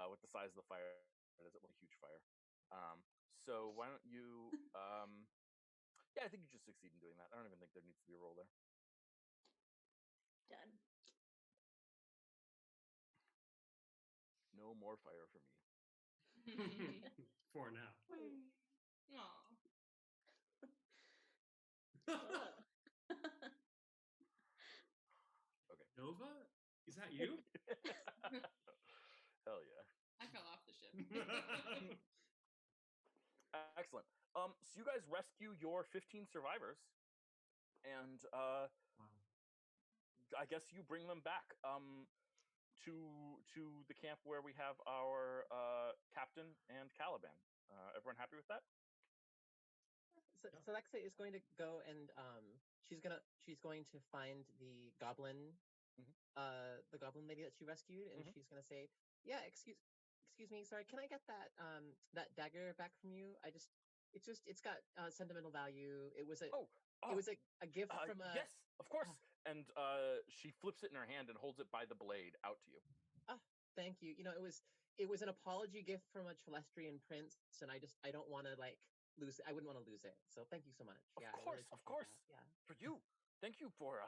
with the size of the fire. It is a huge fire. So why don't you? Yeah, I think you just succeed in doing that. I don't even think there needs to be a roll there. Done. No more fire for me. For now. Aw. Okay. Nova? Is that you? Hell yeah. I fell off the ship. Excellent. So you guys rescue your 15 survivors, and Wow. I guess you bring them back to the camp where we have our captain and Caliban. Everyone happy with that? So Alexa is going to go and she's going to find the goblin lady that she rescued, and she's going to say, "Yeah, excuse me, sorry, can I get that that dagger back from you? It's got sentimental value. It was a gift from a yes, of course." And she flips it in her hand and holds it by the blade out to you. Thank you. It was an apology gift from a Celestrian prince, and I don't want to lose it. I wouldn't want to lose it. So thank you so much. Of course. Really, Yeah. For you. Thank you for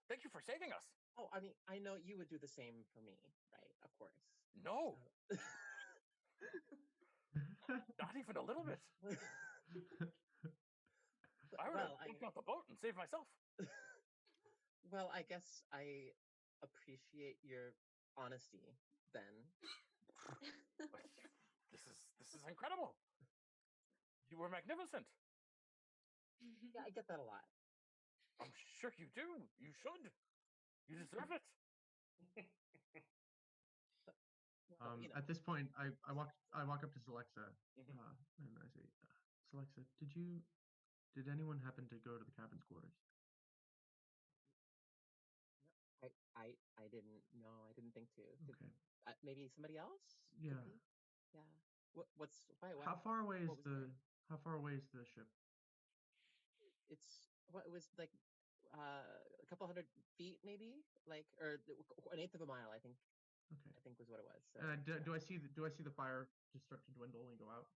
Thank you for saving us. Oh, I mean, I know you would do the same for me, right? Of course. No, So- not even a little bit. I would well, have jumped off the boat and saved myself. well, I guess I appreciate your honesty then. This is incredible. You were magnificent. Yeah, I get that a lot. I'm sure you do. You should. You deserve it. Well, you know, At this point, I walk up to Celexa, Mhm. and I say, Celexa, did anyone happen to go to the captain's quarters? I didn't. No, I didn't think to. Okay. Maybe somebody else. Yeah. Could be? Yeah. What's why? How far away is what was there? How far away is the ship? It's what it was like a couple hundred feet maybe, like, or an eighth of a mile, I think. Okay. I think was what it was. So, And yeah. do I see the fire just start to dwindle and go out?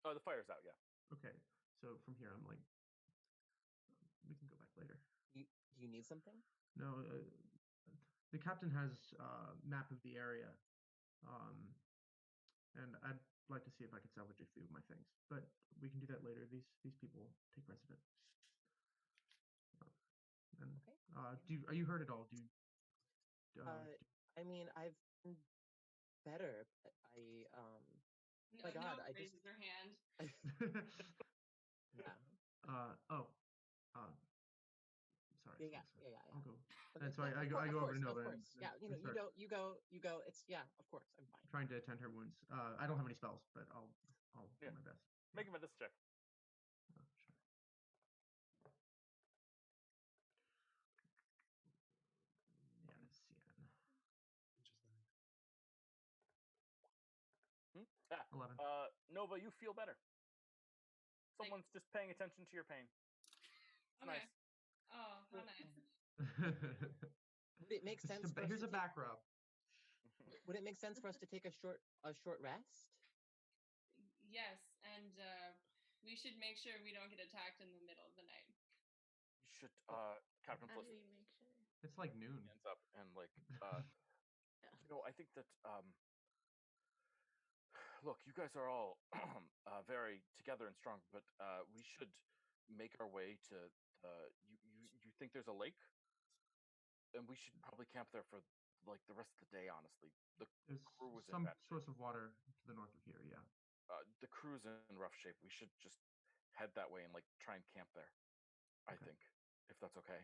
Oh, the fire's out. Yeah. Okay. So from here, I'm like, we can go back later. Do you need something? No, the captain has a map of the area, and I'd like to see if I could salvage a few of my things, but we can do that later. These people take precedent. And Okay. are you hurt at all? I mean, I've been better. No, my God, no I raises just her hand. yeah. Sorry. Yeah. I'll go. Okay, And so yeah, I go of over course, to Nova. Of course. And Yeah, you know, start you go. It's of course, I'm fine. trying to attend her wounds. I don't have any spells, but I'll do my best. Make a medicine check. Sure. Yeah, let's see. Ah, 11. Nova, you feel better. Someone's just paying attention to your pain. Okay. Nice. Oh, how nice. Would it make sense? Here's a back rub. Would it make sense for us to take a short rest? Yes, and we should make sure we don't get attacked in the middle of the night. You should, Captain How Fliss do we make sure? It's like noon. hands up and like, I think that look, you guys are all very together and strong, but we should make our way to you think there's a lake? And we should probably camp there for like the rest of the day, honestly. The There's crew was some in bad shape. source of water to the north of here, yeah. The crew's in rough shape. We should just head that way and like try and camp there. I Okay. think, if that's okay.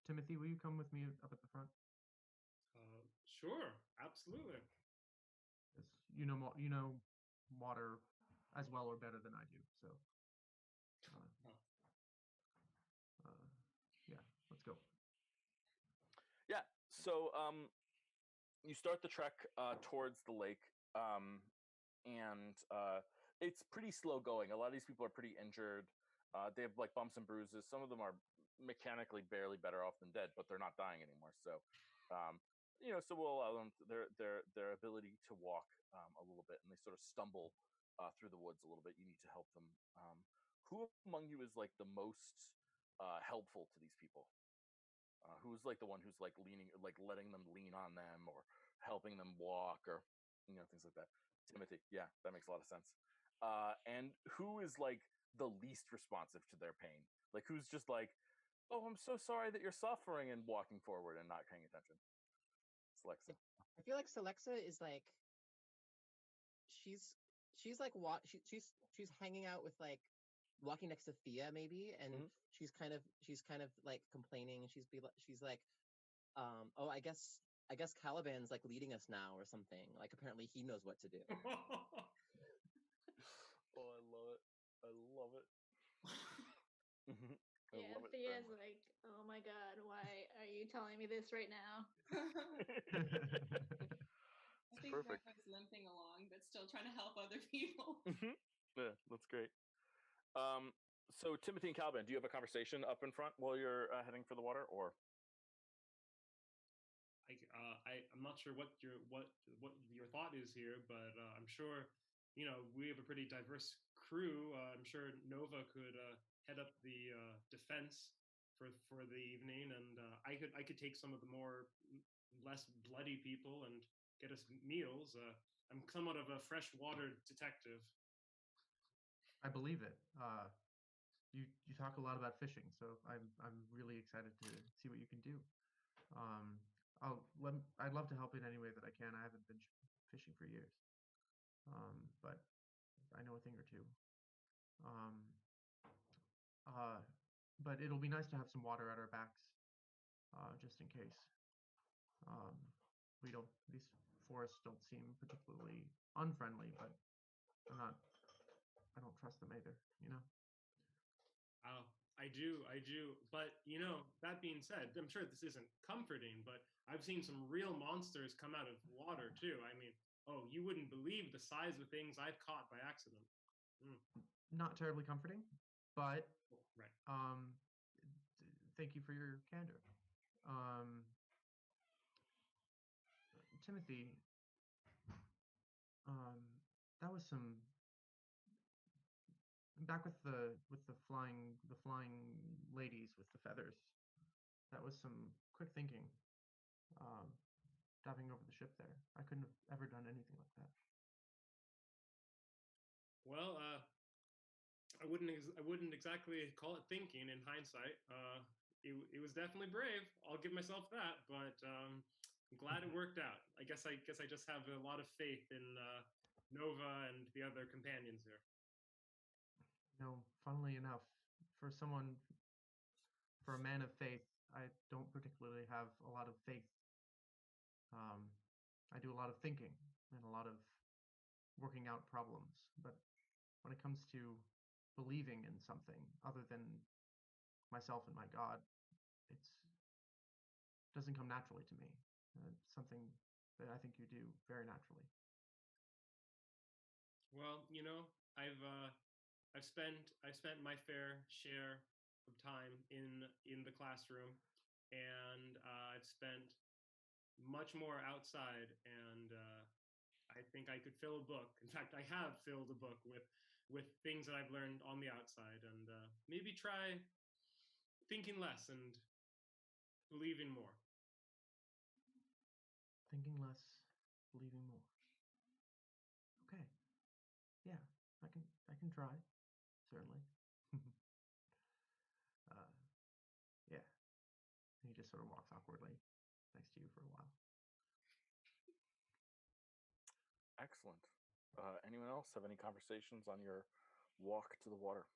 Timothy, will you come with me up at the front? Sure, absolutely. Yes, you know water as well or better than I do, so yeah, let's go. Yeah. So you start the trek towards the lake, and it's pretty slow going. A lot of these people are pretty injured. They have like bumps and bruises. Some of them are mechanically barely better off than dead, but they're not dying anymore. So, so we'll allow them their ability to walk a little bit, and they sort of stumble through the woods a little bit. You need to help them. Who among you is like the most helpful to these people? Who's like the one who's like leaning, like letting them lean on them or helping them walk or things like that? Timothy, yeah, that makes a lot of sense. And who is like the least responsive to their pain? Like who's just like, oh, I'm so sorry that you're suffering, and walking forward and not paying attention? Celexa. I feel like Celexa is like she's like she's hanging out with like walking next to Thea maybe, and she's kind of like complaining, and she's like oh, I guess Caliban's like leading us now or something, like apparently he knows what to do. Oh, I love it. I love it. Yeah, Thea's like, oh my god, why are you telling me this right now? I think Nova's limping along, but still trying to help other people. Yeah, that's great. So Timothy and Calvin, do you have a conversation up in front while you're heading for the water, or? I'm not sure what your thought is here, but I'm sure we have a pretty diverse crew. I'm sure Nova could head up the defense for the evening, and I could take some of the less bloody people and get us meals. I'm somewhat of a freshwater detective. I believe it. You talk a lot about fishing, so I'm really excited to see what you can do. I'd love to help in any way that I can. I haven't been fishing for years, but I know a thing or two. But it'll be nice to have some water at our backs, just in case. These forests don't seem particularly unfriendly, but I don't trust them either, you know? I do. But, that being said, I'm sure this isn't comforting, but I've seen some real monsters come out of water, too. I mean, you wouldn't believe the size of things I've caught by accident. Not terribly comforting, but right. Thank you for your candor. Timothy, that was some back with the flying ladies with the feathers. That was some quick thinking. Diving over the ship there. I couldn't have ever done anything like that. Well, I wouldn't exactly call it thinking in hindsight. It was definitely brave. I'll give myself that, but I'm glad it worked out. I guess I just have a lot of faith in Nova and the other companions here. Funnily enough, for a man of faith, I don't particularly have a lot of faith. I do a lot of thinking and a lot of working out problems, but when it comes to believing in something other than myself and my God, it doesn't come naturally to me. It's something that I think you do very naturally. Well, I've spent my fair share of time in the classroom, and I've spent much more outside, and I think I could fill a book. In fact, I have filled a book with things that I've learned on the outside, and maybe try thinking less and believing more. Thinking less, believing more. Okay. Yeah, I can try, certainly. Yeah. And he just sort of walks awkwardly next to you for a while. Excellent. Anyone else have any conversations on your walk to the water?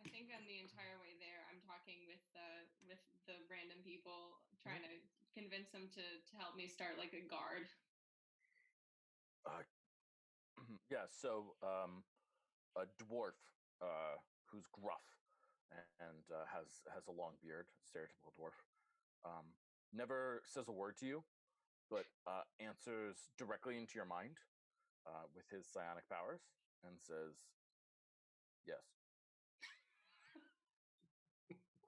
I think on the entire way there, I'm talking with the random people, trying to convince them to help me start like a guard. Yeah. So a dwarf who's gruff and has a long beard, stereotypical dwarf. Never says a word to you, but answers directly into your mind with his psionic powers and says, yes.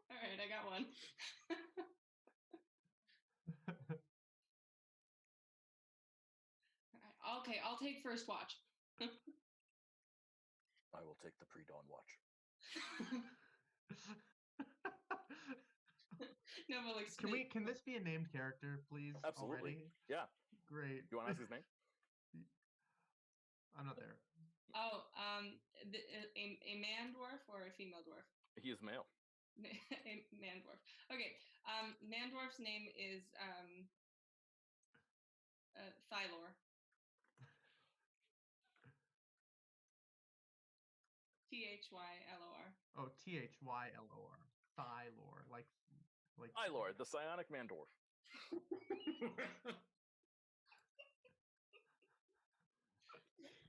All right, I got one. All right, okay, I'll take first watch. I will take the pre-dawn watch. No, but like, can this be a named character, please? Absolutely. Already? Yeah. Great. You want to ask his name? I'm not there. Oh, a man dwarf or a female dwarf? He is male. A man dwarf. Okay. Man dwarf's name is Thylor. Thylor. Oh, Thylor. Thylor, like. Thylor, the psionic man dwarf.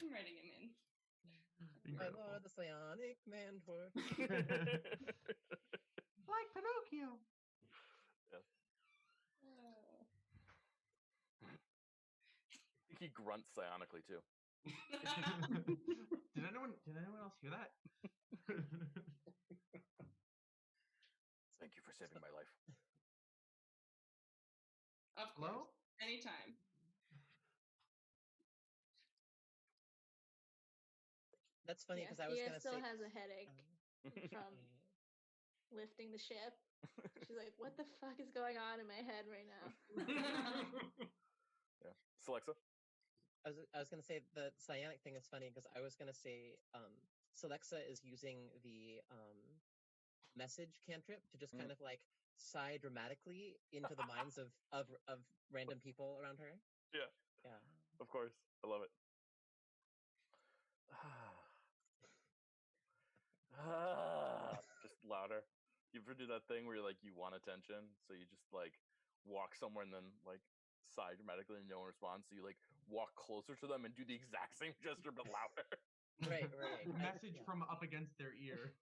I'm writing him in. Thylor, the psionic man dwarf. Like Pinocchio. Yes. I think he grunts psionically too. Did anyone else hear that? Thank you for saving my life. Of course. Hello? Anytime. That's funny Yeah, because I was Thea gonna still say. has a headache from lifting the ship. She's like, "What the fuck is going on in my head right now?" Yeah, Celexa. I was gonna say the cyanic thing is funny because I was gonna say Celexa is using the message cantrip to just kind of like sigh dramatically into the minds of random people around her. Yeah. Yeah. Of course. I love it. Just louder. You ever do that thing where you're like you want attention, so you just like walk somewhere and then like sigh dramatically and no one responds, so you like walk closer to them and do the exact same gesture but louder. Right. Message from up against their ear.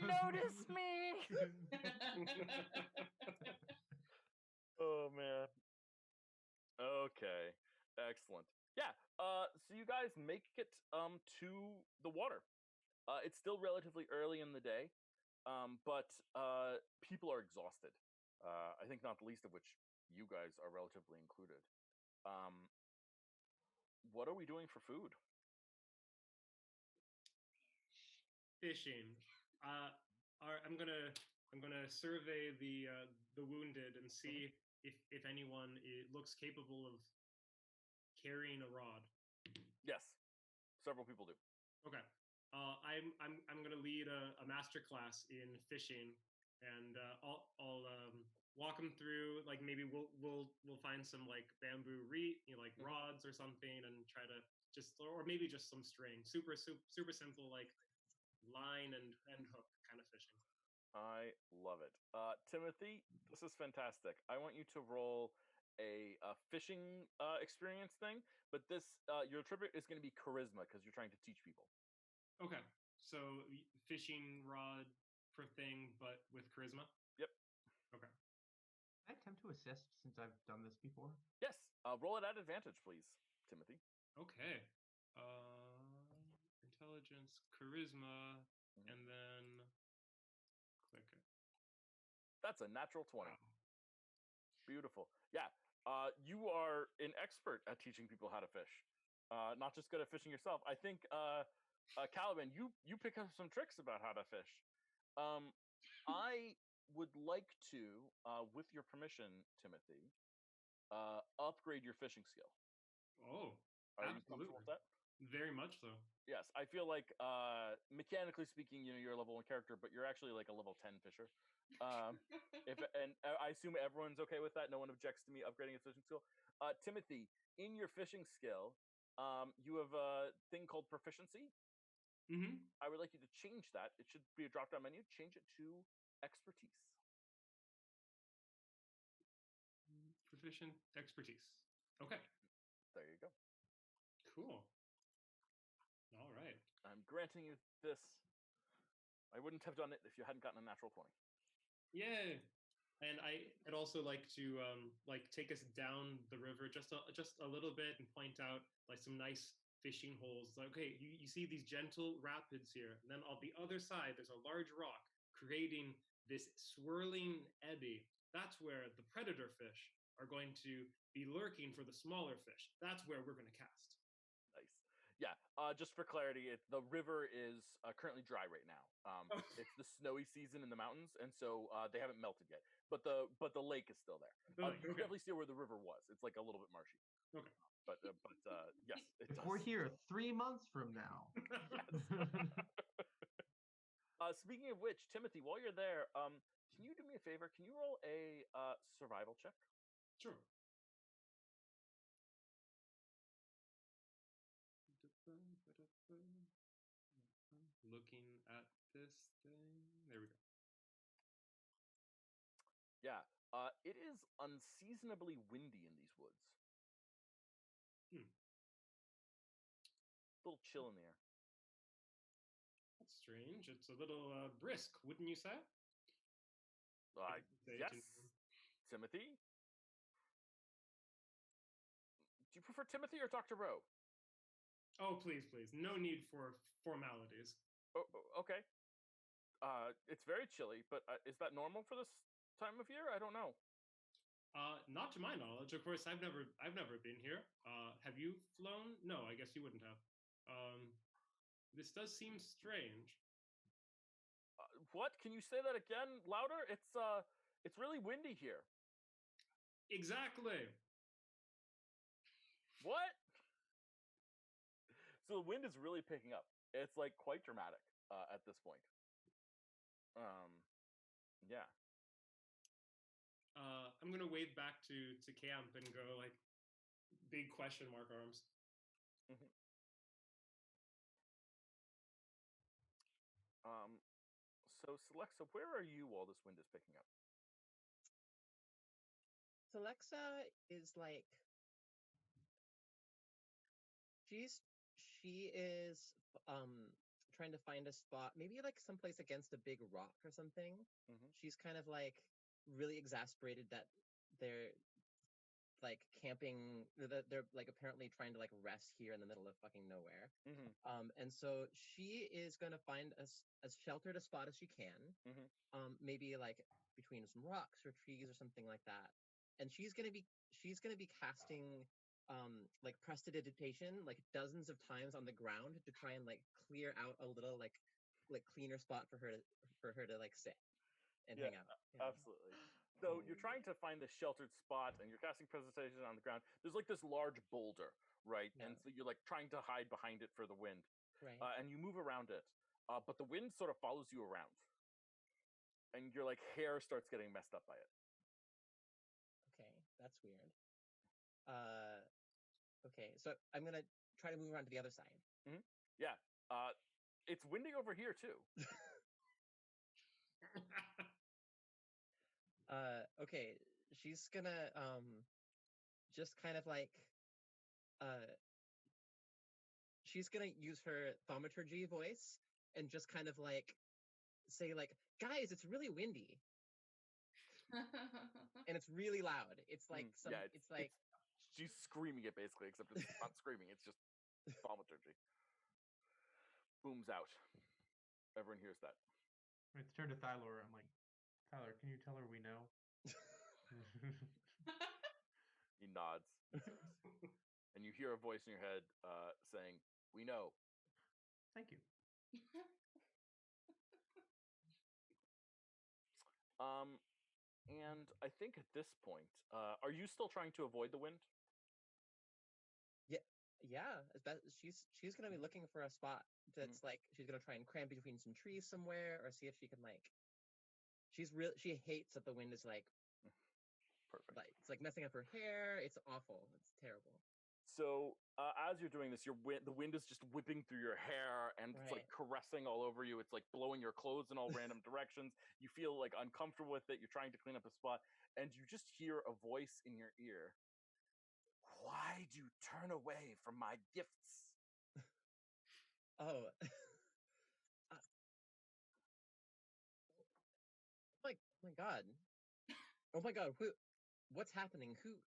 Notice me. Oh man. Okay. Excellent. Yeah. So you guys make it to the water. It's still relatively early in the day, but people are exhausted. I think not the least of which you guys are relatively included. What are we doing for food? Fishing. I'm gonna survey the wounded and see if anyone looks capable of carrying a rod. Yes, several people do. Okay. I'm gonna lead a master class in fishing, and I'll walk them through. Like maybe we'll find some like bamboo like rods or something, and try to or maybe just some string. Super simple, like line and hook kind of fishing. I love it. Timothy, this is fantastic. I want you to roll a fishing experience thing, but this your tribute is going to be charisma because you're trying to teach people. Okay, so fishing rod per thing, but with charisma. Yep. Okay. Can I attempt to assist since I've done this before? Yes. Roll it at advantage, please, Timothy. Okay. Intelligence, charisma, and then click it. That's a natural 20. Wow. Beautiful. Yeah. You are an expert at teaching people how to fish. Not just good at fishing yourself. I think Caliban, you pick up some tricks about how to fish. I would like to, with your permission, Timothy, upgrade your fishing skill. Oh, Are absolutely. you comfortable with that? Very much so. Yes, I feel like mechanically speaking, you're a level 1 character, but you're actually like a level 10 fisher. And I assume everyone's okay with that. No one objects to me upgrading his fishing skill. Timothy, in your fishing skill, you have a thing called proficiency. Mm-hmm. I would like you to change that. It should be a drop-down menu. Change it to expertise. Proficient expertise. Okay. There you go. Cool. All right. I'm granting you this. I wouldn't have done it if you hadn't gotten a natural 20. Yay. And I'd also like to like take us down the river just a little bit and point out like some nice fishing holes. Like, okay, you see these gentle rapids here, and then on the other side there's a large rock creating this swirling eddy. That's where the predator fish are going to be lurking for the smaller fish. That's where we're going to cast. Nice. Yeah, just for clarity, the river is currently dry right now. It's the snowy season in the mountains, and so they haven't melted yet. But the lake is still there. You can definitely see where the river was. It's like a little bit marshy. Okay. But yes, it If does. we're here 3 months from now. Speaking of which, Timothy, while you're there, can you do me a favor? Can you roll a survival check? Sure. Looking at this thing. There we go. Yeah. It is unseasonably windy in these woods. A little chill in the air. That's strange. It's a little brisk, wouldn't you say? Yes. Timothy? Do you prefer Timothy or Dr. Rowe? Oh, please. No need for formalities. Okay. It's very chilly, but is that normal for this time of year? I don't know. Not to my knowledge. Of course, I've never been here. Have you flown? No, I guess you wouldn't have. This does seem strange. What? Can you say that again louder? It's really windy here. Exactly. What? So the wind is really picking up. It's like quite dramatic at this point. Yeah. I'm gonna wave back to camp and go like big question mark arms. Mm-hmm. So Celexa, where are you while this wind is picking up? Celexa is like she is trying to find a spot, maybe like someplace against a big rock or something. Mm-hmm. She's kind of like really exasperated that they're like camping, that they're like apparently trying to like rest here in the middle of fucking nowhere. Mm-hmm. And so she is gonna find as sheltered a spot as she can. Mm-hmm. Maybe like between some rocks or trees or something like that. And she's gonna be casting like prestidigitation like dozens of times on the ground to try and like clear out a little like cleaner spot for her to like sit and hang out. Absolutely. So you're trying to find the sheltered spot and you're casting presentation on the ground. There's like this large boulder, right? Yeah. And so you're like trying to hide behind it for the wind. Right. And you move around it. But the wind sort of follows you around. And your like hair starts getting messed up by it. Okay, that's weird. Okay, so I'm gonna try to move around to the other side. Mm-hmm. Yeah. It's windy over here too. Okay, she's gonna just kind of like she's gonna use her thaumaturgy voice and just kind of like say like, guys, it's really windy. And it's really loud. It's like it's like she's screaming it basically, except it's not screaming, it's just thaumaturgy. Booms out. Everyone hears that. It's turned to Thylor. I'm like, Tyler, can you tell her we know? He nods. And you hear a voice in your head saying, "We know." Thank you. And I think at this point, are you still trying to avoid the wind? Yeah. She's gonna be looking for a spot that's like she's gonna try and cram between some trees somewhere, or see if she can like. She hates that the wind is like. Perfect. Like it's like messing up her hair. It's awful. It's terrible. So as you're doing this, the wind is just whipping through your hair and it's like caressing all over you. It's like blowing your clothes in all random directions. You feel like uncomfortable with it. You're trying to clean up a spot, and you just hear a voice in your ear. Why do you turn away from my gifts? Oh. Oh my god. Oh my god. What's happening? Who?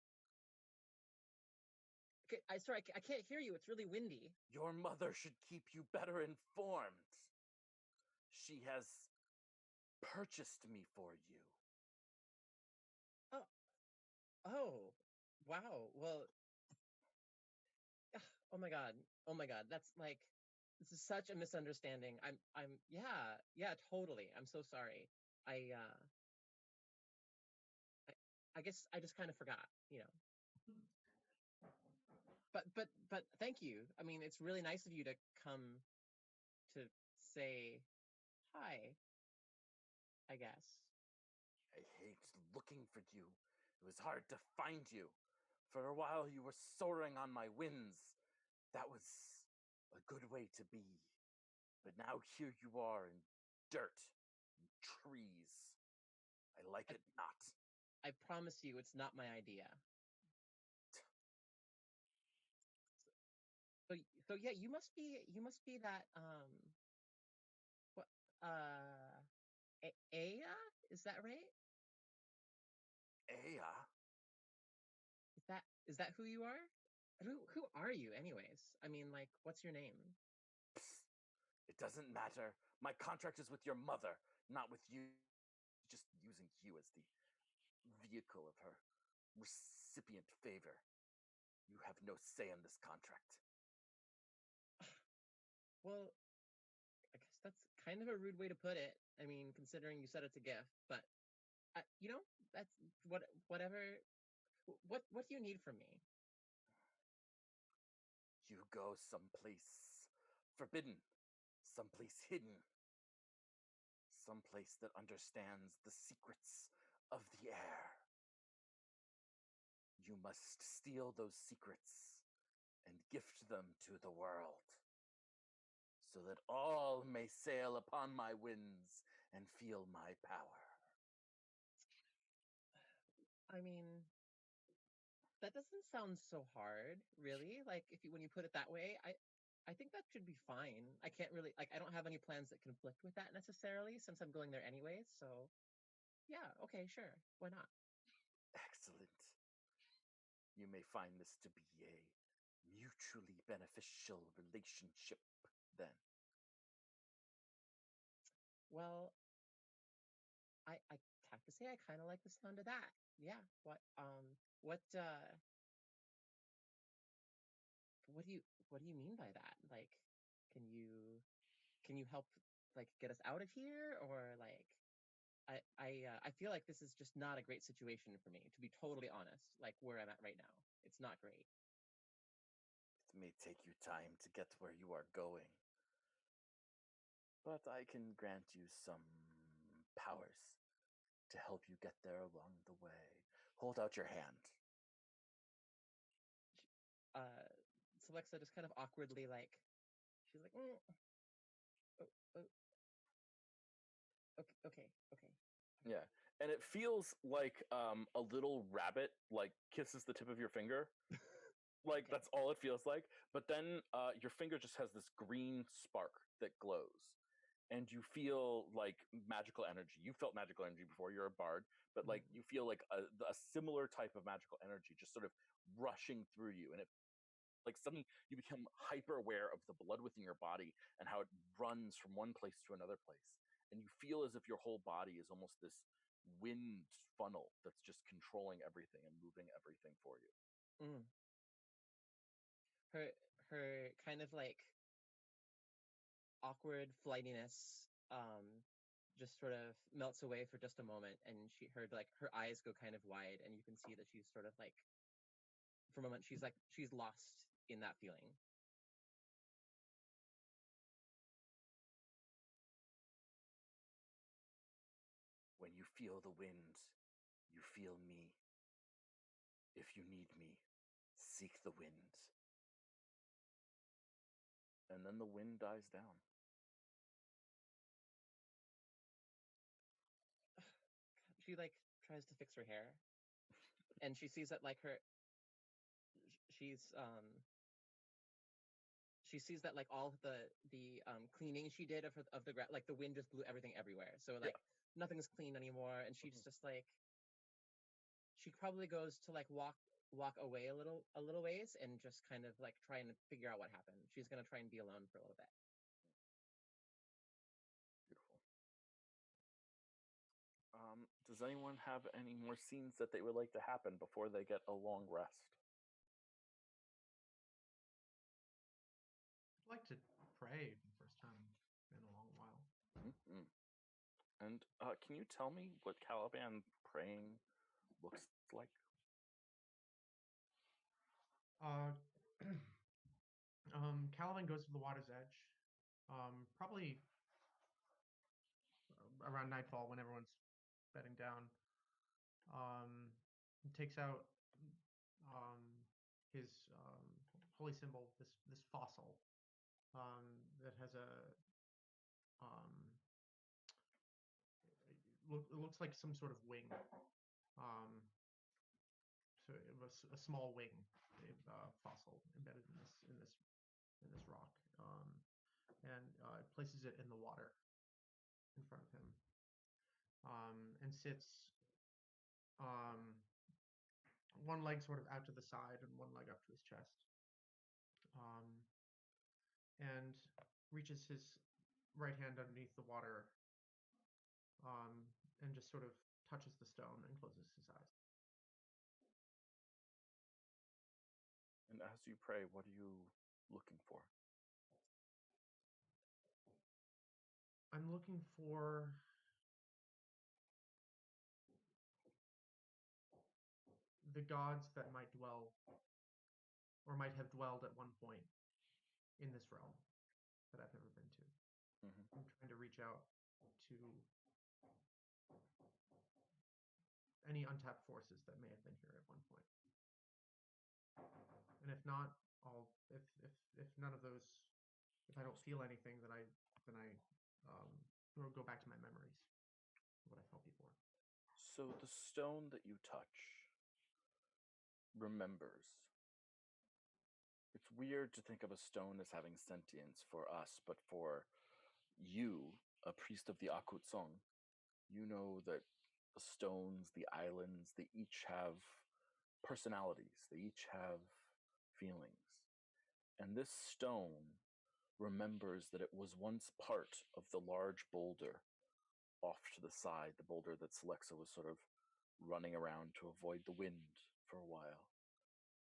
Okay, sorry, I can't hear you. It's really windy. Your mother should keep you better informed. She has purchased me for you. Oh. Wow. Well. Oh my god. Oh my god. That's like. This is such a misunderstanding. Yeah, totally. I'm so sorry. I guess I just kind of forgot, you know. But thank you. I mean, it's really nice of you to come to say hi, I guess. I hate looking for you. It was hard to find you. For a while you were soaring on my winds. That was a good way to be. But now here you are in dirt and trees. I like it not. I promise you it's not my idea. So yeah, you must be that what Aya? Is that right? Aya? Is that who you are? Who are you anyways? I mean, like, what's your name? Psst. It doesn't matter. My contract is with your mother, not with you. Just using you as the vehicle of her recipient favor. You have no say in this contract. Well, I guess that's kind of a rude way to put it. I mean, considering you said it's a gift, but that's whatever. What do you need from me? You go someplace forbidden, someplace hidden, someplace that understands the secrets of the air. You must steal those secrets and gift them to the world, so that all may sail upon my winds and feel my power. I mean, that doesn't sound so hard, really. Like when you put it that way, I think that should be fine. I can't really I don't have any plans that conflict with that necessarily since I'm going there anyways. So yeah, okay, sure, why not? Excellent. You may find this to be a mutually beneficial relationship then. Well, I have to say I kind of like the sound of that. Yeah. What do you mean by that? Like, can you help like get us out of here, or like I feel like this is just not a great situation for me, to be totally honest. Like where I'm at right now, it's not great. It may take you time to get where you are going, but I can grant you some powers to help you get there along the way. Hold out your hand. Celexa just kind of awkwardly she's like, oh, oh, okay. Yeah, and it feels like a little rabbit like kisses the tip of your finger. Like Okay. that's all it feels like. But then your finger just has this green spark that glows, and you feel like magical energy. You felt magical energy before. You're a bard, but like you feel like a similar type of magical energy just sort of rushing through you, and it like suddenly you become hyper aware of the blood within your body and how it runs from one place to another place, and you feel as if your whole body is almost this wind funnel that's just controlling everything and moving everything for you. Mm. Her kind of like awkward flightiness just sort of melts away for just a moment, and her eyes go kind of wide, and you can see that she's sort of like, for a moment, she's lost in that feeling. When you feel the wind, you feel me. If you need me, seek the wind. And then the wind dies down. She like tries to fix her hair, and she sees that like she's she sees that like all the cleaning she did of the like the wind just blew everything everywhere. So like nothing's clean anymore, and she's just like, she probably goes to like walk away a little ways and just kind of like try and figure out what happened. She's gonna try and be alone for a little bit. Beautiful. Does anyone have any more scenes that they would like to happen before they get a long rest? I'd like to pray for the first time in a long while. Mm-hmm. And can you tell me what Caliban praying looks like? Caliban goes to the water's edge, probably around nightfall when everyone's bedding down. Takes out um, his holy symbol, this fossil that has a it looks like some sort of wing. So it was a small wing fossil embedded in this rock, and places it in the water in front of him, and sits one leg sort of out to the side and one leg up to his chest, and reaches his right hand underneath the water, and just sort of touches the stone and closes his eyes. And as you pray, what are you looking for? I'm looking for the gods that might dwell or might have dwelled at one point in this realm that I've never been to. I'm trying to reach out to any untapped forces that may have been here at one point. And if not, if none of those, if I don't feel anything, then I go back to my memories, what I felt before. So the stone that you touch remembers. It's weird to think of a stone as having sentience for us, but for you, a priest of the Akutsong, you know that the stones, the islands, they each have personalities, they each have feelings. And this stone remembers that it was once part of the large boulder off to the side, the boulder that Celexa was sort of running around to avoid the wind for a while.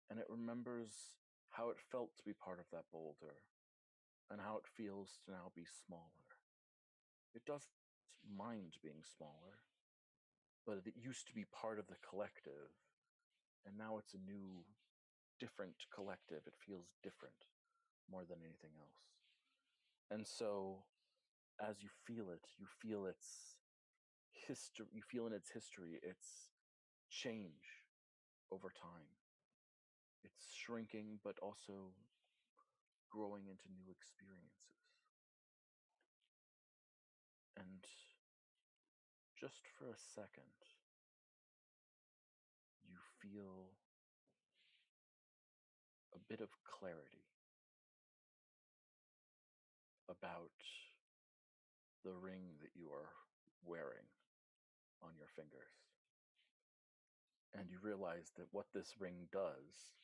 And it remembers how it felt to be part of that boulder and how it feels to now be smaller. It doesn't mind being smaller, but it used to be part of the collective, and now it's a new, different collective. It feels different more than anything else. And so, as you feel it, you feel its history, you feel in its history, its change over time. It's shrinking, but also growing into new experiences. And just for a second, you feel a bit of clarity about the ring that you are wearing on your fingers. And you realize that what this ring does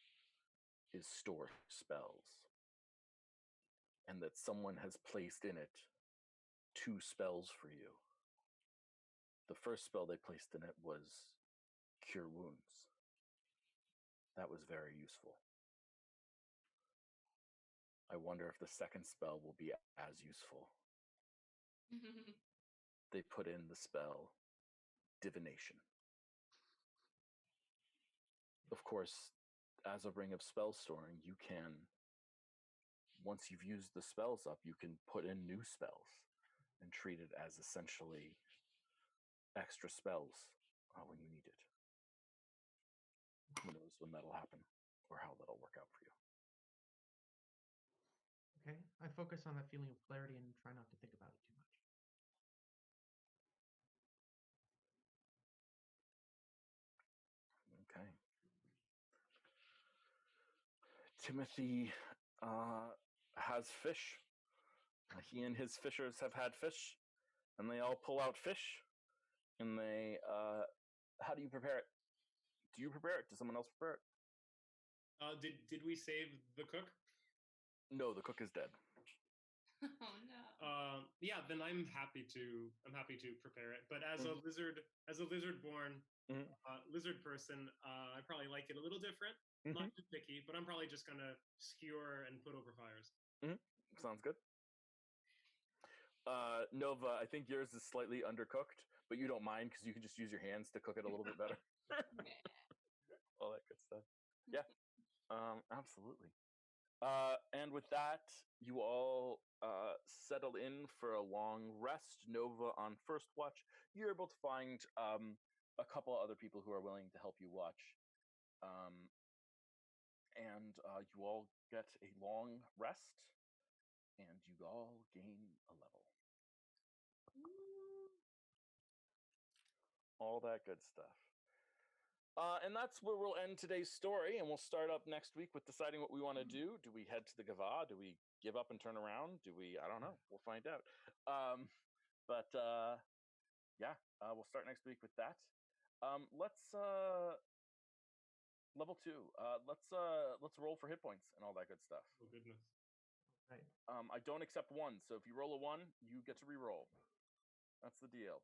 is store spells. And that someone has placed in it 2 spells for you. The first spell they placed in it was Cure Wounds. That was very useful. I wonder if the second spell will be as useful. They put in the spell Divination. Of course, as a ring of spell storing, you can, once you've used the spells up, you can put in new spells and treat it as essentially extra spells when you need it. Who knows when that'll happen or how that'll work out for you. Okay, I focus on that feeling of clarity and try not to think about it too much. Okay. Timothy has fish. He and his fishers have had fish, and they all pull out fish, and they, how do you prepare it? Do you prepare it? Does someone else prepare it? Did we save the cook? No, the cook is dead. Oh no. Yeah, then I'm happy to prepare it. But as a lizard-born lizard person, I probably like it a little different. Not too picky, but I'm probably just gonna skewer and put over fires. Sounds good. Nova, I think yours is slightly undercooked, but you don't mind because you can just use your hands to cook it a little bit better. All that good stuff. Yeah, absolutely. And with that, you all settle in for a long rest. Nova on first watch. You're able to find a couple other people who are willing to help you watch. And you all get a long rest, and you all gain a level. All that good stuff. And that's where we'll end today's story, and we'll start up next week with deciding what we want to do. Do we head to the Gava? Do we give up and turn around? Do we? I don't know. We'll find out. Yeah, we'll start next week with that. Let's level 2. Let's roll for hit points and all that good stuff. Oh goodness. Right. I don't accept 1, so if you roll a 1, you get to re-roll. That's the deal.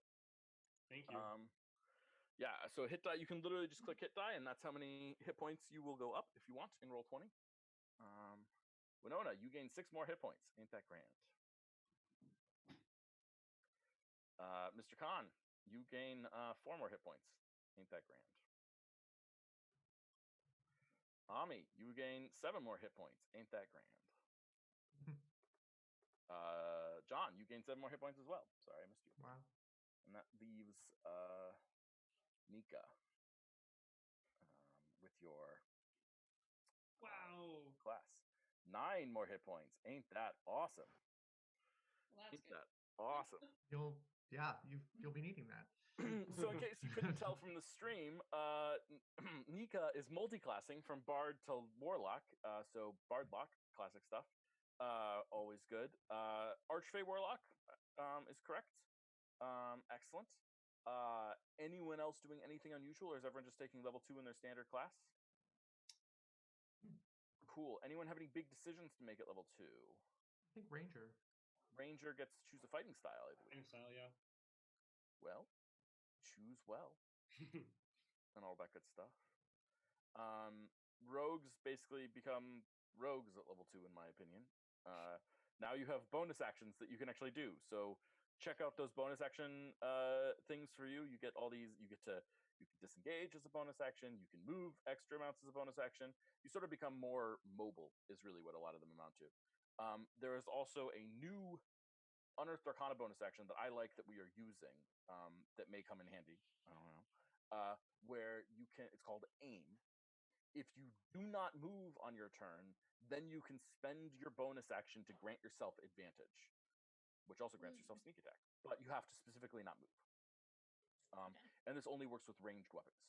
Thank you. Yeah, so hit die, you can literally just click hit die, and that's how many hit points you will go up if you want in roll 20. Winona, you gain 6 more hit points. Ain't that grand? Mr. Khan, you gain 4 more hit points. Ain't that grand? Ami, you gain 7 more hit points. Ain't that grand? John, you gain 7 more hit points as well. Sorry, I missed you. Wow. And that leaves Nika with your class. 9 more hit points. Ain't that awesome? Well, that's Ain't good. that awesome? You'll be needing that. So in case you couldn't tell from the stream, Nika is multi-classing from Bard to Warlock. So Bardlock, classic stuff. Always good. Archfey Warlock is correct. Excellent. Anyone else doing anything unusual, or is everyone just taking level 2 in their standard class? Cool. Anyone have any big decisions to make at level 2? I think Ranger. Ranger gets to choose a fighting style, I believe. Fighting style, yeah. Well, choose well. And all that good stuff. Rogues basically become rogues at level 2, in my opinion. Now you have bonus actions that you can actually do. So check out those bonus action things for you. You get all these. You can disengage as a bonus action. You can move extra amounts as a bonus action. You sort of become more mobile, is really what a lot of them amount to. There is also a new Unearthed Arcana bonus action that I like that we are using that may come in handy. I don't know. Where you can, it's called Aim. If you do not move on your turn, then you can spend your bonus action to grant yourself advantage, which also grants yourself sneak attack. But you have to specifically not move. And this only works with ranged weapons.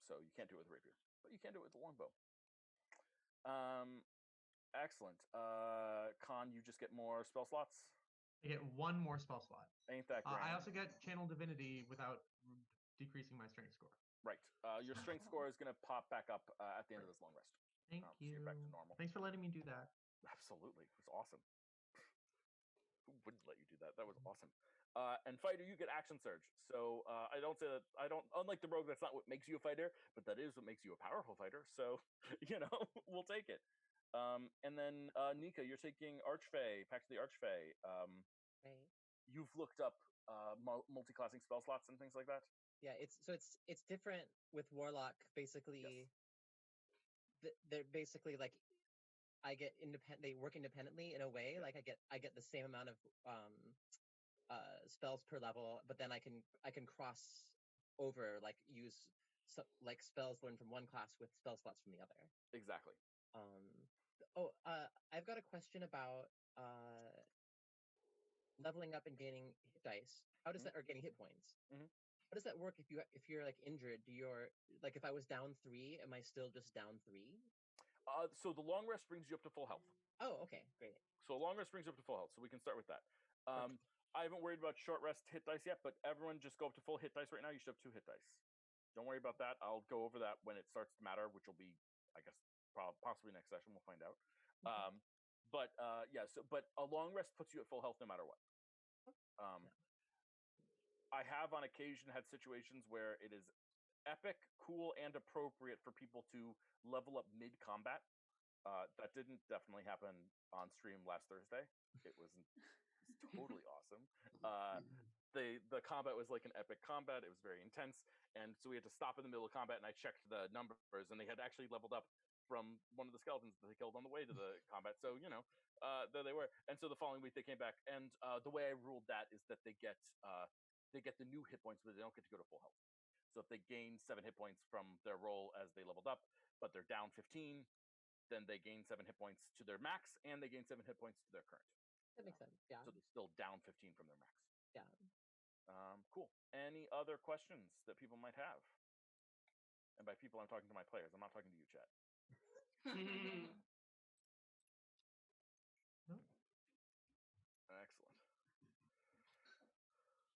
So you can't do it with rapier, but you can do it with the longbow. Excellent. Khan, you just get more spell slots? I get 1 more spell slot. Ain't that great? I also get Channel Divinity without decreasing my strength score. Right. Your strength score is going to pop back up at the end of this long rest. Thank you. So you're back to normal. Thanks for letting me do that. Absolutely. It was awesome. Who wouldn't let you do that? That was awesome. And fighter, you get action surge. So I don't say that. Unlike the rogue, that's not what makes you a fighter, but that is what makes you a powerful fighter. So we'll take it. And then Nika, you're taking Archfey, Pact of the Archfey. Right. You've looked up multi-classing spell slots and things like that. Yeah, it's different with Warlock. Basically, yes. They're basically like I get independent. They work independently in a way. Like I get the same amount of spells per level, but then I can cross over, like use like spells learned from one class with spell slots from the other. Exactly. I've got a question about leveling up and gaining hit dice. How does that, or getting hit points? How does that work if you're like injured? If I was down 3, am I still just down 3? So the long rest brings you up to full health. Oh, okay, great. So long rest brings you up to full health. So we can start with that. I haven't worried about short rest hit dice yet, but everyone just go up to full hit dice right now. You should have 2 hit dice. Don't worry about that. I'll go over that when it starts to matter, which will be, I guess, possibly next session. We'll find out. Okay. But a long rest puts you at full health no matter what. I have on occasion had situations where it is epic, cool, and appropriate for people to level up mid-combat. That didn't definitely happen on stream last Thursday. It was totally awesome. The combat was like an epic combat. It was very intense, and so we had to stop in the middle of combat, and I checked the numbers, and they had actually leveled up from one of the skeletons that they killed on the way to the combat. So there they were. And so the following week they came back, and the way I ruled that is that they get the new hit points, but they don't get to go to full health. So if they gain 7 hit points from their roll as they leveled up, but they're down 15, then they gain 7 hit points to their max, and they gain 7 hit points to their current. That makes sense. Yeah. So they're still down 15 from their max. Yeah. Cool. Any other questions that people might have? And by people, I'm talking to my players. I'm not talking to you, chat. Excellent.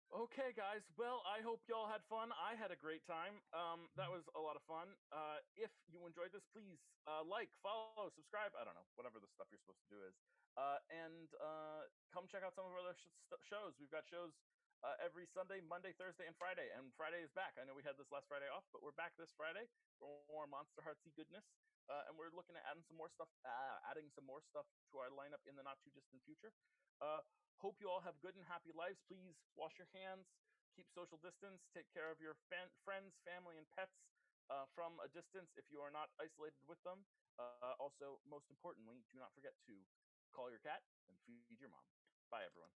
Okay, guys. Well, I hope y'all had fun. I had a great time. That was a lot of fun. If you enjoyed this, please like, follow, subscribe. I don't know, whatever the stuff you're supposed to do is. And come check out some of our other shows. We've got shows every Sunday, Monday, Thursday, and Friday. And Friday is back. I know we had this last Friday off, but we're back this Friday for more Monster Heartsy goodness. And we're looking at adding some more stuff to our lineup in the not too distant future. Hope you all have good and happy lives. Please wash your hands, keep social distance, take care of your friends, family, and pets from a distance if you are not isolated with them. Also, most importantly, do not forget to call your cat and feed your mom. Bye, everyone.